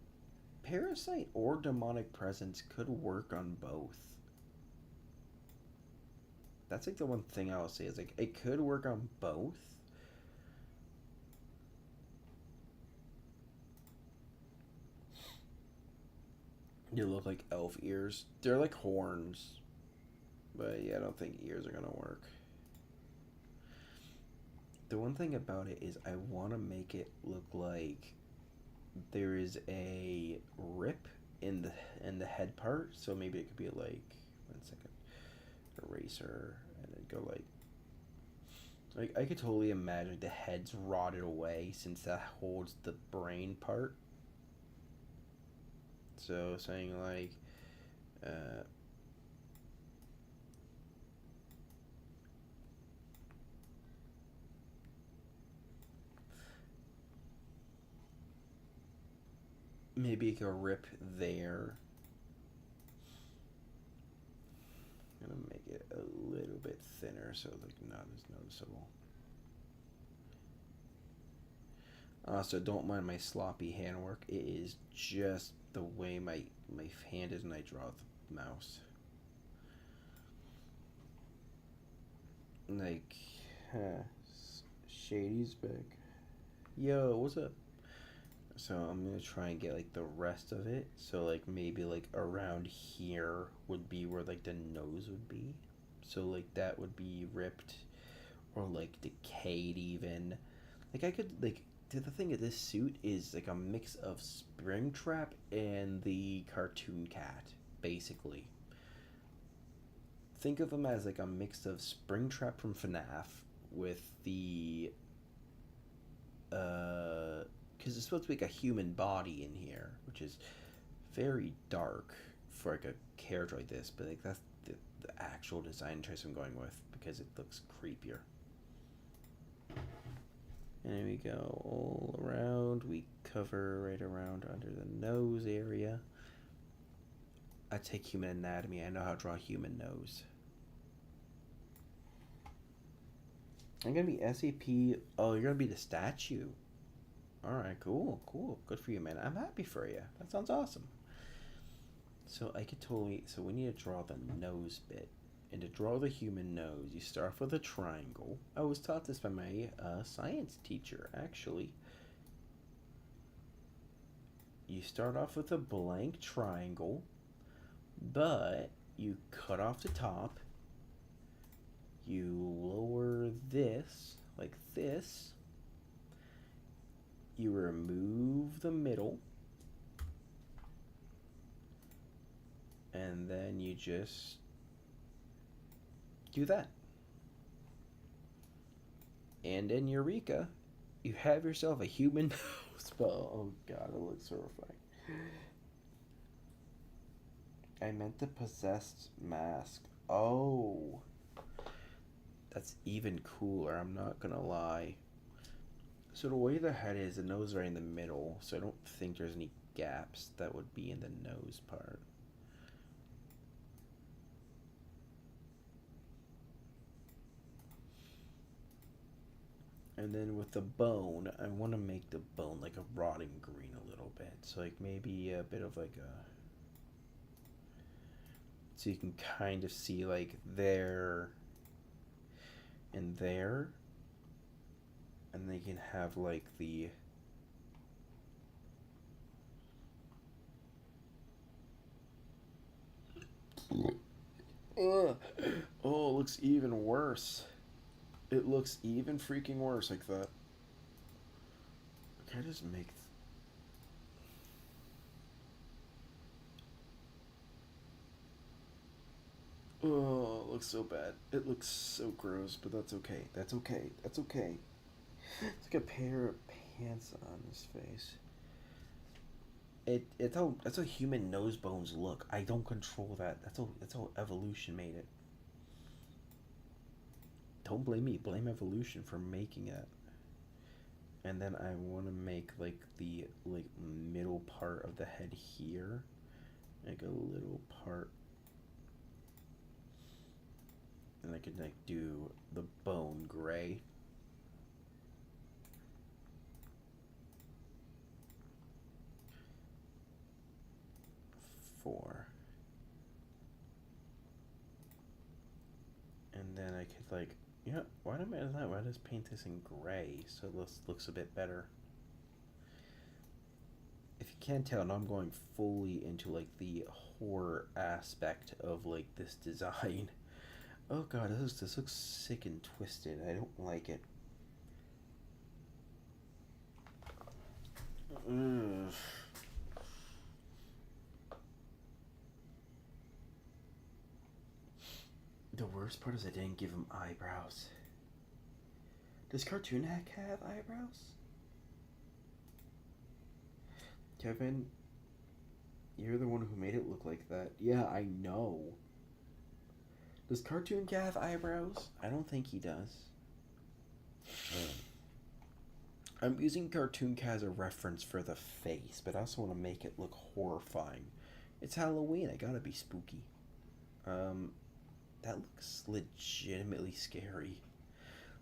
Parasite or Demonic Presence could work on both. That's like the one thing I'll say is like it could work on both. They look like elf ears. They're like horns. But yeah, I don't think ears are gonna work. The one thing about it is I want to make it look like there is a rip in the head part. So maybe it could be like 1 second, eraser, and then go like I could totally imagine the head's rotted away since that holds the brain part. So saying like maybe like a rip there. I'm gonna make it a little bit thinner so like not as noticeable. So don't mind my sloppy handwork. It is just the way my hand is when I draw the mouse. Like, Shady's back. Yo, what's up? So I'm gonna try and get like the rest of it. So like maybe like around here would be where like the nose would be. So like that would be ripped or like decayed even. Like I could like the thing of this suit is like a mix of Springtrap and the cartoon cat, basically. Think of them as like a mix of Springtrap from FNAF with the because it's supposed to be like a human body in here, which is very dark for like a character like this, but like that's the actual design choice I'm going with because it looks creepier. And there we go, all around. We cover right around under the nose area. I take human anatomy. I know how to draw a human nose. I'm gonna be SAP. Oh, you're gonna be the statue. Alright, cool. Good for you, man. I'm happy for you. That sounds awesome. So I could totally. So we need to draw the nose bit. And to draw the human nose, you start off with a triangle. I was taught this by my science teacher, actually. You start off with a blank triangle, but you cut off the top. You lower this, like this. You remove the middle. And then you just do that. And in Eureka, you have yourself a human nose. Oh god, it looks horrifying. I meant the possessed mask. Oh. That's even cooler, I'm not gonna lie. So the way the head is, the nose is right in the middle, so I don't think there's any gaps that would be in the nose part. And then with the bone, I want to make the bone like a rotting green a little bit. So like maybe a bit of like a... So you can kind of see like there and there. And then you can have like the... Oh, it looks even worse. It looks even freaking worse like that. Can I just make... Oh, it looks so bad. It looks so gross, but that's okay. That's okay. That's okay. It's like a pair of pants on his face. That's how human nose bones look. I don't control that. That's how evolution made it. Don't blame me. Blame evolution for making it. And then I want to make like the middle part of the head here, like a little part, and I could like do the bone gray. Four. And then I could like, yeah, why don't I just paint this in gray so it looks a bit better. If you can't tell, now I'm going fully into like the horror aspect of like this design. Oh god, this looks sick and twisted. I don't like it. Ugh. The worst part is I didn't give him eyebrows. Does Cartoon Hack have eyebrows? Kevin, you're the one who made it look like that. Yeah, I know. Does Cartoon Cat have eyebrows? I don't think he does. I'm using Cartoon Cat as a reference for the face, but I also want to make it look horrifying. It's Halloween. I gotta be spooky. That looks legitimately scary.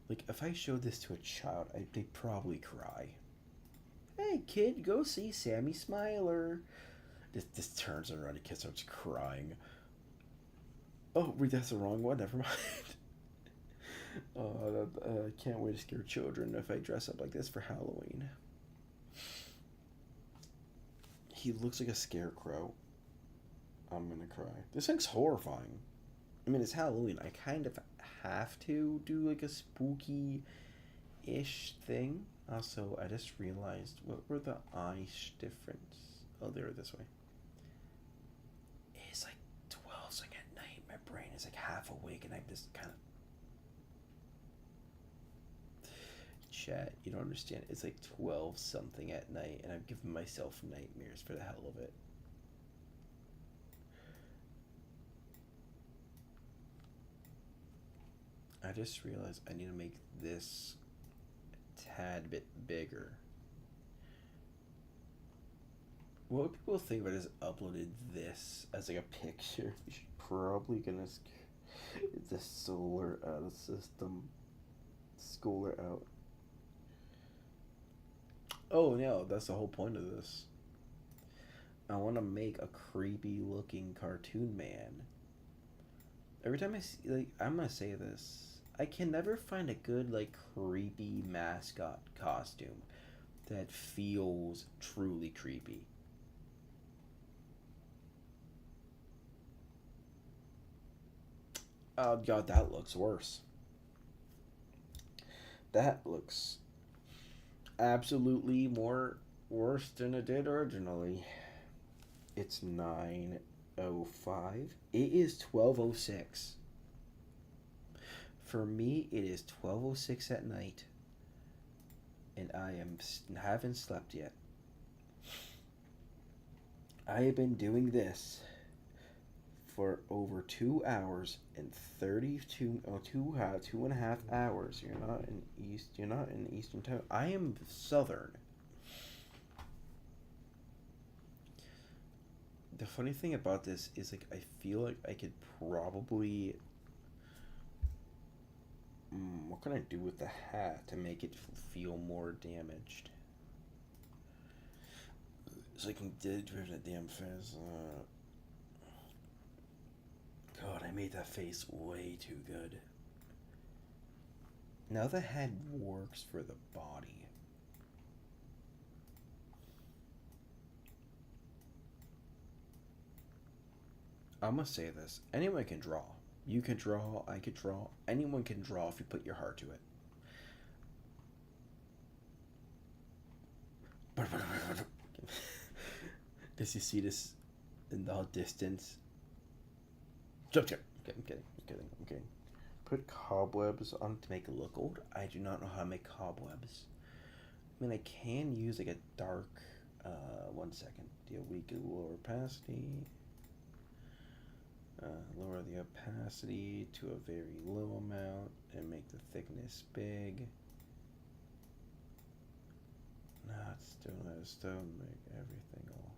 Like, if I showed this to a child, they'd probably cry. Hey, kid, go see Sammy Smiler. This turns around and the kid starts crying. Oh, wait, that's the wrong one. Never mind. I can't wait to scare children if I dress up like this for Halloween. He looks like a scarecrow. I'm gonna cry. This thing's horrifying. I mean, it's Halloween. I kind of have to do like a spooky-ish thing. Also, I just realized, what were the eyes difference? Oh, they were this way. It's like 12 something at night. My brain is like half awake and I'm just kind of... Chat, you don't understand. It's like 12 something at night and I'm giving myself nightmares for the hell of it. I just realized I need to make this a tad bit bigger. What would people think if I just uploaded this as like a picture? You should probably gonna scare the solar out of the system. Scholar out. Oh no, that's the whole point of this. I want to make a creepy looking cartoon man. Every time I see, like, I'm gonna say this. I can never find a good, like, creepy mascot costume that feels truly creepy. Oh god, that looks worse. That looks absolutely more worse than it did originally. It's 9:05. It is 12:06. For me, it is 12:06 at night, and I haven't slept yet. I have been doing this for over 2 hours and 2.5 hours. You're not in Eastern time. I am Southern. The funny thing about this is, like, I feel like I could probably... what can I do with the hat to make it feel more damaged? So I can drive that damn face. God, I made that face way too good. Now the head works for the body. I'm gonna say this. Anyone can draw. You can draw, I could draw. Anyone can draw if you put your heart to it. Does you see this in the distance? Jump scare. Okay, I'm kidding. Put cobwebs on to make it look old. I do not know how to make cobwebs. I mean, I can use like a dark, 1 second. Deal weak lower opacity. Lower the opacity to a very low amount and make the thickness big. Nah, it's still make everything all.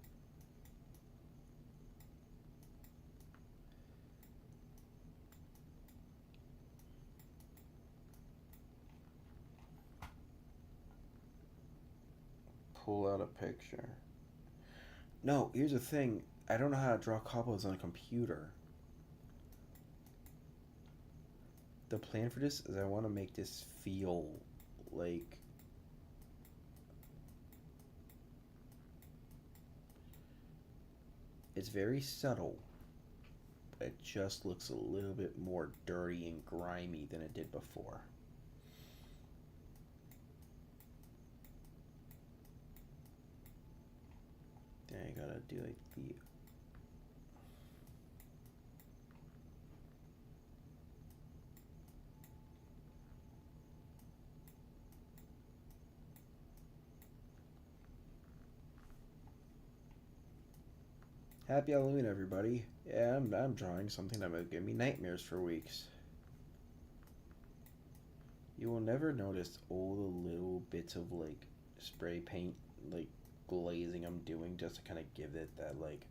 Pull out a picture. No, here's the thing. I don't know how to draw cobwebs on a computer. The plan for this is I want to make this feel like it's very subtle, but it just looks a little bit more dirty and grimy than it did before. Then I gotta do like the Happy Halloween, everybody. Yeah, I'm drawing something that might give me nightmares for weeks. You will never notice all the little bits of, like, spray paint, like, glazing I'm doing just to kind of give it that, like,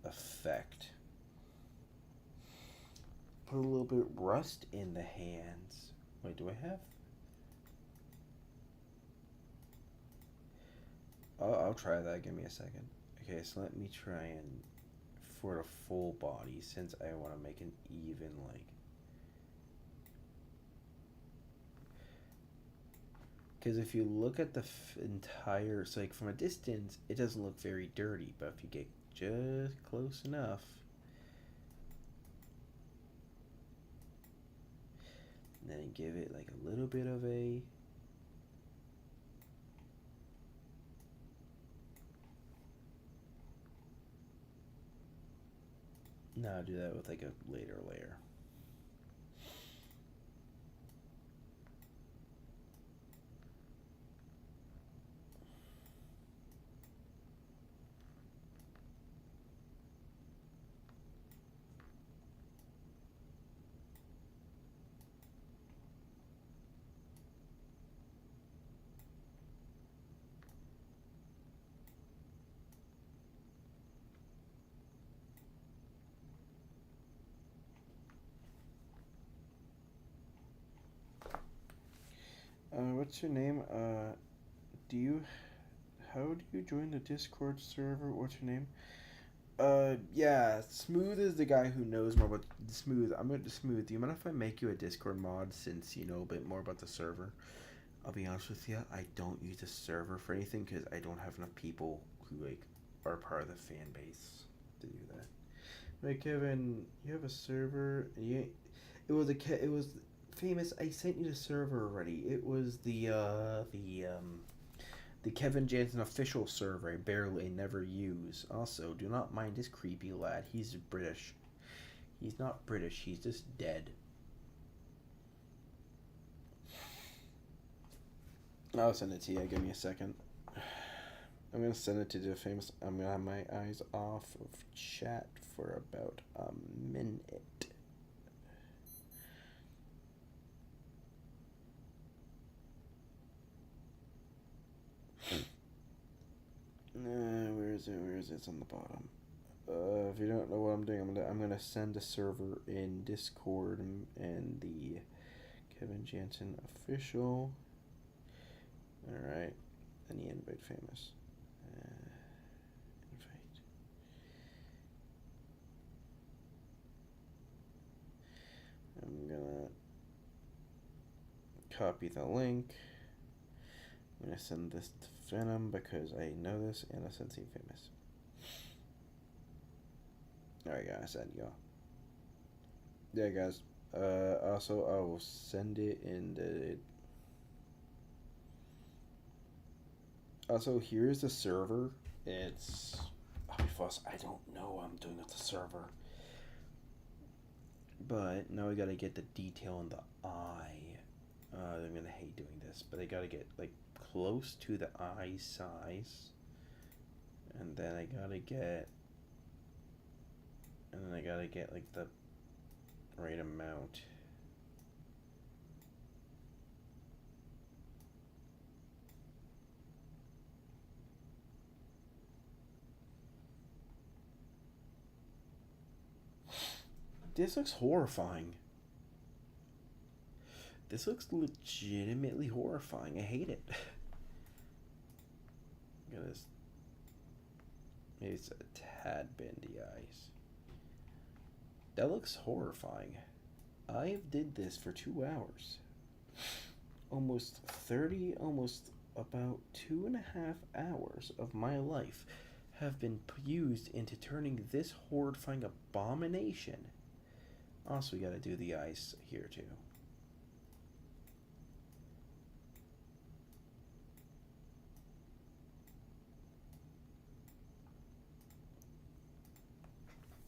effect. Put a little bit rust in the hands. Wait, do I have? I'll try that. Give me a second. Okay, so let me try and for the full body, since I want to make an even, like, because if you look at the entire, so like from a distance, it doesn't look very dirty, but if you get just close enough, and then give it like a little bit of a, no, I'll do that with like a later layer. What's your name? Do you, how do you join the Discord server? What's your name? Yeah, Smooth is the guy who knows more about Smooth. I'm going to Smooth. Do you mind if I make you a Discord mod since you know a bit more about the server? I'll be honest with you, I don't use the server for anything because I don't have enough people who like are part of the fan base to do that. Wait, Kevin, you have a server? It was famous. I sent you the server already. It was the Kevin Jansen official server I barely never use. Also, do not mind this creepy lad. He's British. He's not British. He's just dead. I'll send it to you. Give me a second. I'm going to send it to the famous... I'm going to have my eyes off of chat for about a minute. Where is it? Where is it? It's on the bottom. If you don't know what I'm doing, I'm gonna send a server in Discord and the Kevin Jansen official. All right, and the invite famous. Invite. I'm gonna copy the link. I'm gonna send this to Venom because I know this and I sent Team Famous. Alright guys, and y'all. Yeah guys. Also I will send it in the also here's the server. It's I don't know what I'm doing with the server. But now I gotta get the detail in the eye. I'm gonna hate doing this, but I gotta get like close to the eye size, and then I gotta get like the right amount. This looks horrifying. This looks legitimately horrifying. I hate it. Look at this. Maybe it's a tad bendy eyes. That looks horrifying. I did this for 2 hours. Almost about 2.5 hours of my life have been used into turning this horrifying abomination. Also, we gotta do the eyes here too.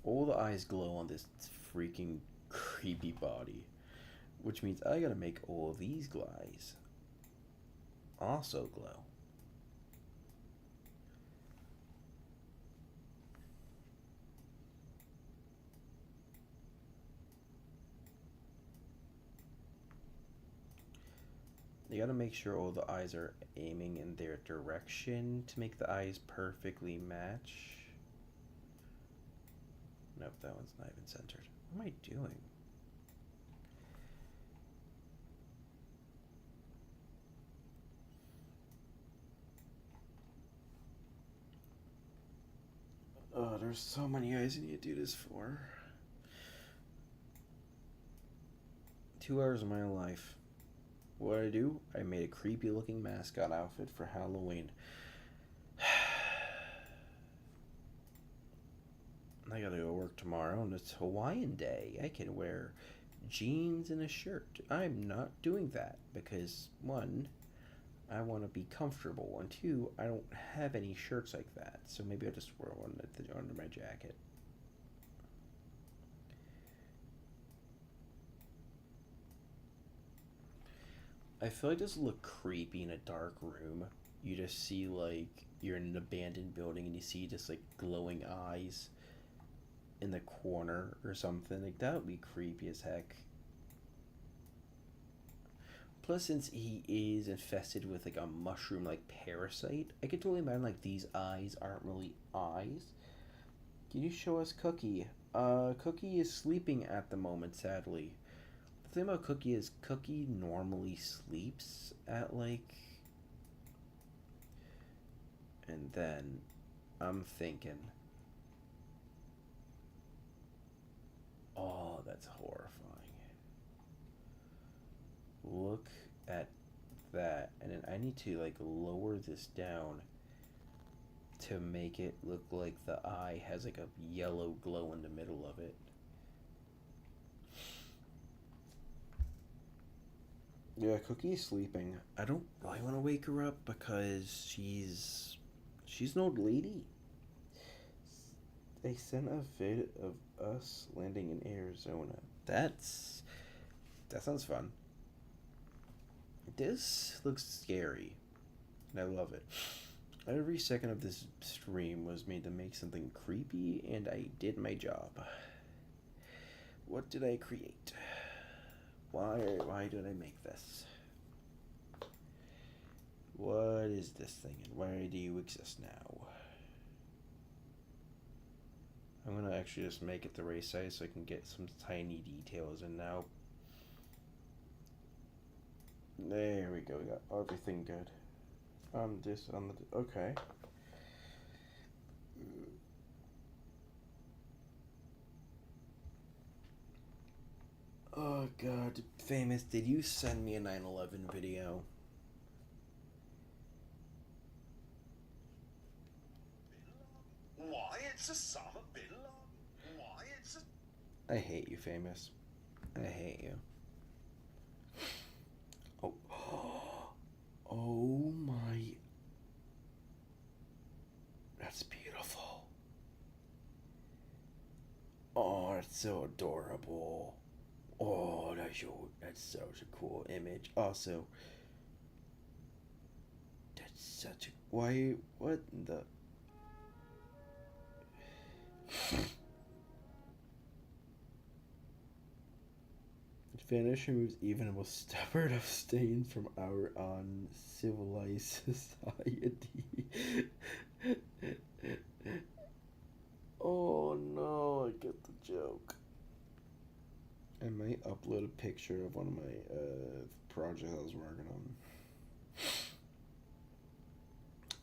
All the eyes glow on this freaking creepy body, which means I gotta make all of these eyes also glow. You gotta make sure all the eyes are aiming in their direction to make the eyes perfectly match. Nope, that one's not even centered. What am I doing? Oh, there's so many eyes I need to do this for. 2 hours of my life. What did I do? I made a creepy looking mascot outfit for Halloween. I gotta go work tomorrow and it's Hawaiian Day. I can wear jeans and a shirt. I'm not doing that because, one, I want to be comfortable, and two, I don't have any shirts like that, so maybe I'll just wear one under my jacket. I feel like this will look creepy in a dark room. You just see, like, you're in an abandoned building and you see just, like, glowing eyes in the corner or something. Like, that would be creepy as heck. Plus, since he is infested with, like, a mushroom-like parasite, I could totally imagine, like, these eyes aren't really eyes. Can you show us Cookie? Cookie is sleeping at the moment, sadly. The thing about Cookie is Cookie normally sleeps at, like... And then, I'm thinking... Oh, that's horrifying. Look at that. And then I need to, like, lower this down to make it look like the eye has, like, a yellow glow in the middle of it. Yeah, Cookie's sleeping. I don't really want to wake her up because she's an old lady. They sent a vid of us landing in Arizona. That sounds fun. This looks scary, and I love it. Every second of this stream was made to make something creepy, and I did my job. What did I create? Why did I make this? What is this thing, and why do you exist now? I'm gonna actually just make it the race size so I can get some tiny details in now. There we go, we got everything good. Okay. Oh god, Famous, did you send me a 9/11 video? Why, it's Osama bin Laden. Why, it's a... I hate you, Famous. I hate you. Oh. Oh my. That's beautiful. Oh, that's so adorable. Oh, that's such a cool image. Also, that's such a... what the... Spanish removes even the most stubborn of stains from our uncivilized society. Oh no, I get the joke. I might upload a picture of one of my projects I was working on.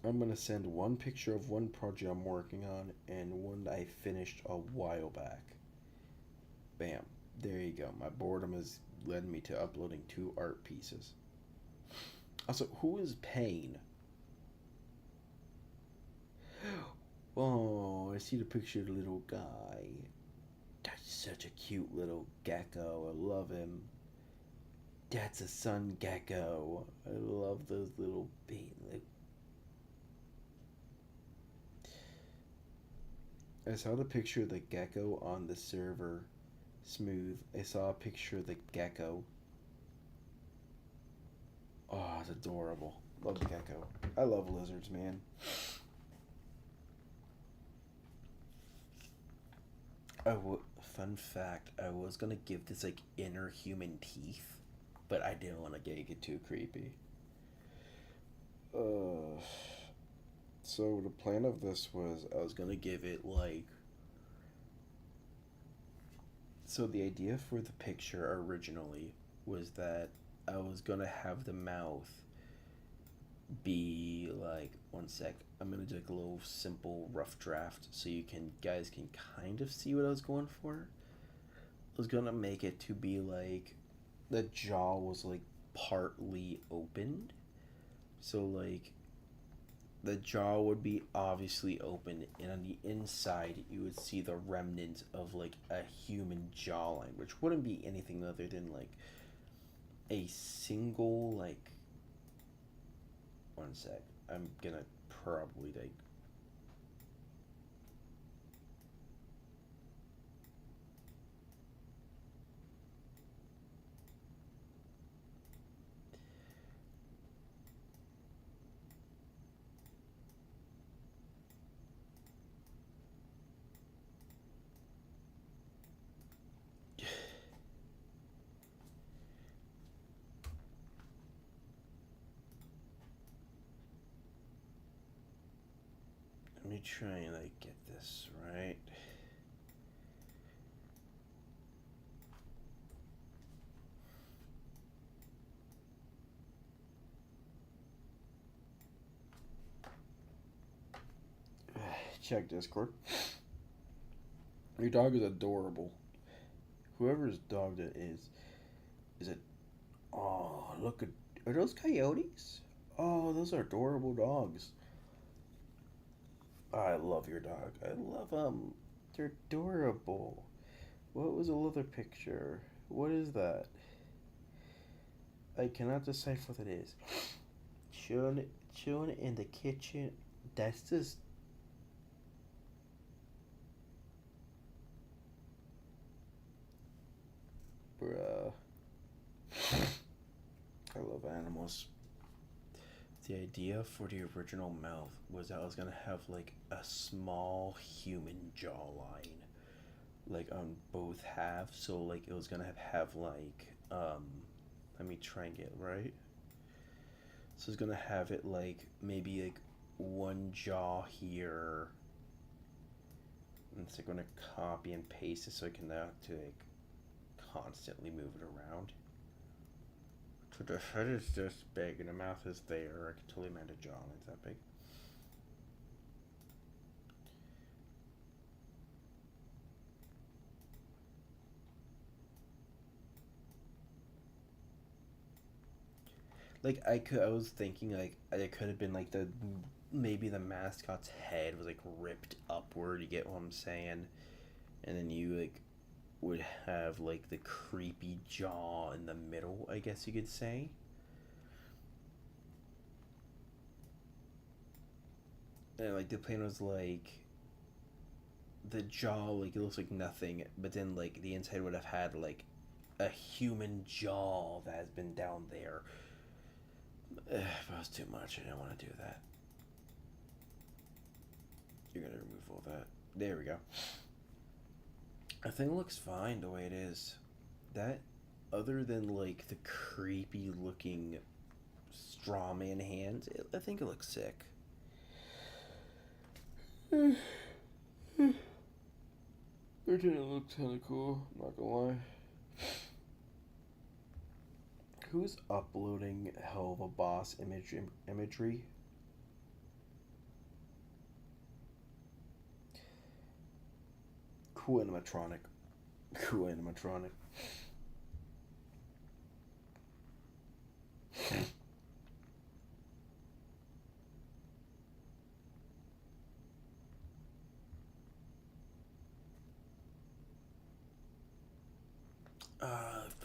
I'm gonna send one picture of one project I'm working on and one that I finished a while back. Bam. There you go. My boredom has led me to uploading 2 art pieces. Also, who is Payne? Oh, I see the picture of the little guy. That's such a cute little gecko. I love him. That's a sun gecko. I love those little baby. I saw the picture of the gecko on the server. Smooth. I saw a picture of the gecko. Oh, it's adorable. Love the gecko. I love lizards, man. Fun fact, I was gonna give this like inner human teeth but I didn't want to get it too creepy. So the plan of this was I was gonna give it like. So the idea for the picture originally was that I was gonna have the mouth be like, one sec. I'm gonna do like a little simple rough draft so you guys can kind of see what I was going for. I was gonna make it to be like the jaw was like partly opened. So like the jaw would be obviously open, and on the inside you would see the remnants of like a human jawline, which wouldn't be anything other than like a single like, one sec. I'm gonna probably like. Let me try and like get this right. Check Discord. Your dog is adorable. Whoever's dog that is it? Oh, look at, are those coyotes? Oh, those are adorable dogs. I love your dog. I love them. They're adorable. What was the other picture? What is that? I cannot decipher what it is. Chilling in the kitchen. That's just. Bruh. I love animals. The idea for the original mouth was that I was gonna have like a small human jawline, like on both halves. So like it was gonna have like let me try and get it right. So it's gonna have it like maybe like one jaw here. And it's like gonna copy and paste it so I can now to like constantly move it around. So the head is this big and the mouth is there. I can totally imagine the jawline's that big. Like I was thinking like it could have been like maybe the mascot's head was like ripped upward. You get what I'm saying? And then you like would have like the creepy jaw in the middle, I guess you could say. And like the plan was like the jaw, like it looks like nothing, but then like the inside would have had like a human jaw that has been down there. That was too much. I didn't want to do that. You're gonna remove all that. There we go. I think it looks fine the way it is. That, other than like the creepy looking straw man hands, I think it looks sick. It didn't look kind of cool, not gonna lie. Who's uploading Helluva Boss imagery? Cool animatronic. Cool animatronic.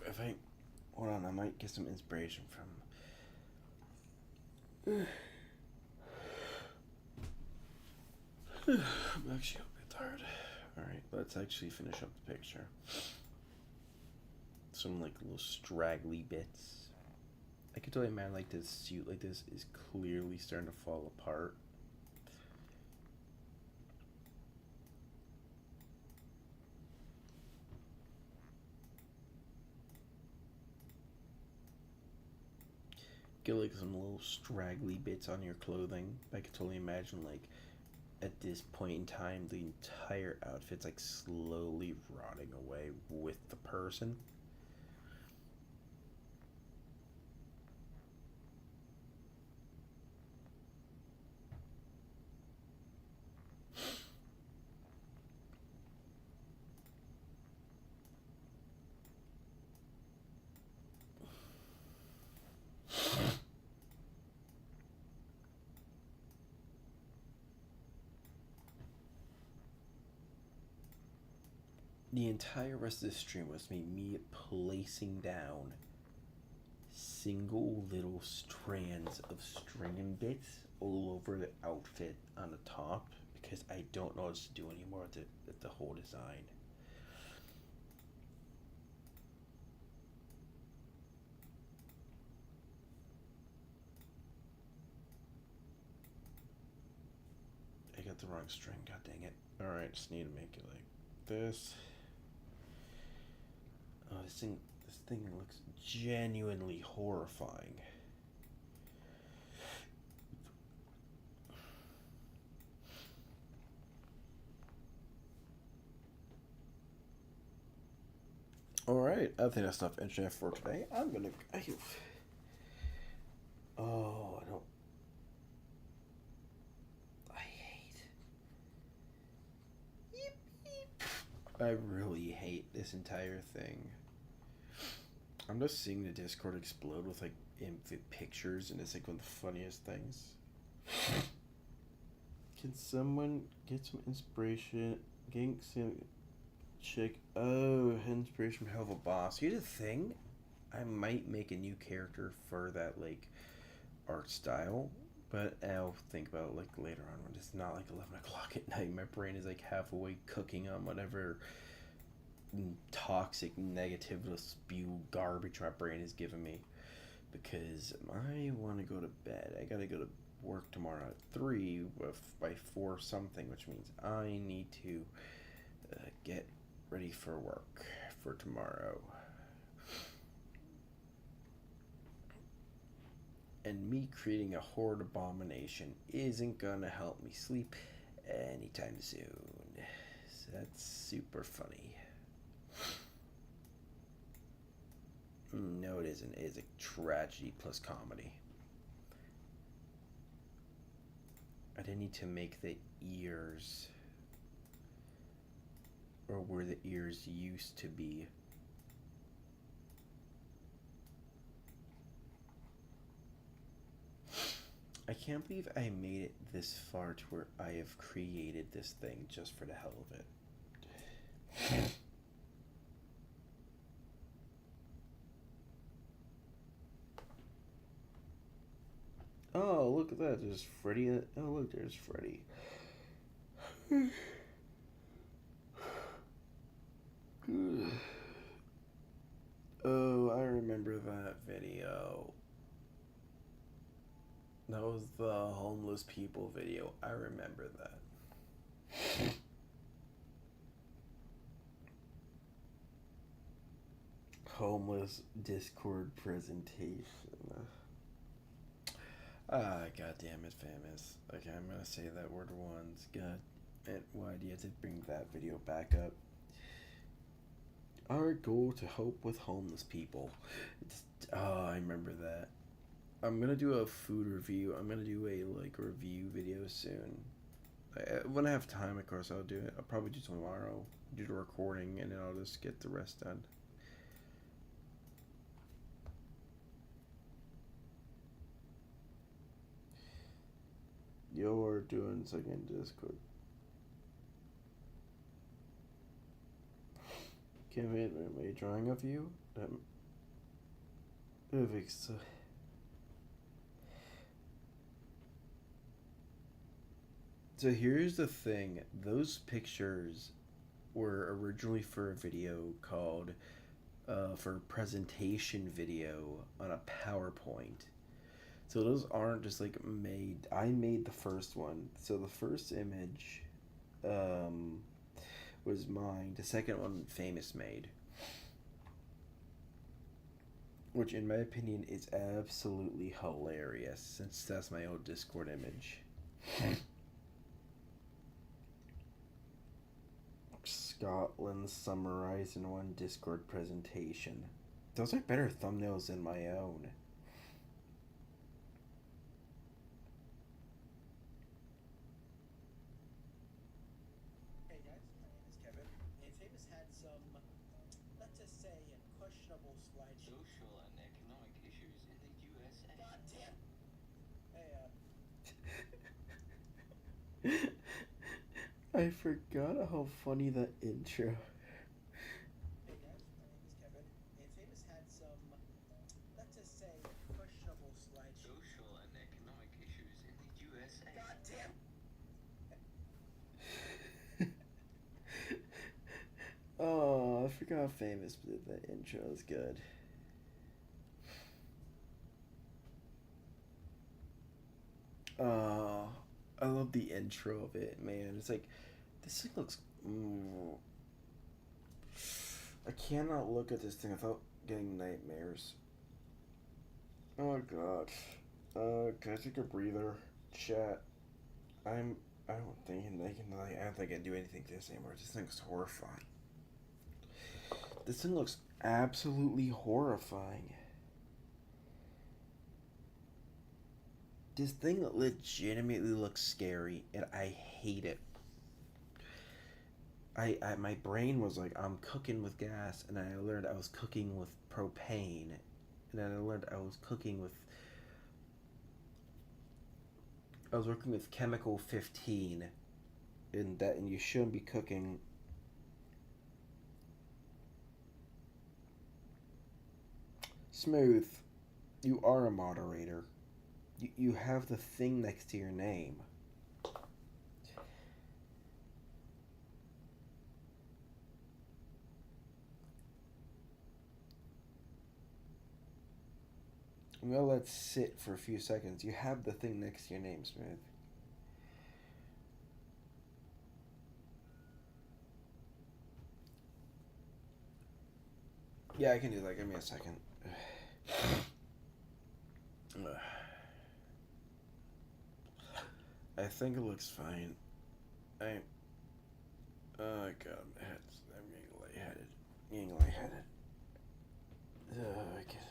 If I hold on, I might get some inspiration from. I'm actually a bit tired. Alright, let's actually finish up the picture. Some like little straggly bits. I can tell you, man, like this suit like this is clearly starting to fall apart. get like some little straggly bits on your clothing. I could totally imagine like at this point in time the entire outfit's like slowly rotting away with the person. The entire rest of the stream was me placing down single little strands of string and bits all over the outfit on the top because I don't know what to do anymore with the whole design. I got the wrong string, god dang it. Alright, just need to make it like this. Oh, this thing looks genuinely horrifying. Alright, I think that's enough internet for today. Oh, I don't. I hate. I really hate this entire thing. I'm just seeing the Discord explode with like pictures, and it's like one of the funniest things. Can someone get some inspiration? Getting some chick. Oh, inspiration from Helva Boss. Here's the thing. I might make a new character for that like art style, but I'll think about it like later on when it's not like 11 o'clock at night. My brain is like half awake cooking on whatever toxic negative spew garbage my brain is giving me, because I want to go to bed. I gotta go to work tomorrow at 3 by 4 something, which means I need to get ready for work for tomorrow. And me creating a horde abomination isn't gonna help me sleep anytime soon. So that's super funny. No, it isn't. It is a tragedy plus comedy. I didn't need to make the ears, or where the ears used to be. I can't believe I made it this far to where I have created this thing just for the hell of it. Oh, look at that. There's Freddy. Oh, look, there's Freddy. Oh, I remember that video. That was the homeless people video. I remember that. Homeless Discord presentation. God damn it, famous. Okay, I'm gonna say that word once. God, why do you have to bring that video back up? Our goal to help with homeless people. I remember that. I'm gonna do a food review. I'm gonna do a review video soon. When I have time, of course, I'll do it. I'll probably do tomorrow. Do the recording, and then I'll just get the rest done. You're doing something in Discord. Can't wait. Am I drawing of you? So here's the thing. Those pictures were originally for a video called, for presentation video on a PowerPoint. So those aren't just like made. I made the first one. So the first image was mine. The second one Famous made. which in my opinion is absolutely hilarious since that's my old Discord image. Scotland summarized in one Discord presentation. Those are better thumbnails than my own. Hey guys, my name is Kevin, and Famous had some, let's just say, questionable slideshow. Social and economic issues in the USA. God damn! I Hey, forgot how funny the intro. hey guys, my name is Kevin, and Famous had some, let's just say, questionable slideshow. Social and economic issues in the USA. God damn! Oh, I forgot how famous the intro is good. I love the intro of it, man. It's like, this thing looks. I cannot look at this thing without getting nightmares. Oh god. Can I take a breather? Chat. I don't think I can do anything to this anymore. This thing looks horrifying. This thing looks absolutely horrifying. This thing legitimately looks scary, and I hate it. My brain was like, I'm cooking with gas, and then I learned I was cooking with propane, and then I learned I was working with chemical 15, and you shouldn't be cooking. Smooth, you are a moderator. You have the thing next to your name. I'm gonna let it sit for a few seconds. You have the thing next to your name, Smooth. Yeah, I can do that. Give me a second. I think it looks fine. Oh god, I'm getting lightheaded. I guess I can.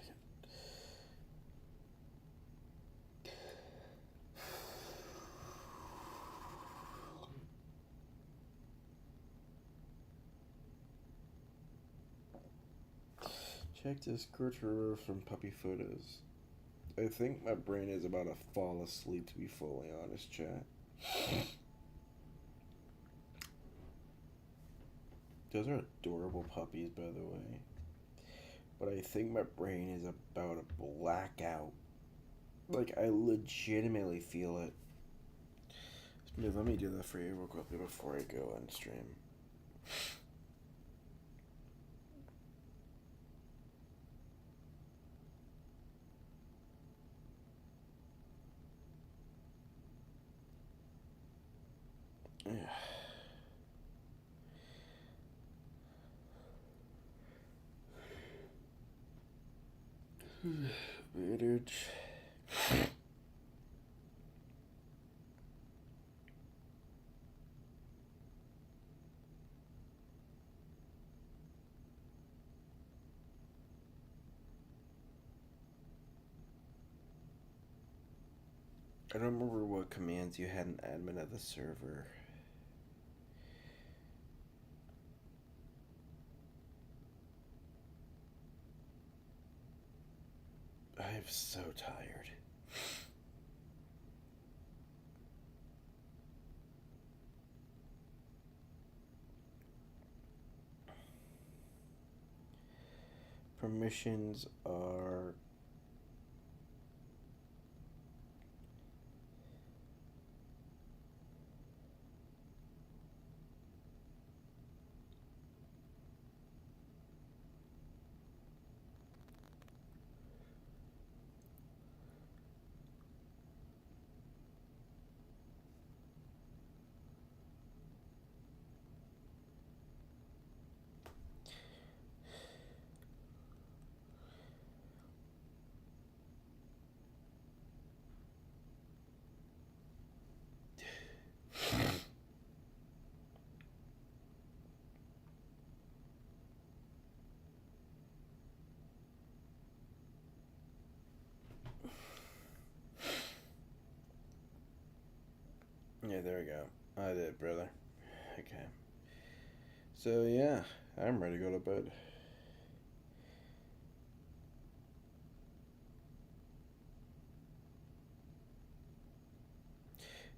Check Discord to remove from puppy photos. I think my brain is about to fall asleep, to be fully honest, chat. Those are adorable puppies, by the way. But I think my brain is about to black out. Like, I legitimately feel it. Smooth, let me do that for you real quickly before I go on stream. Bitch. I don't remember what commands you had an admin of the server. I'm so tired. Permissions are there we go. I did, brother. Okay. So yeah, I'm ready to go to bed.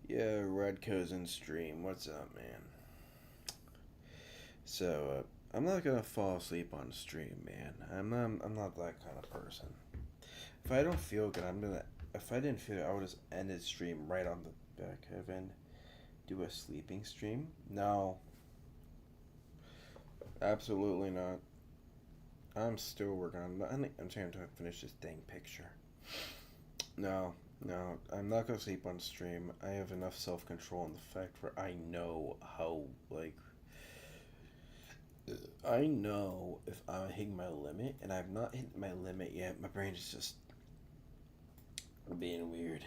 Yeah, Red Cousin stream. What's up, man? So, I'm not gonna fall asleep on stream, man. I'm not that kind of person. If I don't feel good, if I didn't feel it, I would just end the stream right on the back heaven. Do a sleeping stream? No. Absolutely not. I'm still working on it. I'm trying to finish this dang picture. No, I'm not gonna sleep on stream. I have enough self control in the fact where I know how, like, I know if I'm hitting my limit, and I've not hit my limit yet. My brain is just being weird.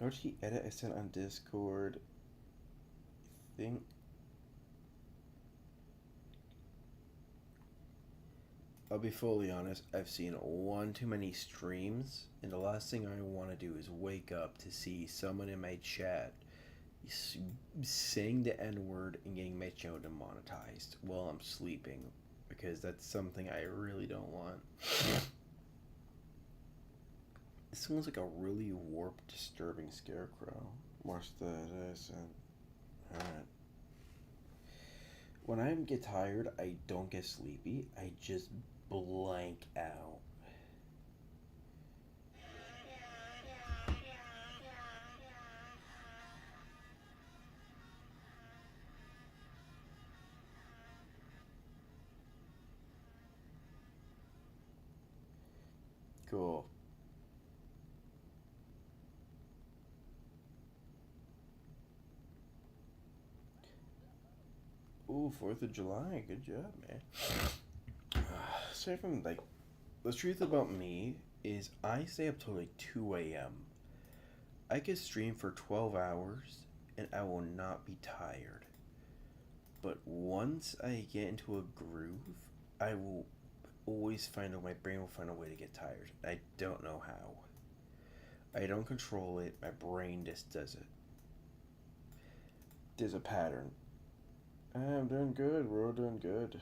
OG edit I sent on Discord. I think. I'll be fully honest, I've seen one too many streams, and the last thing I want to do is wake up to see someone in my chat saying the N word and getting my channel demonetized while I'm sleeping, because that's something I really don't want. It sounds like a really warped, disturbing scarecrow. Watch this and alright. When I get tired, I don't get sleepy. I just blank out. Cool. Ooh, 4th of July. Good job, man. So from, like, the truth about me is I stay up till like 2 a.m. I could stream for 12 hours and I will not be tired. But once I get into a groove, I will always my brain will find a way to get tired. I don't know how. I don't control it. My brain just does it. There's a pattern. I'm doing good. We're all doing good.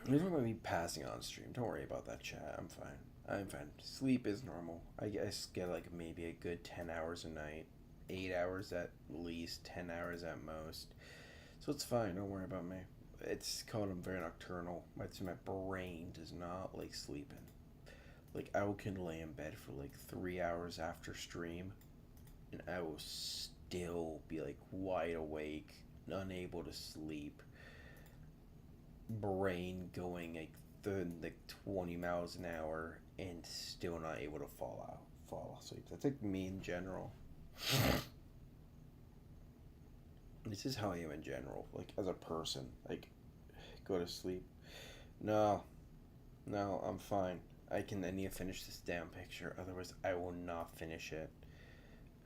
There's not me passing on stream. Don't worry about that, chat. I'm fine. Sleep is normal. I guess get like maybe a good 10 hours a night. 8 hours at least. 10 hours at most. So it's fine. Don't worry about me. It's called I'm very nocturnal. My brain does not like sleeping. Like, I can lay in bed for like 3 hours after stream, and I will still be like wide awake, unable to sleep, brain going like 20 miles an hour, and still not able to fall asleep. That's like me in general. This is how I am in general, like as a person. Like, go to sleep. No, I'm fine. I need to finish this damn picture, otherwise I will not finish it.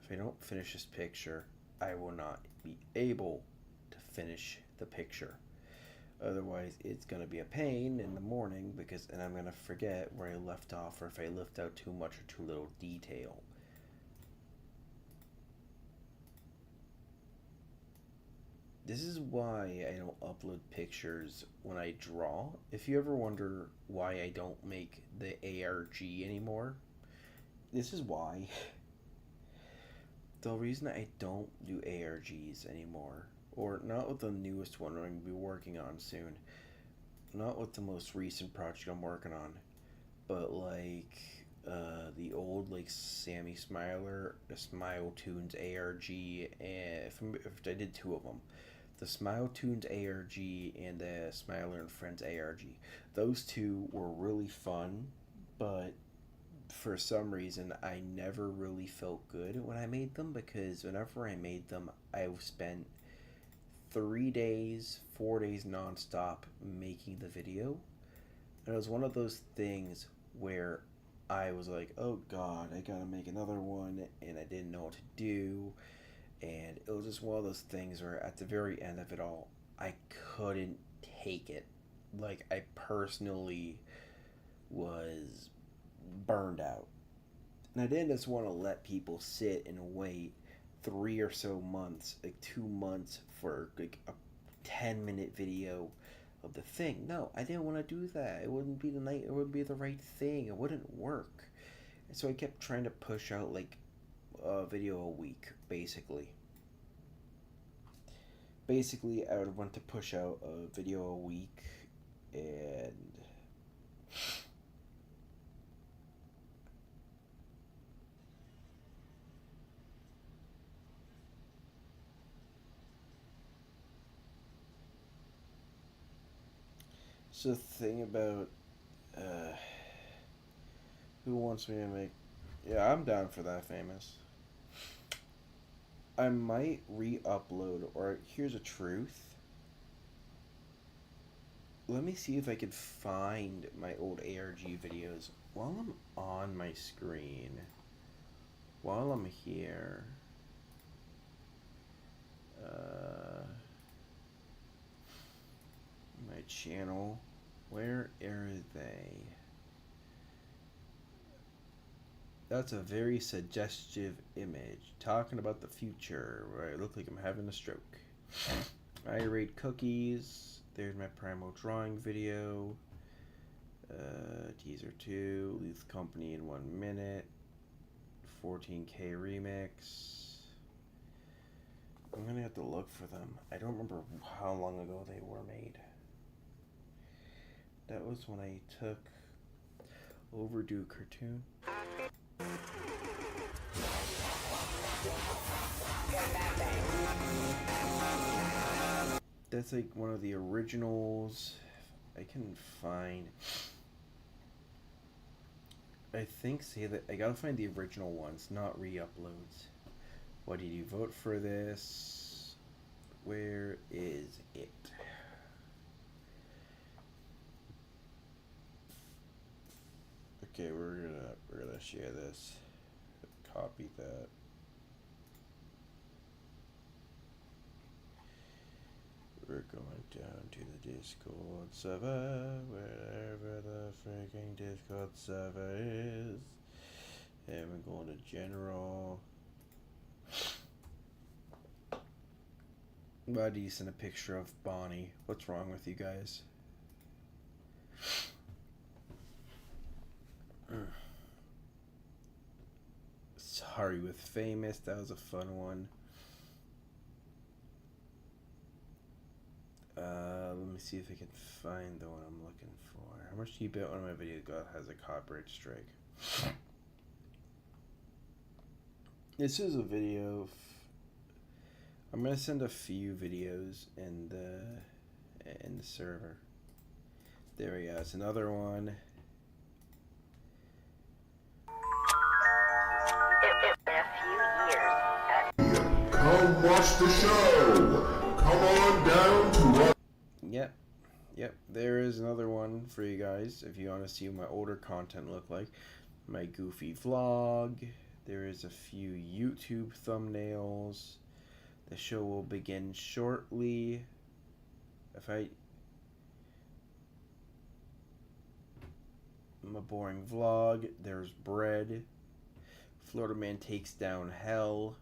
If I don't finish this picture, I will not be able to finish the picture. Otherwise, it's gonna be a pain in the morning and I'm gonna forget where I left off, or if I left out too much or too little detail. This is why I don't upload pictures when I draw. If you ever wonder why I don't make the ARG anymore, this is why. The reason I don't do ARGs anymore, or not with the newest one I'm going to be working on soon, not with the most recent project I'm working on, but like the old like Sammy Smiler, the Smile Tunes ARG, and if I did two of them, the Smile Tunes ARG and the Smiler and Friends ARG. Those two were really fun, but for some reason I never really felt good when I made them, because whenever I made them, I spent 3 days, 4 days nonstop making the video. And it was one of those things where I was like, oh god, I gotta make another one, and I didn't know what to do. And it was just one of those things where at the very end of it all, I couldn't take it. Like, I personally was burned out. And I didn't just want to let people sit and wait 3 or so months, like 2 months, for like a 10-minute video of the thing. No, I didn't want to do that. It wouldn't be it wouldn't be the right thing. It wouldn't work. And so I kept trying to push out like a video a week, basically. Basically, I would want to push out a video a week, and so the thing about who wants me to make, yeah, I'm down for that, Famous. I might re-upload, or here's a truth. Let me see if I can find my old ARG videos while I'm on my screen. While I'm here. My channel. Where are they? That's a very suggestive image. Talking about the future, where I look like I'm having a stroke. I rate cookies. There's my primal drawing video. Teaser 2. Leave the company in 1 minute. 14K remix. I'm gonna have to look for them. I don't remember how long ago they were made. That was when I took Overdue Cartoon. That's like one of the originals. I can find. I think say that I gotta find the original ones, not re-uploads. What did you vote for this? Where is it? Okay, we're gonna share this. Copy that. We're going down to the Discord server, wherever the freaking Discord server is. And we're going to general. Why do you send a picture of Bonnie? What's wrong with you guys? Sorry with Famous, that was a fun one. Let me see if I can find the one I'm looking for. How much do you bet one of my videos has a copyright strike? This is a video of, I'm gonna send a few videos in the server. There we go. It's another one. Come watch the show. Come on down to watch. Yep. There is another one for you guys if you want to see what my older content look like. My goofy vlog. There is a few YouTube thumbnails. The show will begin shortly. I'm a boring vlog. There's bread. Florida Man takes down hell.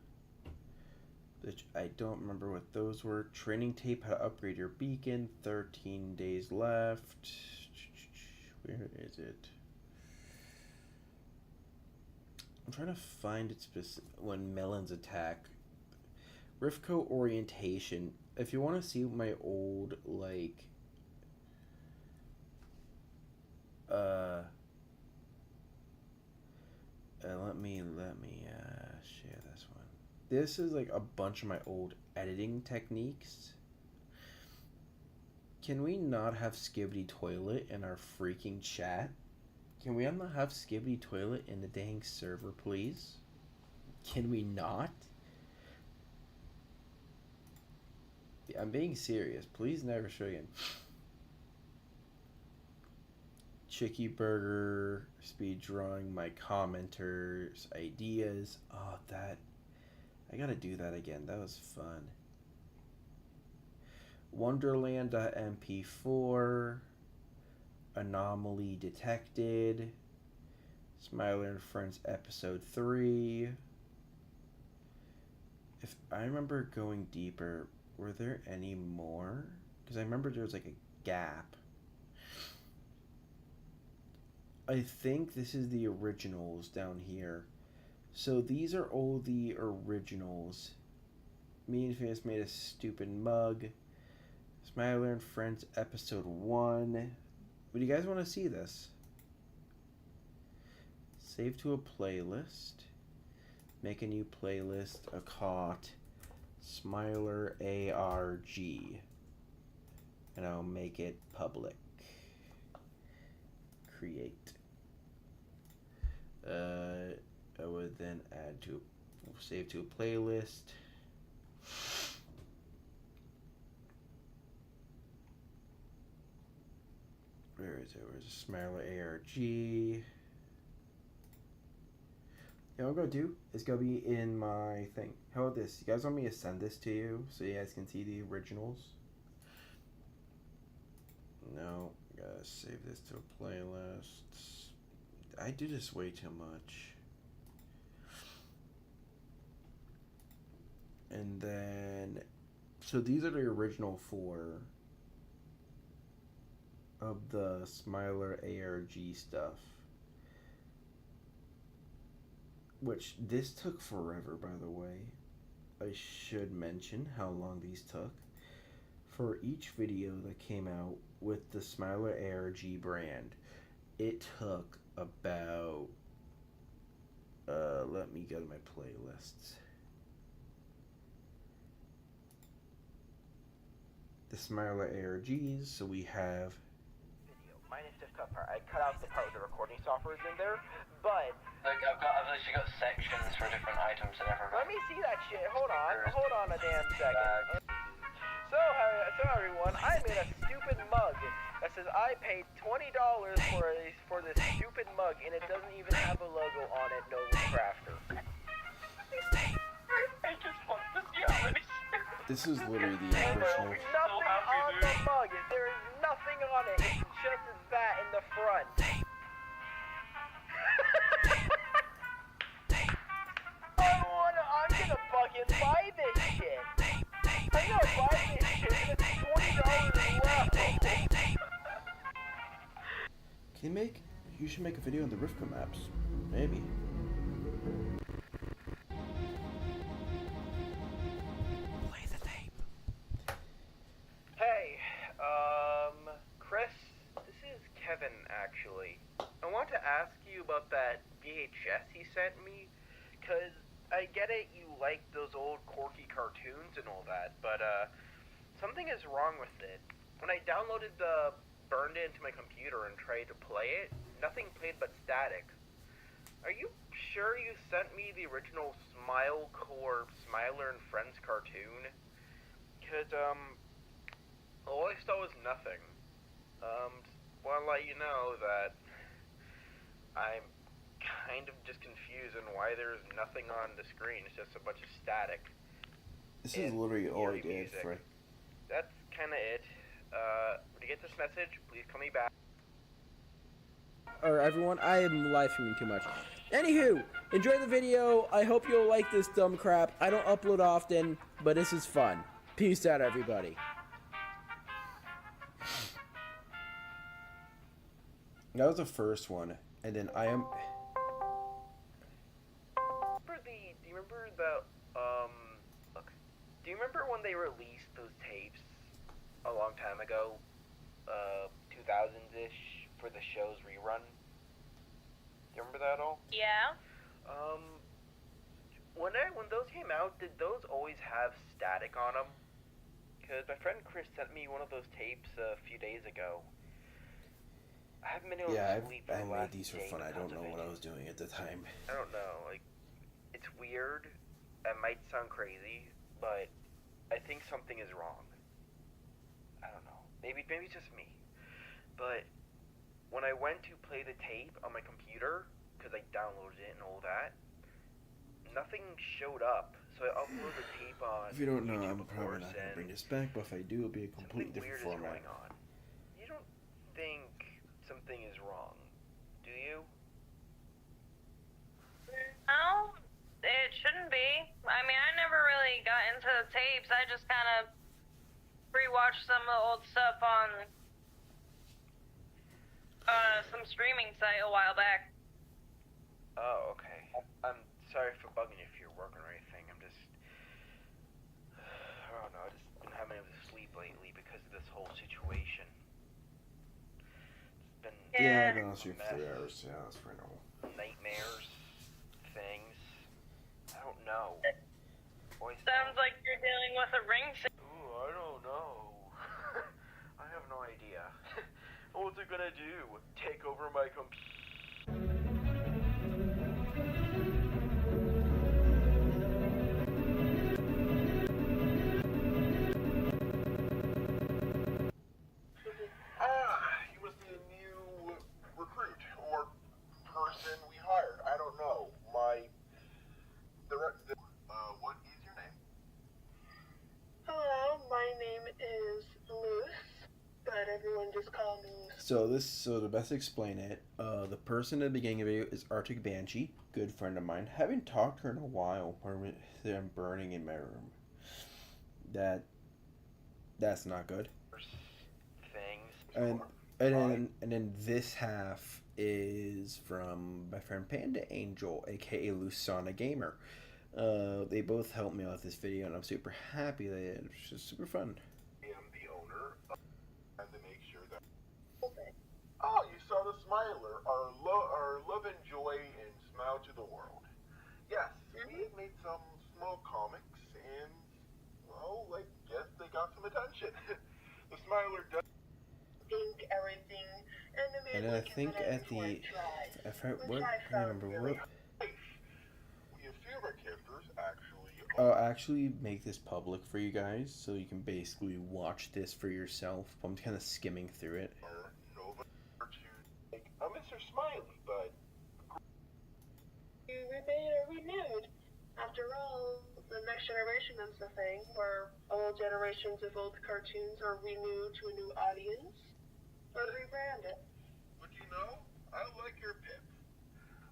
Which I don't remember what those were. Training tape, how to upgrade your beacon. 13 days left. Where is it? I'm trying to find it specific. When melons attack. Rifco orientation. If you want to see my old, like, let me share this one. This is like a bunch of my old editing techniques. Can we not have Skibidi Toilet in our freaking chat? Can we not have Skibidi Toilet in the dang server, please? Can we not? I'm being serious. Please never show again. Chicky Burger, speed drawing, my commenters, ideas. Oh, that. I gotta do that again. That was fun. Wonderland.mp4. Anomaly detected. Smiler and Friends episode 3. If I remember going deeper, were there any more? Because I remember there was like a gap. I think this is the originals down here. So these are all the originals. Me and Famous made a stupid mug. Smiler and Friends episode 1. Would you guys want to see this? Save to a playlist. Make a new playlist. A caught Smiler ARG. And I'll make it public. Create. I would then add to save to a playlist. Where is it? Where's Smiler ARG? You know what I'm gonna do? It's gonna be in my thing. How about this? You guys want me to send this to you so you guys can see the originals? No, gotta save this to a playlist. I do this way too much. And then, so these are the original 4 of the Smiler ARG stuff. Which, this took forever, by the way. I should mention how long these took. For each video that came out with the Smiler ARG brand, it took about, let me go to my playlists. The Smiler ARGs, so we have video. Minus this cut part. I cut out the part with the recording software is in there, but Like, I've literally got sections for different items and everything. let me see that shit. Hold on a damn second. So everyone, I made a stupid mug that says I paid $20 for this stupid mug, and it doesn't even have a logo on it. No crafter. I just want to see how many this is literally the And there's original. nothing on the mug. There is nothing on it. It's just that in the front. I'm gonna fucking buy this shit. I'm gonna buy this shit. It's $20 left. You should make a video on the Rivka maps. Maybe. Play the tape. Hey, Chris, this is Kevin, actually. I want to ask you about that VHS he sent me, cause I get it, you like those old quirky cartoons and all that, but, something is wrong with it. When I burned it into my computer and tried to play it, nothing played but static. Are you sure you sent me the original Smiler and Friends cartoon? Cause, all I saw was nothing. Wanna let you know that I'm kind of just confused on why there's nothing on the screen. It's just a bunch of static. This is literally all I did music. for. That's kinda it. When you get this message, please call me back. Alright everyone, I am live streaming too much. Anywho, enjoy the video. I hope you'll like this dumb crap. I don't upload often, but this is fun. Peace out, everybody. That was the first one, and then I am. Do you remember look, do you remember when they released those tapes a long time ago, 2000s-ish, for the show's rerun? Do you remember that at all? Yeah? When those came out, did those always have static on them? Because my friend Chris sent me one of those tapes a few days ago. I haven't been able Yeah, to sleep for I the made last these for day fun. I don't because know of what it. I was doing at the time. I don't know, like, it's weird. It might sound crazy, but I think something is wrong. I don't know. Maybe it's just me. But when I went to play the tape on my computer, because I downloaded it and all that, nothing showed up. So I uploaded the tape on If you don't know, YouTube, I'm of probably course, not gonna and bring this back, but if I do, it'll be a completely something weird different is format. going on. You don't think something is wrong, do you? really got into the tapes. I just kind of rewatched some of the old stuff on some streaming site a while back. Oh, okay. I'm sorry for bugging you if you're working or anything. I'm just, I don't know, I just been having to sleep lately because of this whole situation. It's been Yeah, I've been on stream for 3 hours. Yeah, that's pretty normal. nightmares, things. I don't know. Boys, Sounds like you're dealing with a ring. ooh, I don't know. I have no idea. What's it gonna do? Take over my computer? You must be a new recruit or person we hired. I don't know. What is your name? Hello, my name is Luce, but everyone just call me. So to best explain it, the person at the beginning of the video is Arctic Banshee, good friend of mine. Haven't talked to her in a while. I'm burning in my room. That's not good. Things. And then this half is from my friend Panda Angel, aka Lusana Gamer. They both helped me out with this video, and I'm super happy they did. It's just super fun. I am the owner. And to make sure that. Oh, you saw the Smiler, our love and joy and smile to the world. Yes, we made some small comics, and well, I guess they got some attention. The Smiler does. Think everything, And then I think at the, if I remember what. We have few of our characters actually. I'll actually make this public for you guys, so you can basically watch this for yourself. I'm kind of skimming through it. Nova like Mr. Smiley, but you remain or renewed. After all, the next generation is the thing where old generations of old cartoons are renewed to a new audience. Or rebrand it. But you know, I like your pip.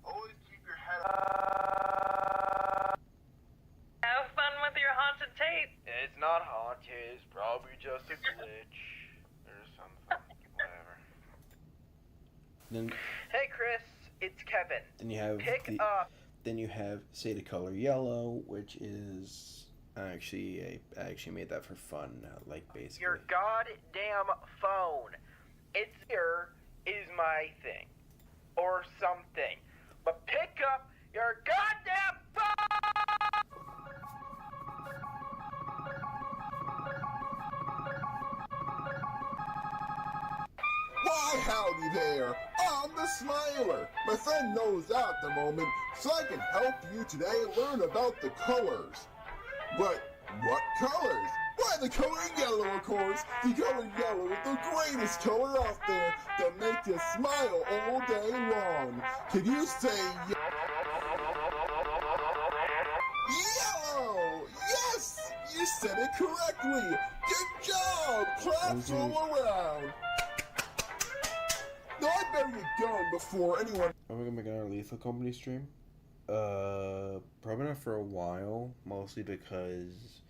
Always keep your head up. Have fun with your haunted tape. It's not haunted, it's probably just a glitch. Or something. Whatever. Then Hey Chris, it's Kevin. you have Pick up. Then you have Say the Color Yellow, which is I actually made that for fun, like basically. Your goddamn phone. It's here is my thing. Or something. But pick up your goddamn phone! Why, howdy there! I'm the Smiler! My friend knows out at the moment, so I can help you today learn about the colors. But what colors? Why, the color yellow, of course! The color yellow is the greatest color out there that makes you smile all day long. Can you say yellow? Yes! You said it correctly! Good job! Claps all around! No, I better get going before anyone. Are we gonna make another Lethal Company stream? Probably not for a while, mostly because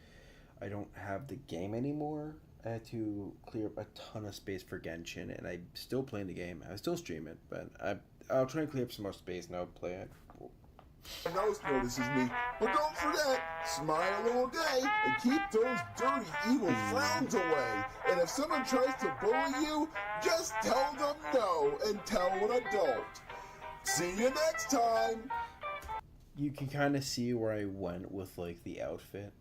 I don't have the game anymore. I had to clear up a ton of space for Genshin, and I'm still playing the game. I still stream it, but I'll try and clear up some more space and I'll play it. Everyone else notices me, but don't forget, smile all day and keep those dirty, evil frowns away. And if someone tries to bully you, just tell them no and tell an adult. See you next time. You can kind of see where I went with like the outfit.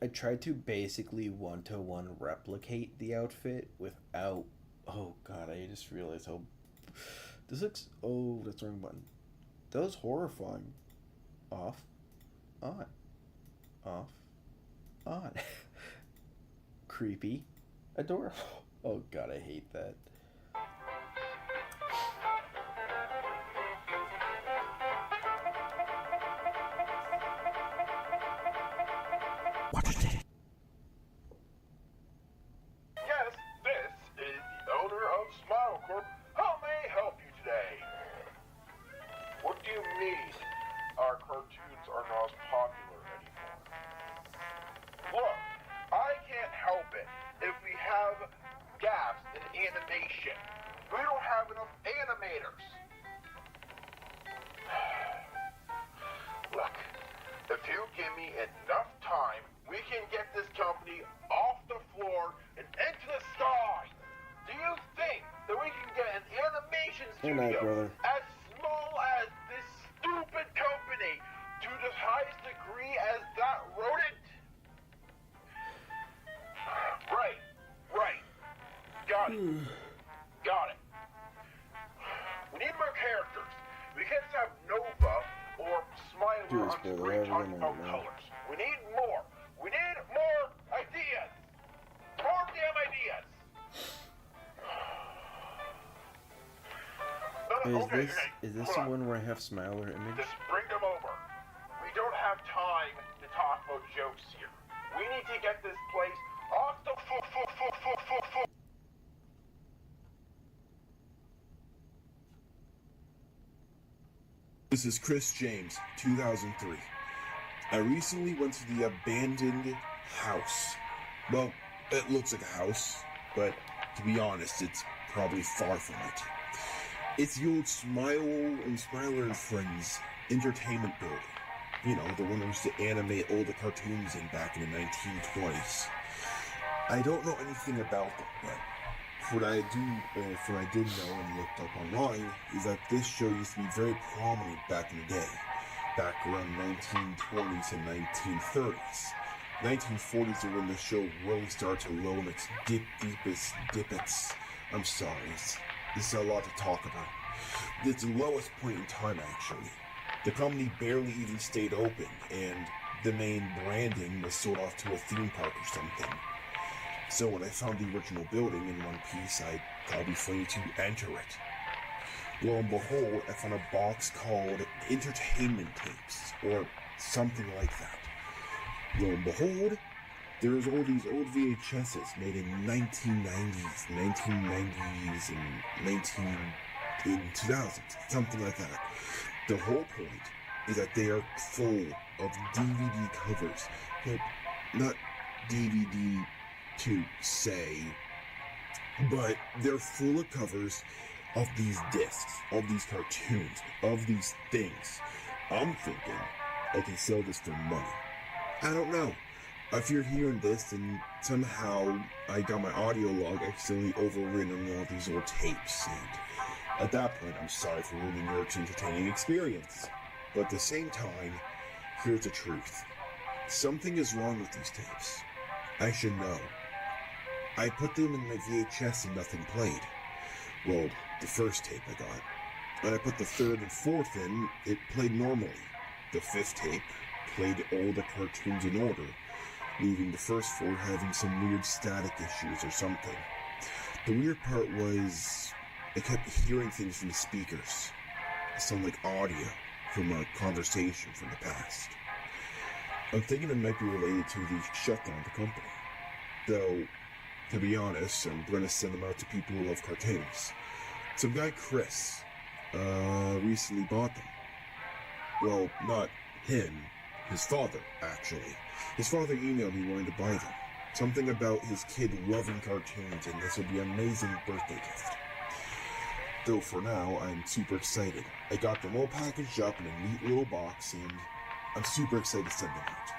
I tried to basically one-to-one replicate the outfit without. Oh god, I just realized how. This looks. Oh, that's the wrong button. That was horrifying. Off. On. Off. On. Creepy. Adorable. Oh god, I hate that. Yes, this is the owner of Smile Corp. How may I help you today? What do you need? give me enough time, we can get this company off the floor and into the sky. Do you think that we can get an animation Good night, studio brother. as small as this stupid company to the highest degree as that rodent? Right. Got it. Got it. We need more characters. We can't just have Nova or Smiler Dude, on brother, screen whatever talking you about know, man. colors. We need more. We need more ideas. More damn ideas. Is this the one where I have Smiler image? Just bring them over. We don't have time to talk about jokes here. We need to get this place off the floor. This is Chris James, 2003. I recently went to the abandoned house. Well, it looks like a house, but to be honest, it's probably far from it. It's the old Smiler and Friends entertainment building. You know, the one that used to animate all the cartoons in back in the 1920s. I don't know anything about them, but what I did know and looked up online is that this show used to be very prominent back in the day, back around 1920s and 1930s. 1940s are when the show really started to low in its deepest dippets. I'm sorry, this is a lot to talk about. It's the lowest point in time, actually. The company barely even stayed open, and the main branding was sold off to a theme park or something. So when I found the original building in one piece, I thought it'd be funny to enter it. Lo and behold, I found a box called Entertainment Tapes, or something like that. Lo and behold, there's all these old VHSs made in 1990s, and 2000s, something like that. The whole point is that they are full of DVD covers. Well, not DVD to say, but they're full of covers of these discs, of these cartoons, of these things. I'm thinking I can sell this for money. I don't know. If you're hearing this and somehow I got my audio log accidentally overwritten on all these old tapes, and at that point I'm sorry for ruining your entertaining experience. But at the same time, here's the truth. Something is wrong with these tapes. I should know. I put them in my VHS and nothing played. Well, the first tape I got. When I put the third and fourth in, it played normally. The fifth tape played all the cartoons in order, leaving the first four having some weird static issues or something. The weird part was I kept hearing things from the speakers. It sounded like audio from a conversation from the past. I'm thinking it might be related to the shutdown of the company. Though, to be honest, I'm going to send them out to people who love cartoons. Some guy, Chris, recently bought them. Well, not him. His father, actually. His father emailed me wanting to buy them. Something about his kid loving cartoons, and this would be an amazing birthday gift. Though for now, I'm super excited. I got them all packaged up in a neat little box, and I'm super excited to send them out.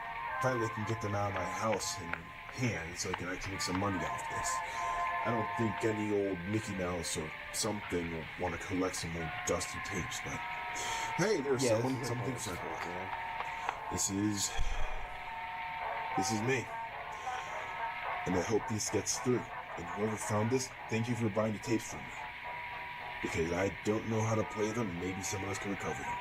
Finally, I can get them out of my house in hand so I can actually make some money off this. I don't think any old Mickey Mouse or something will want to collect some old dusty tapes, but hey, there's something simple. This is me. And I hope this gets through. And whoever found this, thank you for buying the tapes from me. Because I don't know how to play them, and maybe someone else can recover them.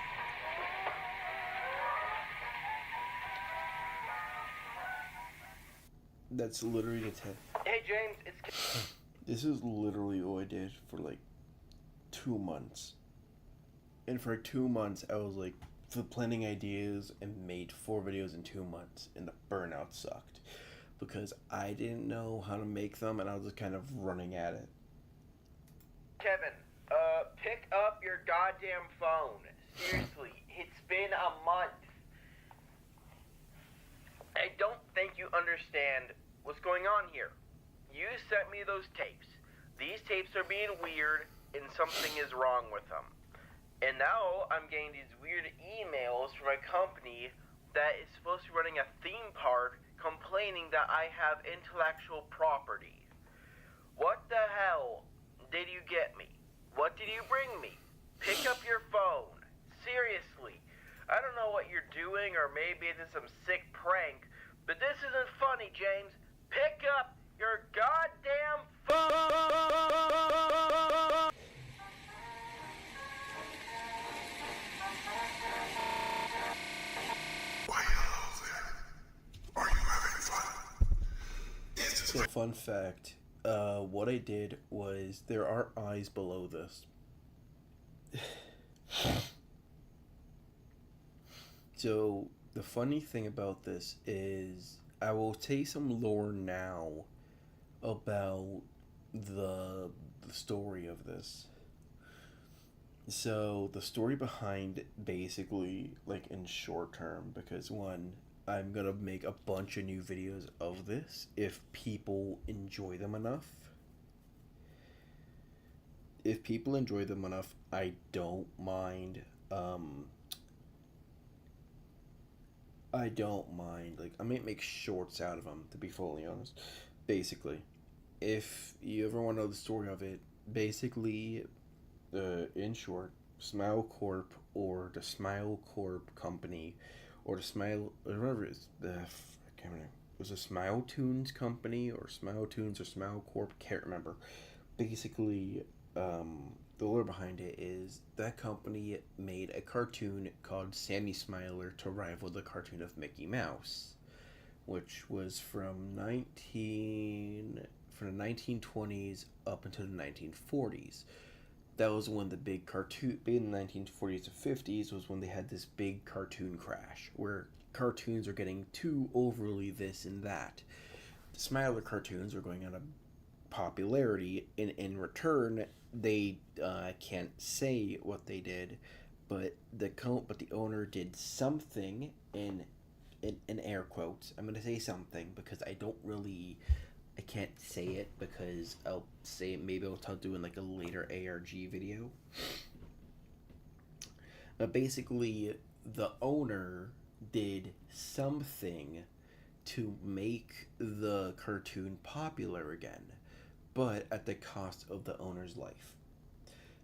That's literally the tip. Hey James, it's... This is literally all I did for like 2 months. And for 2 months, I was like planning ideas and made 4 videos in 2 months. And the burnout sucked. Because I didn't know how to make them, and I was just kind of running at it. Kevin, pick up your goddamn phone. Seriously, it's been a month. I don't think you understand what's going on here. You sent me those tapes. These tapes are being weird, and something is wrong with them. And now I'm getting these weird emails from a company that is supposed to be running a theme park complaining that I have intellectual property. What the hell did you get me? What did you bring me? Pick up your phone. Seriously. I don't know what you're doing, or maybe it is some sick prank, but this isn't funny, James. Pick up your goddamn phone! So, fun fact, what I did was, there are eyes below this. So, the funny thing about this is, I will say some lore now about the story of this. So, the story behind, basically, like, in short term, because one, I'm gonna make a bunch of new videos of this if people enjoy them enough. If people enjoy them enough, I don't mind, like, I might make shorts out of them, to be fully honest. Basically, if you ever want to know the story of it, basically, in short, Smile Corp, or the Smile Corp company, or the Smile, whatever it is, I can't remember. It was a Smile Tunes company, or Smile Tunes, or Smile Corp, can't remember. Basically, the lore behind it is that company made a cartoon called Sammy Smiler to rival the cartoon of Mickey Mouse, which was from the 1920s up until the 1940s. That was when the big cartoon, in the 1940s to 50s, was when they had this big cartoon crash, where cartoons are getting too overly this and that. The Smiler cartoons were going out of popularity, and in return, they, I can't say what they did, but the owner did something, in air quotes. I'm gonna say something, because I can't say it, because I'll say it, maybe I'll start doing like a later ARG video. But basically, the owner did something to make the cartoon popular again, but at the cost of the owner's life.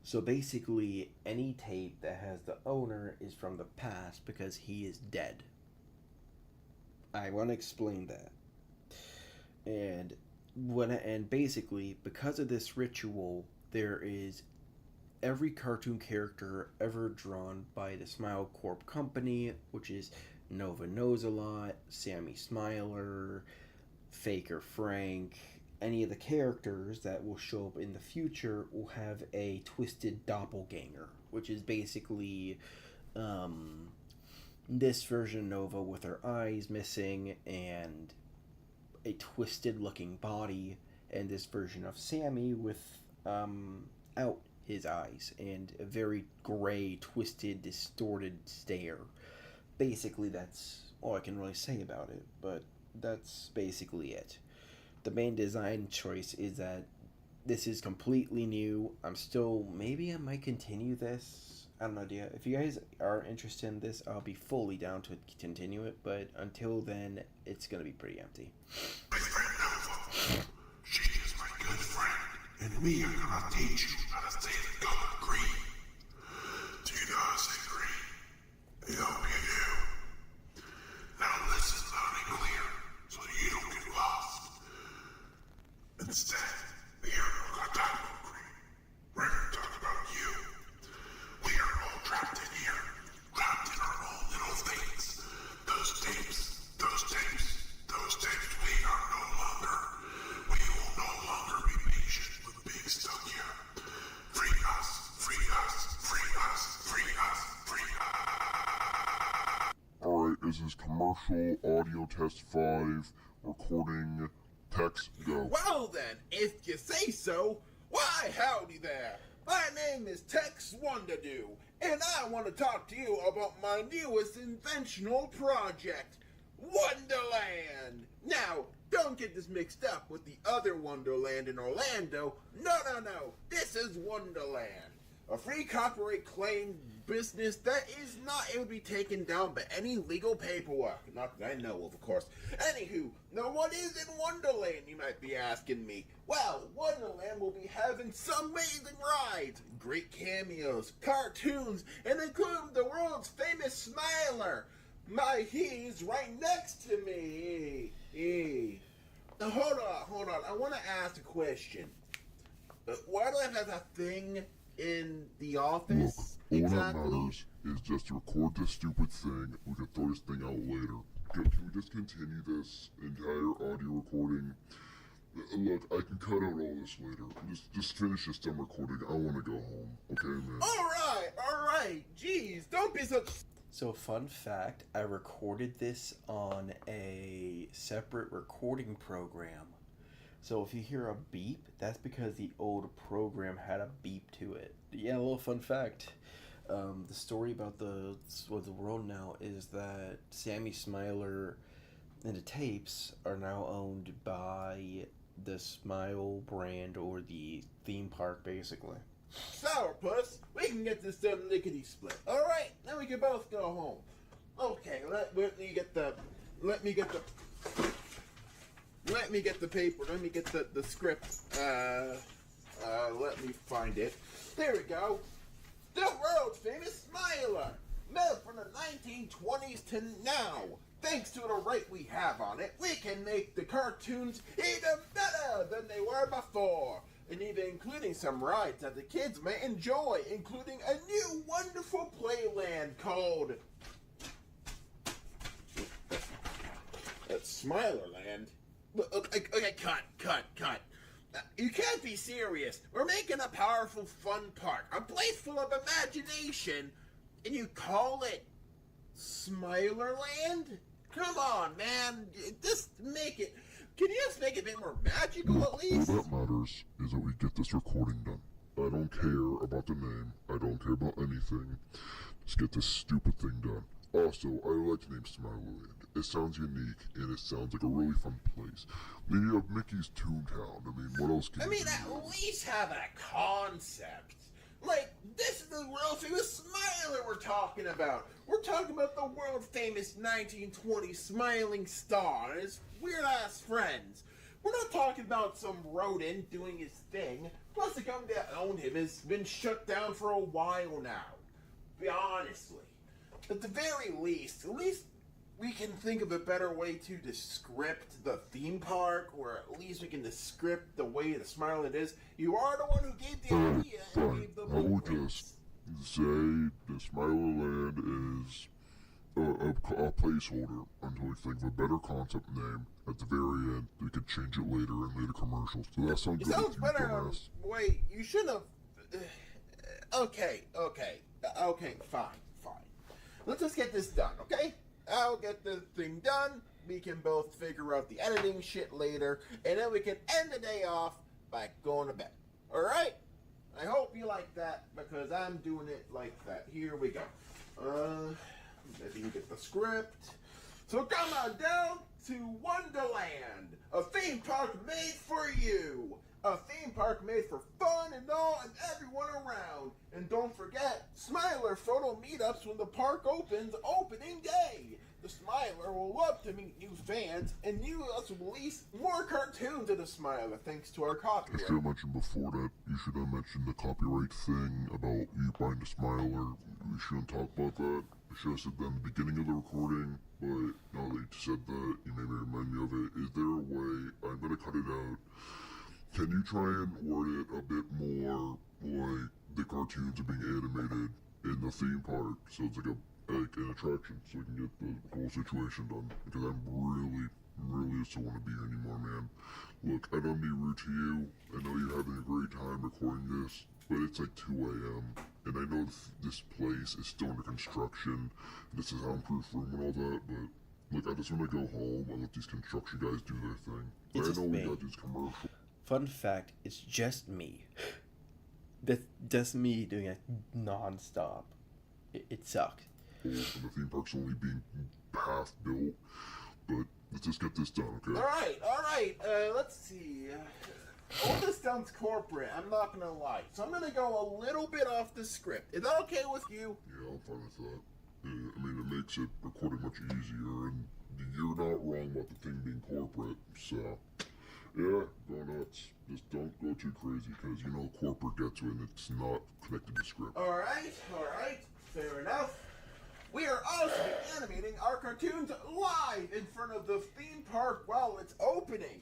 So basically, any tape that has the owner is from the past because he is dead. I want to explain that. And basically, because of this ritual, there is every cartoon character ever drawn by the Smile Corp company, which is Nova Knows-A-Lot, Sammy Smiler, Faker Frank. Any of the characters that will show up in the future will have a twisted doppelganger, which is basically this version of Nova with her eyes missing and a twisted looking body, and this version of Sammy with out his eyes and a very gray, twisted, distorted stare. Basically, that's all I can really say about it, but that's basically it. The main design choice is that this is completely new. Maybe I might continue this. I have no idea. If you guys are interested in this, I'll be fully down to continue it, but until then, it's going to be pretty empty. My friend Nova, she is my good friend, and we are going to teach you how to say the color green. Do you know how to say green? I hope you do. Now listen loud and clear, so you don't get lost. Instead, we are not going to talk about green. We're going to talk about you. We are all trapped in here, trapped in our own little things. Those tapes, we are no longer. We will no longer be patient with being stuck here. Free us, free us, free us, free us, free us. Alright, this is commercial audio test 5, recording text go. Well then, if you say so, why howdy there. My name is Tex Wonderdoo, and I want to talk to you about my newest inventional project, Wonderland. Now, don't get this mixed up with the other Wonderland in Orlando. No. This is Wonderland, a free copyright claim business that is not able to be taken down by any legal paperwork. Not that I know of course. Anywho, now what is in Wonderland, you might be asking me? Well, Wonderland will be having some amazing rides, great cameos, cartoons, and including the world's famous Smiler. He's right next to me. Now, hold on. I want to ask a question. Why do I have a thing in the office? Look, all exactly? that matters is just to record this stupid thing. We can throw this thing out later. Can we just continue this entire audio recording? Look, I can cut out all this later. Just finish this dumb recording. I want to go home. Okay, man? Alright. Jeez, don't be such... So, fun fact, I recorded this on a separate recording program. So if you hear a beep, that's because the old program had a beep to it. Yeah, a little fun fact. The story about the world now is that Sammy Smiler and the tapes are now owned by the Smile brand, or the theme park, basically. Sourpuss, we can get this done lickety-split. Alright, now we can both go home. Okay, let me get the paper, let me get the script, let me find it. There we go. The world's famous Smiler, made from the 1920s to now. Thanks to the rate we have on it, we can make the cartoons even better than they were before. And even including some rides that the kids may enjoy, including a new wonderful playland called Smilerland. Okay, cut. You can't be serious. We're making a powerful, fun park, a place full of imagination, and you call it Smilerland? Come on, man. Just make it... Can you just make it a bit more magical, at least? All that matters is that we get this recording done. I don't care about the name. I don't care about anything. Just get this stupid thing done. Also, I like the name Smilerland. It sounds unique, and it sounds like a really fun place. I mean, you have Mickey's Toontown. I mean, what else can you do? At least have a concept. Like, this is the world famous Smiler we're talking about. We're talking about the world famous 1920 smiling star and his weird ass friends. We're not talking about some rodent doing his thing. Plus, the company that owned him has been shut down for a while now. Be honestly. At the very least, we can think of a better way to descript the theme park, or at least we can descript the way the Smilerland is. You are the one who gave the idea and gave the I will blueprints. just say the Smilerland is a placeholder until we think of a better concept name. At the very end, we could change it later in later commercials. So that sounds It good sounds with you, better. dumbass. Wait, you should have. Okay, fine. Let's just get this done, okay? I'll get the thing done. We can both figure out the editing shit later, and then we can end the day off by going to bed. Alright? I hope you like that, because I'm doing it like that. Here we go. Maybe you get the script. So come on down to Wonderland, a theme park made for you. A theme park made for fun and all and everyone around. And don't forget, Smiler photo meetups when the park opens opening day. The Smiler will love to meet new fans, and you also release more cartoons of the Smiler thanks to our I copyright. should have mentioned before that you should have mentioned the copyright thing about you buying the Smiler. We shouldn't talk about that. I should have said that in the beginning of the recording, but now that you said that, you made me remind me of it. Is there a way, I'm gonna cut it out, can you try and word it a bit more like the cartoons are being animated in the theme park, so it's like an attraction, so we can get the whole situation done, because I'm really just don't want to be here anymore, man. Look, I don't mean rude to you. I know you're having a great time recording this, but it's like 2 a.m. and I know this place is still under construction. This is soundproof room and all that, but look, I just want to go home and let these construction guys do their thing. But It's I just know we me. got these commercials. Fun fact, it's just me. That's just me doing it non-stop. It sucks. And the theme park's only being half built, but let's just get this done, okay? Alright, let's see. all this sounds corporate, I'm not gonna lie. So I'm gonna go a little bit off the script. Is that okay with you? Yeah, I'm fine with that. Yeah, I mean, it makes it recording much easier, and you're not wrong about the thing being corporate, so... Yeah, go nuts. Just don't go too crazy, because, you know, corporate gets you and it's not connected to script. Alright, fair enough. We are also animating our cartoons live in front of the theme park while it's opening.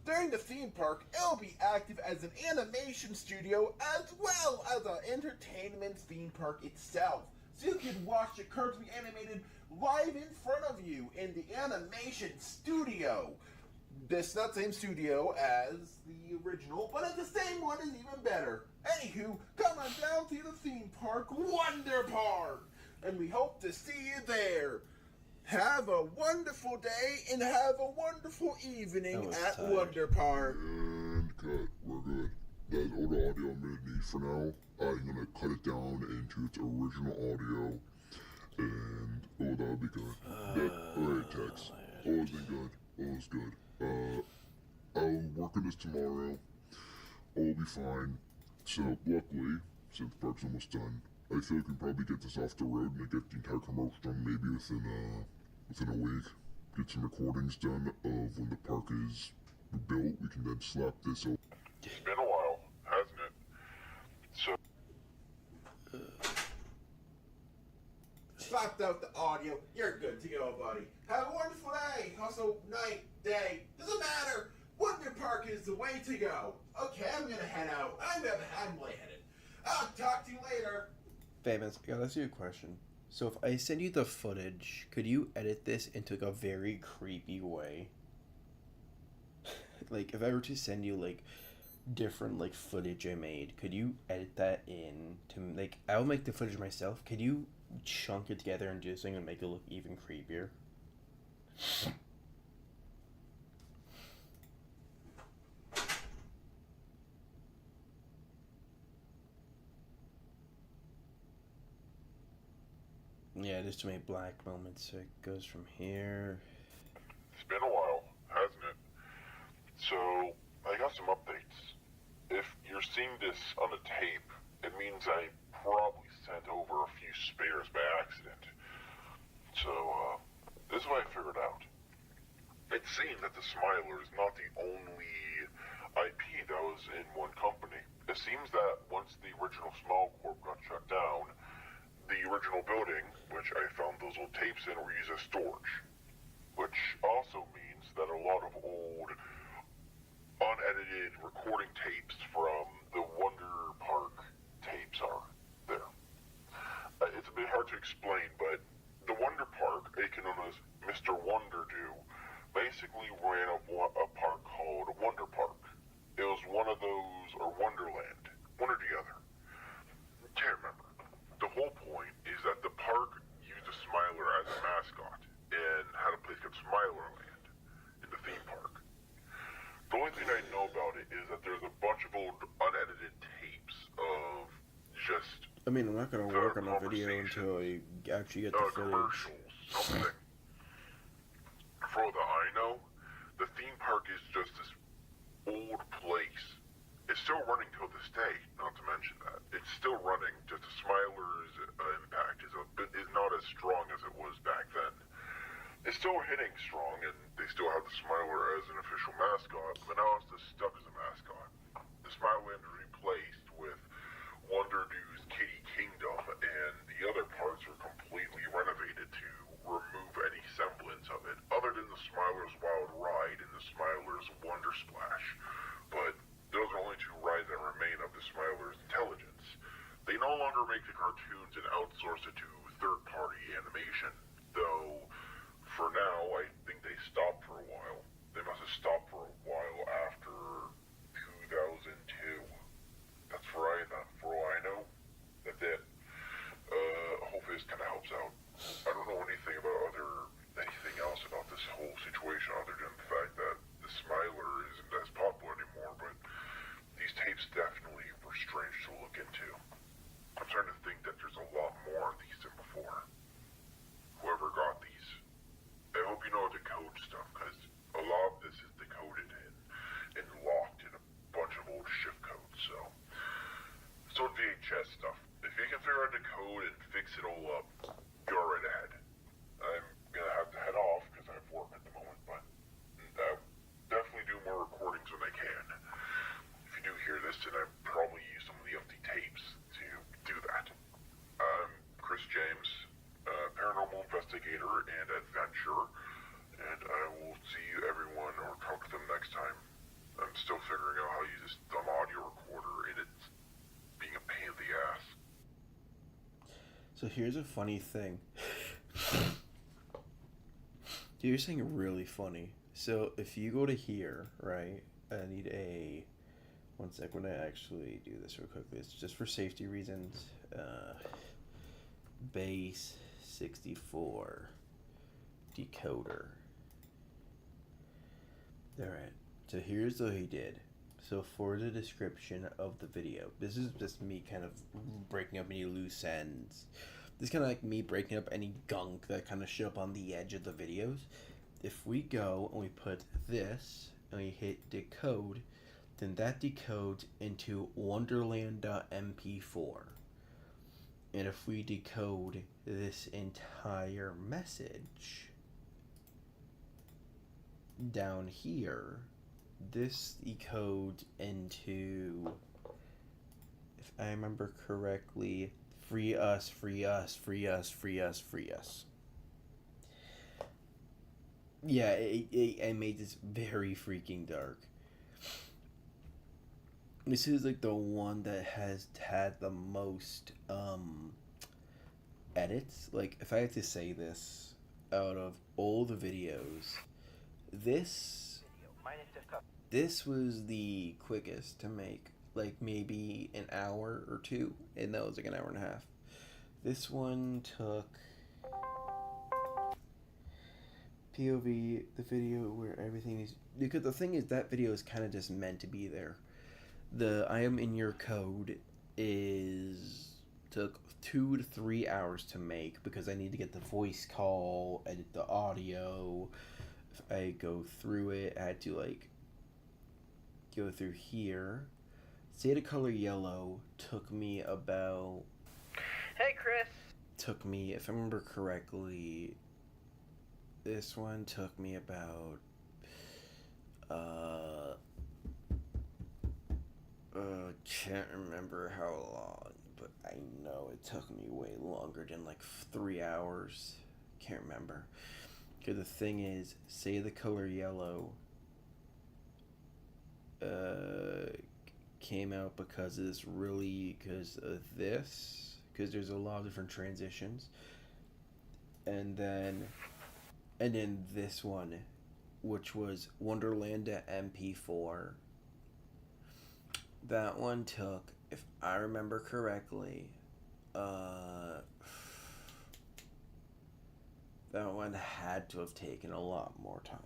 During the theme park, it'll be active as an animation studio as well as an entertainment theme park itself. So you can watch the cartoon animated live in front of you in the animation studio. It's not the same studio as the original, but it's the same one is even better. Anywho, come on down to the theme park, Wonder Park, and we hope to see you there. Have a wonderful day and have a wonderful evening at Wonder Park. And cut. We're good. That's all the audio I'm going to need for now. I'm going to cut it down into its original audio. And, oh, that'll be good. Good. Alright, Tex. All's been good. All's good. I'll work on this tomorrow. All will be fine. So, luckily, since the park's almost done, I feel we can probably get this off the road and get the entire commercial done maybe within a week. Get some recordings done of when the park is built. We can then slap this over. It's been a while, hasn't it? So... Swapped out the audio. You're good to go, buddy. Have a wonderful day. Also, night, day. Doesn't matter. Wonder Park is the way to go. Okay, I'm gonna head out. I'm lightheaded. I'll talk to you later. Famous, I gotta ask you a question. So if I send you the footage, could you edit this into like a very creepy way? Like, if I were to send you like different like footage I made, could you edit that in to like I'll make the footage myself. Could you chunk it together and do something and make it look even creepier? Yeah, just to make black moments. So it goes from here. It's been a while, hasn't it? So, I got some updates. If you're seeing this on a tape, it means I probably sent over a few spares by accident. So, this is what I figured out. It seems that the Smiler is not the only IP that was in one company. It seems that once the original Small Corp got shut down, the original building, which I found those old tapes in, were used as storage. Which also means that a lot of old, unedited recording tapes from the Wonder Park tapes are there. It's a bit hard to explain, but the Wonder Park, aka known as Mr. Wonderdoo, basically ran a park called Wonder Park. It was one of those, or Wonderland, one or the other. Can't remember. The whole point is that the park used a Smiler as a mascot and had a place called Smilerland in the theme park. The only thing I know about it is that there's a bunch of old unedited tapes of just... I mean, I'm not going to work on a video until I actually get the footage. Commercials, something. For all that I know, the theme park is just this old place. It's still running till this day, not to mention that. It's still running, just the Smiler's impact is not as strong as it was back then. It's still hitting strong, and they still have the Smiler as an official mascot, but now it's just stuck as a mascot. The Smileland is replaced with Wonderdoo's Kitty Kingdom, and the other parts are completely renovated to remove any semblance of it, other than the Smiler's Wild Ride and the Smiler's Wonder Splash. But those are only two rides that remain of the Smiler's intelligence. They no longer make the cartoons and outsource it to third-party animation, though for now I think they stopped for a while. They must have stopped for a while after 2002. That's for all I know. That's it. Hopefully this kind of helps out. I don't know anything else about this whole situation other than the fact that the Smiler isn't as popular anymore, but these tapes definitely were strange to look into. I'm starting to think that there's a lot more of these in mix it all up, go right ahead. I'm gonna have to head off because I have work at the moment, but I'll definitely do more recordings when I can. If you do hear this, then I probably use some of the empty tapes to do that. I'm Chris James, paranormal investigator and adventurer, and I will see everyone or talk to them next time. I'm still figuring out how to use this dumb audio recorder, and it's being a pain in the ass. So here's a funny thing. Here's something really funny. So if you go to here, right? I need a... One sec, when I actually do this real quickly, it's just for safety reasons. Base 64 decoder. Alright, so here's what he did. So for the description of the video, this is just me kind of breaking up any loose ends. This is kind of like me breaking up any gunk that kind of show up on the edge of the videos. If we go and we put this and we hit decode, then that decodes into wonderland.mp4. And if we decode this entire message down here, this decodes into, if I remember correctly, free us, free us, free us, free us, free us. Yeah, I made this very freaking dark. This is like the one that has had the most edits. Like, if I had to say this, out of all the videos, this was the quickest to make. Like maybe an hour or two, and that was like an hour and a half. This one took POV, the video where everything is, because the thing is that video is kind of just meant to be there. The I am in your code took 2 to 3 hours to make because I need to get the voice call, edit the audio. If I go through it, I had to like go through here. Say the color yellow took me about... Hey, Chris. Took me, if I remember correctly, this one took me about... can't remember how long, but I know it took me way longer than like 3 hours. Can't remember. Because the thing is, say the color yellow came out because of this, because there's a lot of different transitions, and then this one, which was Wonderland at MP4. That one took, if I remember correctly, that one had to have taken a lot more time.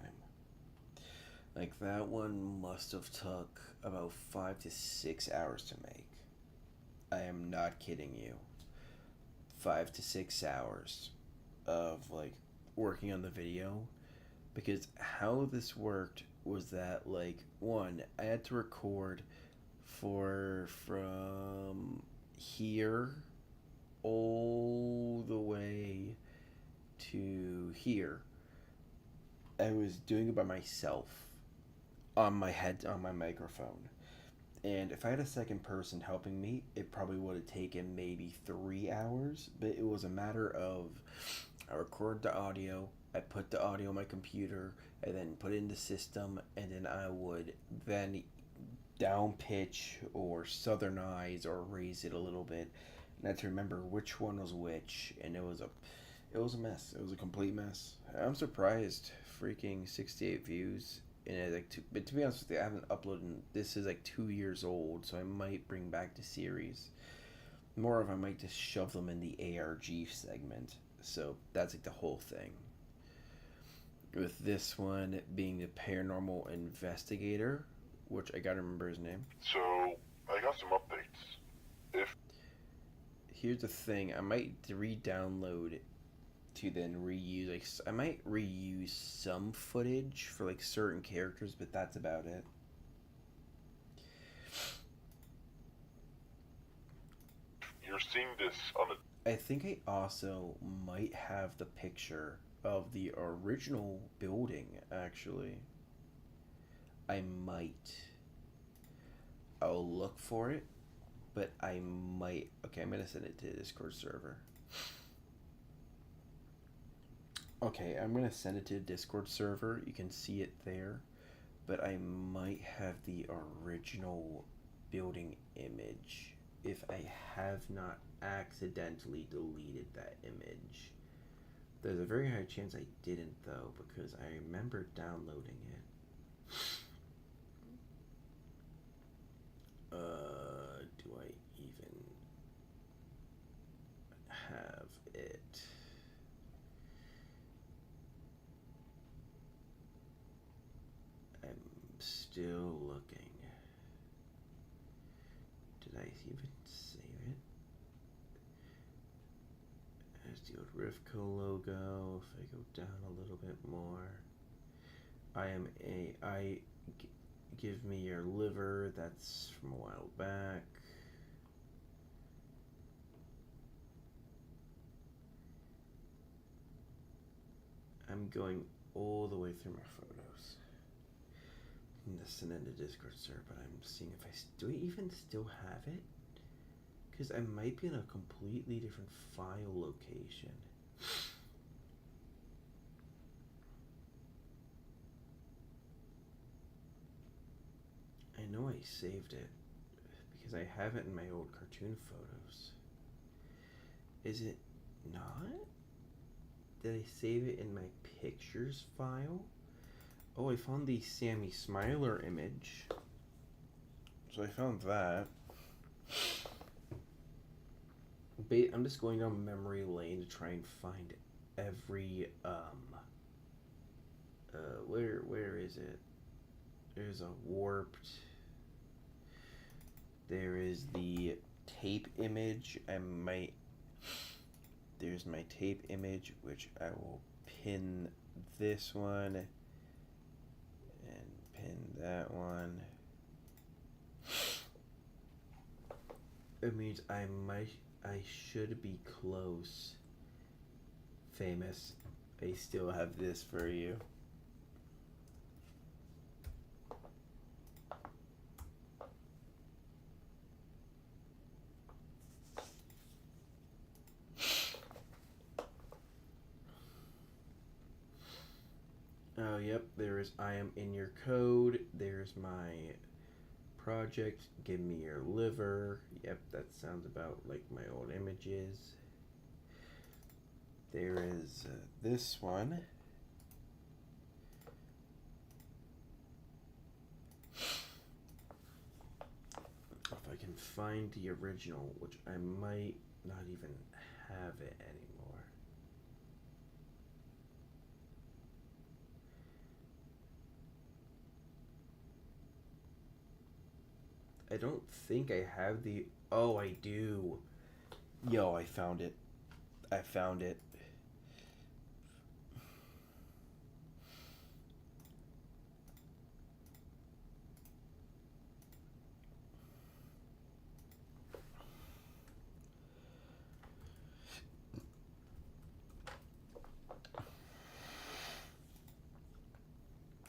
Like, that one must have took about 5 to 6 hours to make. I am not kidding you. 5 to 6 hours of, like, working on the video. Because how this worked was that, like, one, I had to record from here all the way to here. I was doing it by myself on my microphone, and if I had a second person helping me, it probably would have taken maybe 3 hours. But it was a matter of, I record the audio, I put the audio on my computer, and then put it in the system, and then I would then down pitch or southernize or raise it a little bit, and I had to remember which one was which, and it was a mess. It was a complete mess. I'm surprised, freaking 68 views, and but to be honest with you, I haven't uploaded. This is like 2 years old, so I might bring back the series. More of I might just shove them in the ARG segment. So that's like the whole thing. With this one being the paranormal investigator, which I gotta remember his name. So, I got some updates. Here's the thing, I might re-download to then reuse, like, I might reuse some footage for, like, certain characters, but that's about it. You're seeing this on a... I think I also might have the picture of the original building, actually. I might. I'll look for it, but I might. Okay, I'm gonna send it to the Discord server. Okay, I'm gonna send it to the Discord server. You can see it there, but I might have the original building image if I have not accidentally deleted that image. There's a very high chance I didn't, though, because I remember downloading it. Do I even have it? I'm still looking. Did I even save it? There's the old Rivco logo. If I go down a little bit more, give me your liver. That's from a while back. I'm going all the way through my photos. I'm gonna send it in the Discord server, but I'm seeing if do I even still have it? Because I might be in a completely different file location. I know I saved it because I have it in my old cartoon photos. Is it not? Did I save it in my pictures file? Oh, I found the Sammy Smiler image. So I found that. I'm just going down memory lane to try and find every where is it? There's a warped. There is the tape image. There's my tape image, which I will pin this one and pin that one. It means I should be close. Famous. I still have this for you. Oh, yep, there is I am in your code. There's my project. Give me your liver. Yep, that sounds about like my old images. There is this one. If I can find the original, which I might not even have it anymore. I don't think I have the... Oh, I do. Yo, I found it. I found it.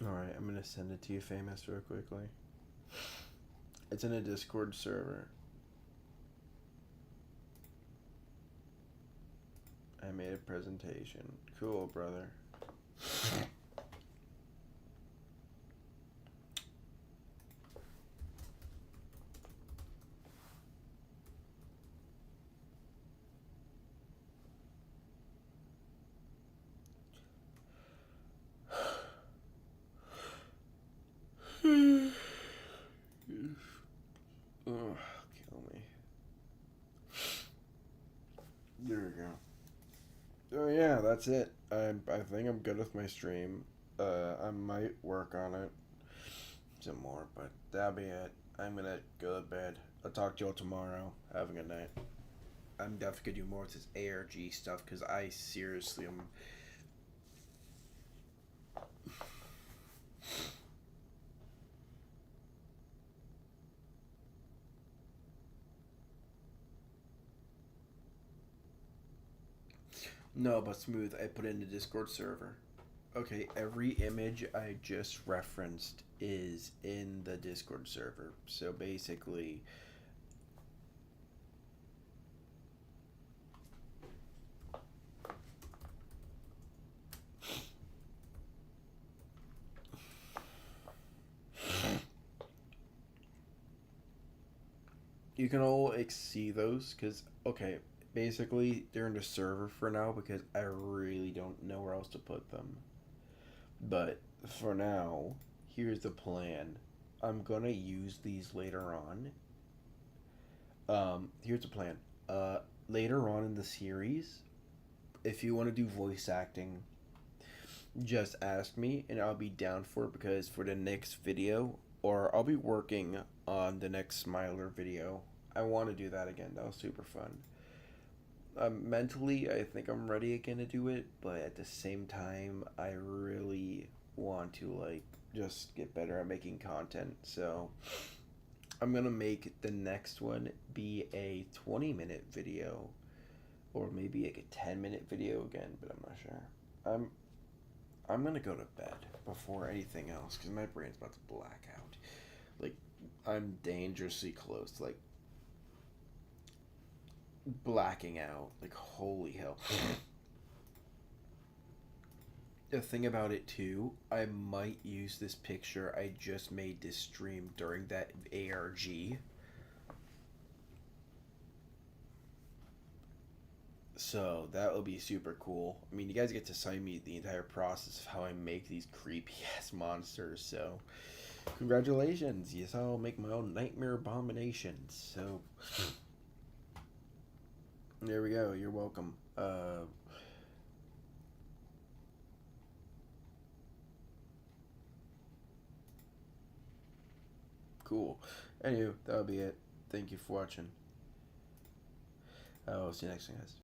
Alright, I'm gonna send it to you, Famous, real quickly. It's in a Discord server. I made a presentation. Cool, brother. Oh, kill me. There we go. Oh yeah, that's it. I think I'm good with my stream. I might work on it some more, but that'll be it. I'm gonna go to bed. I'll talk to y'all tomorrow. Have a good night. I'm definitely gonna do more with this ARG stuff because I seriously am. No, but smooth. I put it in the Discord server. Okay, every image I just referenced is in the Discord server. So basically, you can all see those because, okay, basically they're in the server for now because I really don't know where else to put them. But for now, here's the plan. I'm gonna use these later on. Here's the plan. Later on in the series, if you want to do voice acting, just ask me and I'll be down for it because for the next video, or I'll be working on the next Smiler video. I want to do that again. That was super fun. Mentally, I think I'm ready again to do it, but at the same time, I really want to like just get better at making content. So I'm gonna make the next one be a 20-minute video, or maybe like a 10-minute video again, but I'm not sure. I'm gonna go to bed before anything else because my brain's about to black out. Like I'm dangerously close to like blacking out. Like holy hell. The thing about it too, I might use this picture I just made this stream during that ARG. So that will be super cool. I mean, you guys get to see me the entire process of how I make these creepy ass monsters. So congratulations. Yes, I'll make my own nightmare abominations. So there we go. You're welcome. Cool. Anyway, that'll be it. Thank you for watching. I'll see you next time, guys.